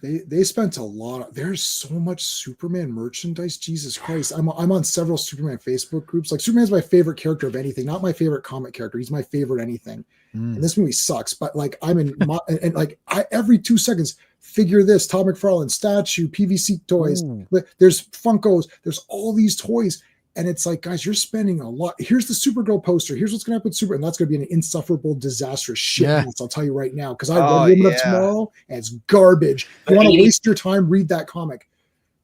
they spent a lot. There's so much Superman merchandise. Jesus Christ! I'm on several Superman Facebook groups. Like Superman's my favorite character of anything. Not my favorite comic character. He's my favorite anything. And this movie sucks. But like I'm in and like I every 2 seconds figure this Todd McFarlane statue, PVC toys. There's Funkos. There's all these toys. And it's like, guys, you're spending a lot. Here's the Supergirl poster. Here's what's going to happen with Super. And that's going to be an insufferable, disastrous shit. I'll tell you right now. Because I read Woman of Tomorrow, and it's garbage. If you want to waste your time, read that comic.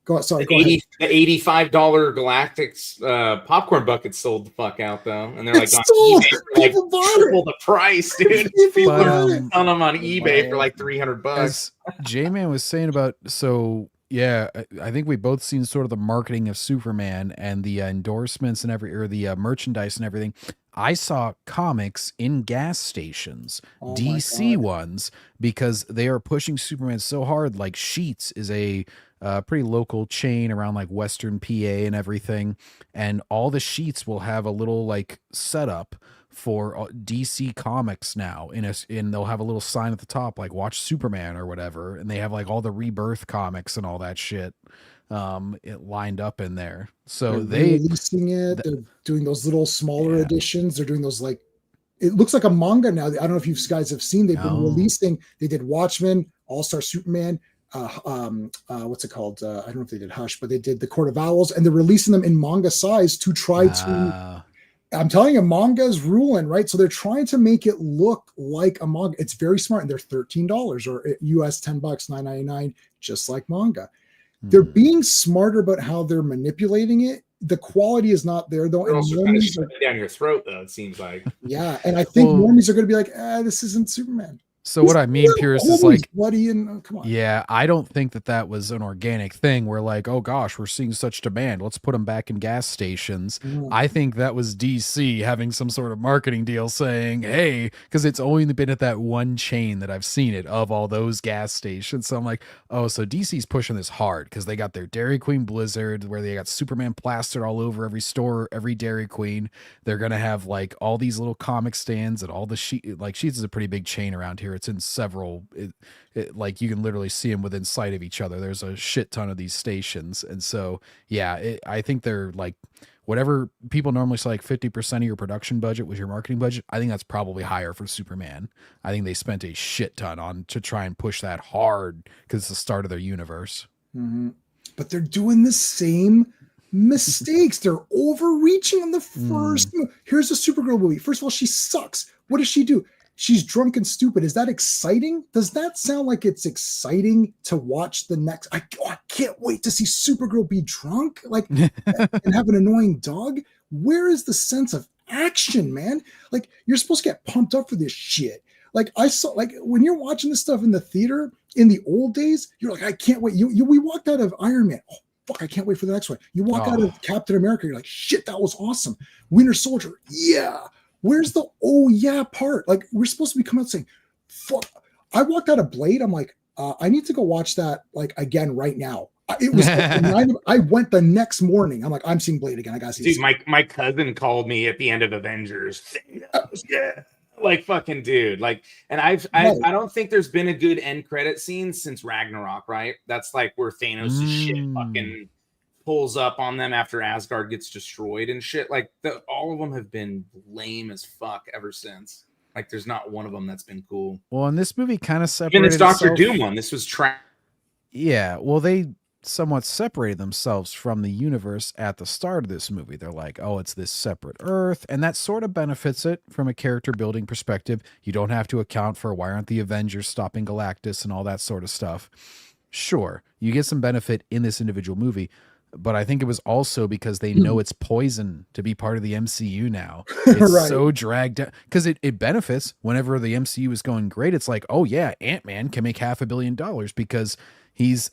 Go sorry, The go ahead. The $85 Galactus popcorn bucket sold the fuck out though, and they're like It's on sold. eBay for like People bought triple it. the price, dude. People People But, are bought um, it. selling them on eBay for like $300. As J-Man was saying about, so yeah, I think we both seen sort of the marketing of Superman and the endorsements and the merchandise and everything. I saw comics in gas stations, Oh my DC God. ones, because they are pushing Superman so hard. Like Sheets is a pretty local chain around like Western PA and everything, and all the Sheets will have a little like setup for DC Comics now and they'll have a little sign at the top like watch Superman or whatever, and they have like all the Rebirth comics and all that shit it lined up in there. So They're releasing it. They're doing those little smaller Yeah. editions. They're doing those like, it looks like a manga now. I don't know if you guys have seen. They've been releasing. They did Watchmen, All-Star Superman. What's it called? I don't know if they did Hush, but they did the Court of Owls, and they're releasing them in manga size to try to. I'm telling you, manga is ruling, right? So they're trying to make it look like a manga. It's very smart, and they're $13 or US $10, $9.99, just like manga. They're being smarter about how they're manipulating it. The quality is not there though. They're And also kind of normies shoving it down your throat, though. It seems like. yeah, and I think normies are going to be like, this isn't Superman. So what I mean, Pierce, is like, bloody and come on. Yeah, I don't think that was an organic thing where like, oh gosh, we're seeing such demand, let's put them back in gas stations. I think that was DC having some sort of marketing deal saying, hey, because it's only been at that one chain that I've seen it of all those gas stations. So I'm like, oh, so DC's pushing this hard because they got their Dairy Queen Blizzard where they got Superman plastered all over every store, every Dairy Queen. They're gonna have like all these little comic stands and all the Sheets is a pretty big chain around here. It's in several, like you can literally see them within sight of each other. There's a shit ton of these stations. And so, yeah, I think they're like, whatever people normally say, like 50% of your production budget was your marketing budget. I think that's probably higher for Superman. I think they spent a shit ton on to try and push that hard because it's the start of their universe. But they're doing the same mistakes. They're overreaching on the first. Here's a Supergirl movie. First of all, she sucks. What does she do? She's drunk and stupid. Is that exciting? Does that sound like it's exciting to watch the next? I can't wait to see Supergirl be drunk, like, and have an annoying dog. Where is the sense of action, man? Like, you're supposed to get pumped up for this shit. Like, I saw, like, when you're watching this stuff in the theater in the old days, you're like, I can't wait. We walked out of Iron Man. Oh, fuck, I can't wait for the next one. You walk out of Captain America, you're like, shit, that was awesome. Winter Soldier, yeah. Where's the oh yeah part? Like, we're supposed to be coming out saying, fuck. I walked out of Blade. I'm like, I need to go watch that like again right now. It was I went the next morning. I'm like, I'm seeing Blade again. I gotta see. Dude, my cousin called me at the end of Avengers. Yeah. Like fucking dude. Like, and I don't think there's been a good end credit scene since Ragnarok, right? That's like where Thanos' shit fucking pulls up on them after Asgard gets destroyed and shit. Like all of them have been lame as fuck ever since. Like there's not one of them that's been cool. Well, and this movie kind of separated. Even this Doctor Doom one, this was trash. Yeah, well, they somewhat separated themselves from the universe at the start of this movie. They're like, oh, it's this separate Earth, and that sort of benefits it from a character building perspective. You don't have to account for why aren't the Avengers stopping Galactus and all that sort of stuff. Sure, you get some benefit in this individual movie, but I think it was also because they know it's poison to be part of the MCU now. It's Right. so dragged down because it benefits whenever the MCU is going great. It's like, oh yeah, Ant-Man can make $500 million because he's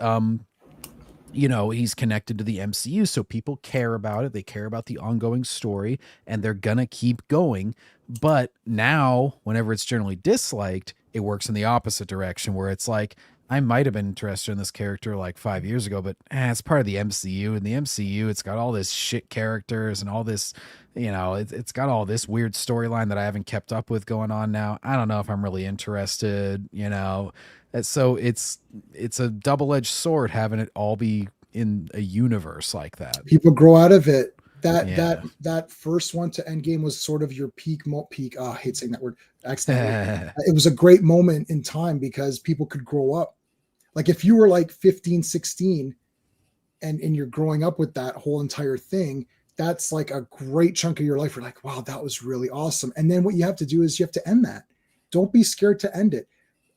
he's connected to the MCU, so people care about it. They care about the ongoing story, and they're gonna keep going. But now, whenever it's generally disliked, it works in the opposite direction, where it's like, I might have been interested in this character like 5 years ago, but it's part of the MCU. And the MCU, it's got all this shit characters and all this, it's got all this weird storyline that I haven't kept up with going on now. I don't know if I'm really interested, So it's a double-edged sword having it all be in a universe like that. People grow out of it. That first one to Endgame was sort of your peak. I hate saying that word. Accidentally. It was a great moment in time because people could grow up. Like if you were like 15, 16 and you're growing up with that whole entire thing, that's like a great chunk of your life. You're like, wow, that was really awesome. And then what you have to do is you have to end that. Don't be scared to end it.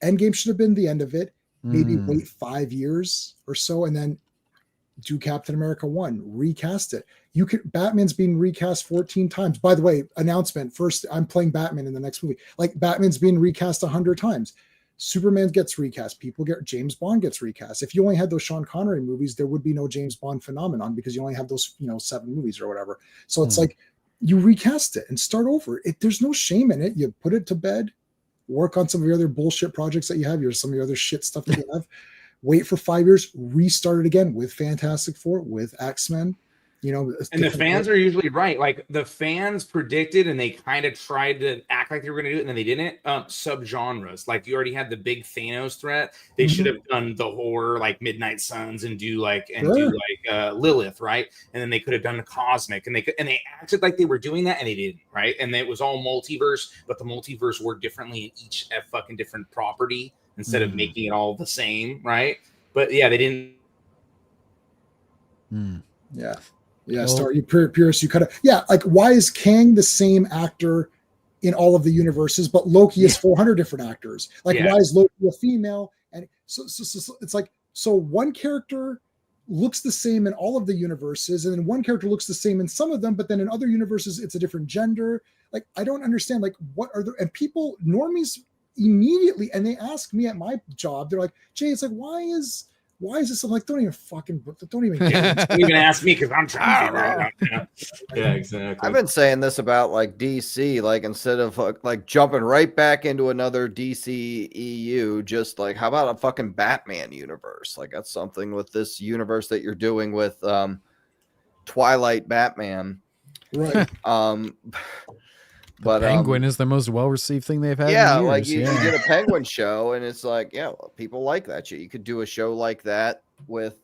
Endgame should have been the end of it. Maybe wait 5 years or so and then do Captain America 1, recast it. Batman's being recast 14 times. By the way, announcement, first, I'm playing Batman in the next movie. Like, Batman's being recast 100 times. Superman gets recast. James Bond gets recast. If you only had those Sean Connery movies, there would be no James Bond phenomenon because you only have those, 7 movies or whatever. So it's like, you recast it and start over. There's no shame in it. You put it to bed, work on some of your other bullshit projects that you have, some of your other shit stuff that you have. Wait for 5 years, restart it again with Fantastic Four, with X-Men. And the fans are usually right. Like, the fans predicted and they kind of tried to act like they were going to do it, and then they didn't. Subgenres, like, you already had the big Thanos threat. They should have done the horror, like Midnight Suns, and do Lilith, right? And then they could have done the cosmic, and they acted like they were doing that, and they didn't, right? And it was all multiverse, but the multiverse worked differently in each fucking different property instead of making it all the same, right? But yeah, they didn't. Yeah. Yeah, Pierce, you kind of, like, why is Kang the same actor in all of the universes, but Loki is 400 different actors? Like, why is Loki a female? And so it's like, so one character looks the same in all of the universes, and then one character looks the same in some of them, but then in other universes, it's a different gender. Like, I don't understand, like, what are and people, normies, immediately, and they ask me at my job, they're like, Jay, it's like, why is this? I'm like, don't even ask me, because I'm trying to figure it out. Yeah, exactly. I've been saying this about, like, DC, like, instead of like jumping right back into another DC EU, just like, how about a fucking Batman universe? Like, that's something with this universe that you're doing with Twilight Batman, right? But Penguin is the most well-received thing they've had. Yeah, in years. like you get a Penguin show, and it's like, people like that shit. You could do a show like that with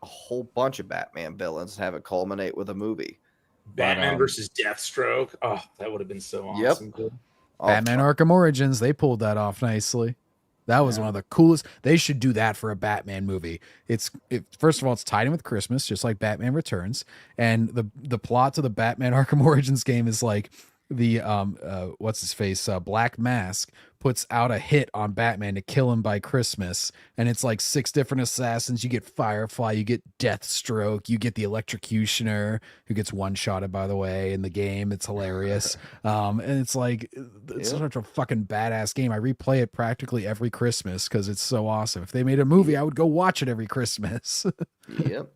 a whole bunch of Batman villains and have it culminate with a movie. Batman versus Deathstroke. Oh, that would have been so awesome. Yep. Batman Arkham Origins, they pulled that off nicely. That was one of the coolest. They should do that for a Batman movie. First of all, it's tied in with Christmas, just like Batman Returns. And the plot to the Batman Arkham Origins game is like the what's his face, Black Mask puts out a hit on Batman to kill him by Christmas, and it's like 6 different assassins. You get Firefly, you get Deathstroke, you get the Electrocutioner, who gets one-shotted, by the way, in the game. It's hilarious. And it's like, it's such a fucking badass game. I replay it practically every Christmas because it's so awesome. If they made a movie, I would go watch it every Christmas. Yep.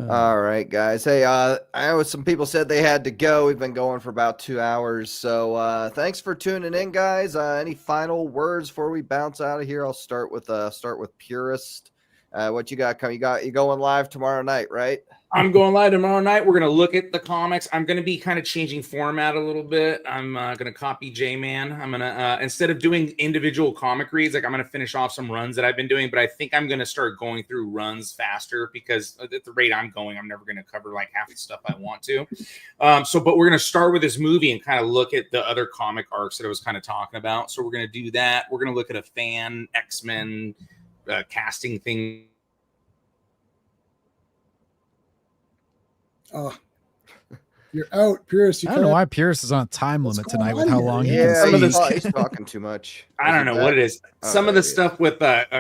All right, guys. Hey, I know some people said they had to go. We've been going for about 2 hours. So thanks for tuning in, guys. Any final words before we bounce out of here? I'll start with Purist. What you got coming? You going live tomorrow night, right? I'm going live tomorrow night. We're going to look at the comics. I'm going to be kind of changing format a little bit. I'm going to copy J-Man. I'm going to, instead of doing individual comic reads, like, I'm going to finish off some runs that I've been doing, but I think I'm going to start going through runs faster because at the rate I'm going, I'm never going to cover like half the stuff I want to. But we're going to start with this movie and kind of look at the other comic arcs that I was kind of talking about. So we're going to do that. We're going to look at a fan X-Men casting thing. You're out, Pierce. I don't know why Pierce is on a time limit tonight with how long he can see. He's talking too much. I don't know what it is. Some of the stuff with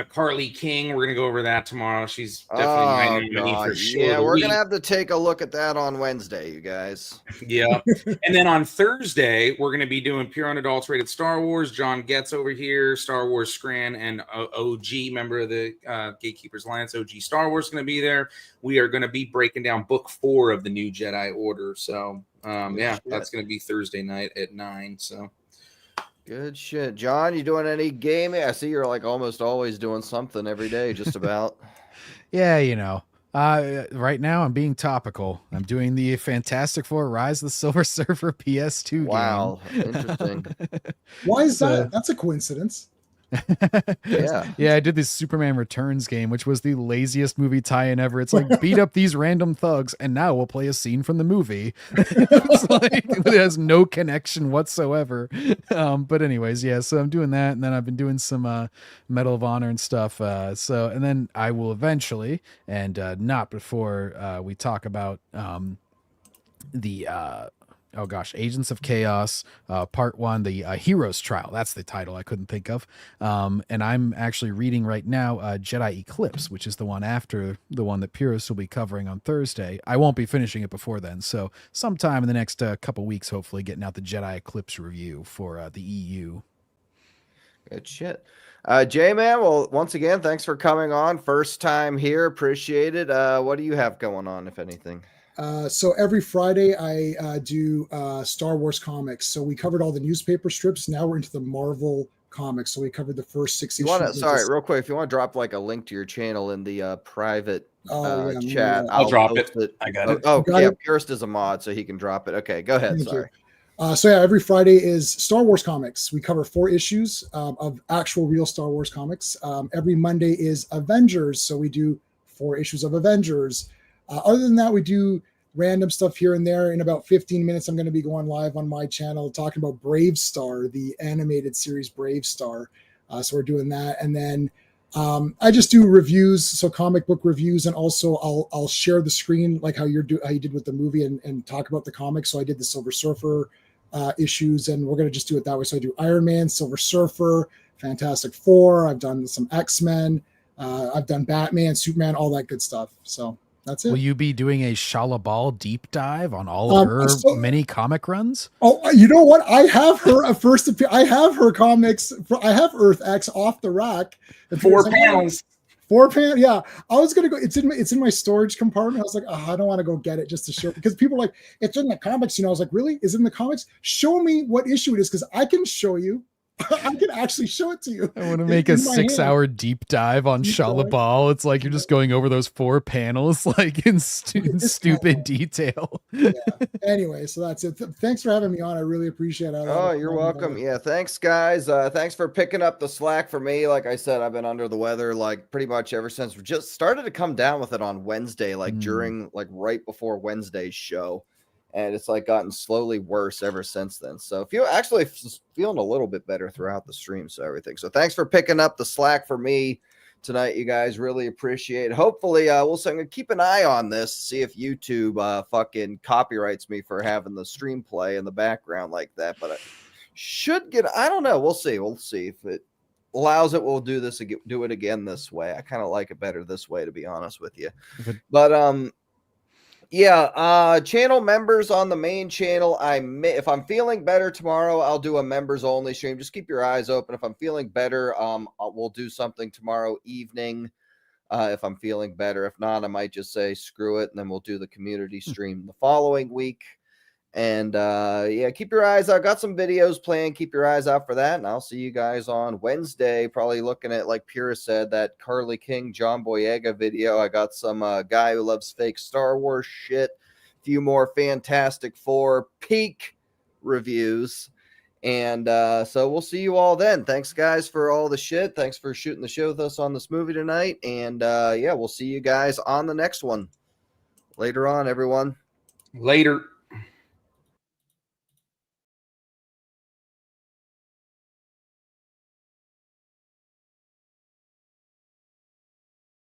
Carly King, we're going to go over that tomorrow. She's definitely my nominee for sure. Yeah, we're going to have to take a look at that on Wednesday, you guys. Yeah. And then on Thursday, we're going to be doing pure unadulterated Star Wars. John Getz over here, Star Wars Scran, and OG, member of the Gatekeepers Alliance, OG Star Wars, going to be there. We are going to be breaking down book 4 of the New Jedi Order. So, that's going to be Thursday night at 9. So. Good shit. John, you doing any gaming? I see you're like almost always doing something every day, just about. Yeah, right now I'm being topical. I'm doing the Fantastic Four Rise of the Silver Surfer PS2 game. Wow, interesting. Why is that? That's a coincidence. Yeah, I did this Superman Returns game, which was the laziest movie tie-in ever. It's like, beat up these random thugs and now we'll play a scene from the movie. It's like, it has no connection whatsoever. But anyways, so I'm doing that, and then I've been doing some Medal of Honor and stuff. And then I will eventually, and not before we talk about the oh gosh, Agents of Chaos, Part 1, the Heroes Trial. That's the title I couldn't think of. And I'm actually reading right now Jedi Eclipse, which is the one after the one that Purist will be covering on Thursday. I won't be finishing it before then, so sometime in the next couple weeks, hopefully getting out the Jedi Eclipse review for the EU. Good shit. J-Man, well, once again, thanks for coming on. First time here. Appreciate it. What do you have going on, if anything? So every Friday I do Star Wars comics. So we covered all the newspaper strips. Now we're into the Marvel comics. So we covered the first 6 issues. Sorry, real quick, if you want to drop like a link to your channel in the private chat, I'll drop it. I got it. Oh, yeah, Purist is a mod, so he can drop it. Okay, go ahead. Sorry. So yeah, every Friday is Star Wars comics. We cover 4 issues of actual real Star Wars comics. Every Monday is Avengers. So we do 4 issues of Avengers. Other than that, we do random stuff here and there. In about 15 minutes, I'm going to be going live on my channel talking about Brave Star, the animated series Brave Star. So we're doing that. And then I just do reviews, so comic book reviews, and also I'll share the screen like how you did with the movie and talk about the comics. So I did the Silver Surfer issues, and we're going to just do it that way. So I do Iron Man, Silver Surfer, Fantastic Four. I've done some X-Men. I've done Batman, Superman, all that good stuff. So that's it. Will you be doing a Shala Ball deep dive on all of her many comic runs? Oh, you know what? I have her I have her comics. I have Earth X off the rack. 4 panels. 4 panels. Yeah, I was gonna go. It's in my storage compartment. I was like, I don't want to go get it just to show, because people are like, it's in the comics. I was like, really? Is it in the comics? Show me what issue it is, because I can show you. I can actually show it to you. I want to make a 6-hour deep dive on Shala Ball. It's like you're just going over those 4 panels like in stupid detail. Yeah. Anyway, so that's it. Thanks for having me on. I really appreciate it. Oh, you're welcome. Yeah, thanks, guys. Thanks for picking up the slack for me. Like I said, I've been under the weather like pretty much ever since we just started to come down with it on Wednesday, like during like right before Wednesday's show. And it's like gotten slowly worse ever since then. So actually feeling a little bit better throughout the stream. So everything. So thanks for picking up the slack for me tonight. You guys really appreciate it. Hopefully we'll keep an eye on this, see if YouTube fucking copyrights me for having the stream play in the background like that. But I should get, I don't know. We'll see. We'll see if it allows it. We'll do it again this way. I kind of like it better this way, to be honest with you. But, yeah, channel members on the main channel. If I'm feeling better tomorrow, I'll do a members only stream. Just keep your eyes open. If I'm feeling better, we'll do something tomorrow evening. If I'm feeling better, if not, I might just say screw it, and then we'll do the community stream the following week. And yeah, keep your eyes out. Got some videos planned. Keep your eyes out for that. And I'll see you guys on Wednesday. Probably looking at, like Pyrrha said, that Carly King, John Boyega video. I got some guy who loves fake Star Wars shit. A few more Fantastic Four peak reviews. And so we'll see you all then. Thanks, guys, for all the shit. Thanks for shooting the show with us on this movie tonight. And yeah, we'll see you guys on the next one. Later on, everyone. Later.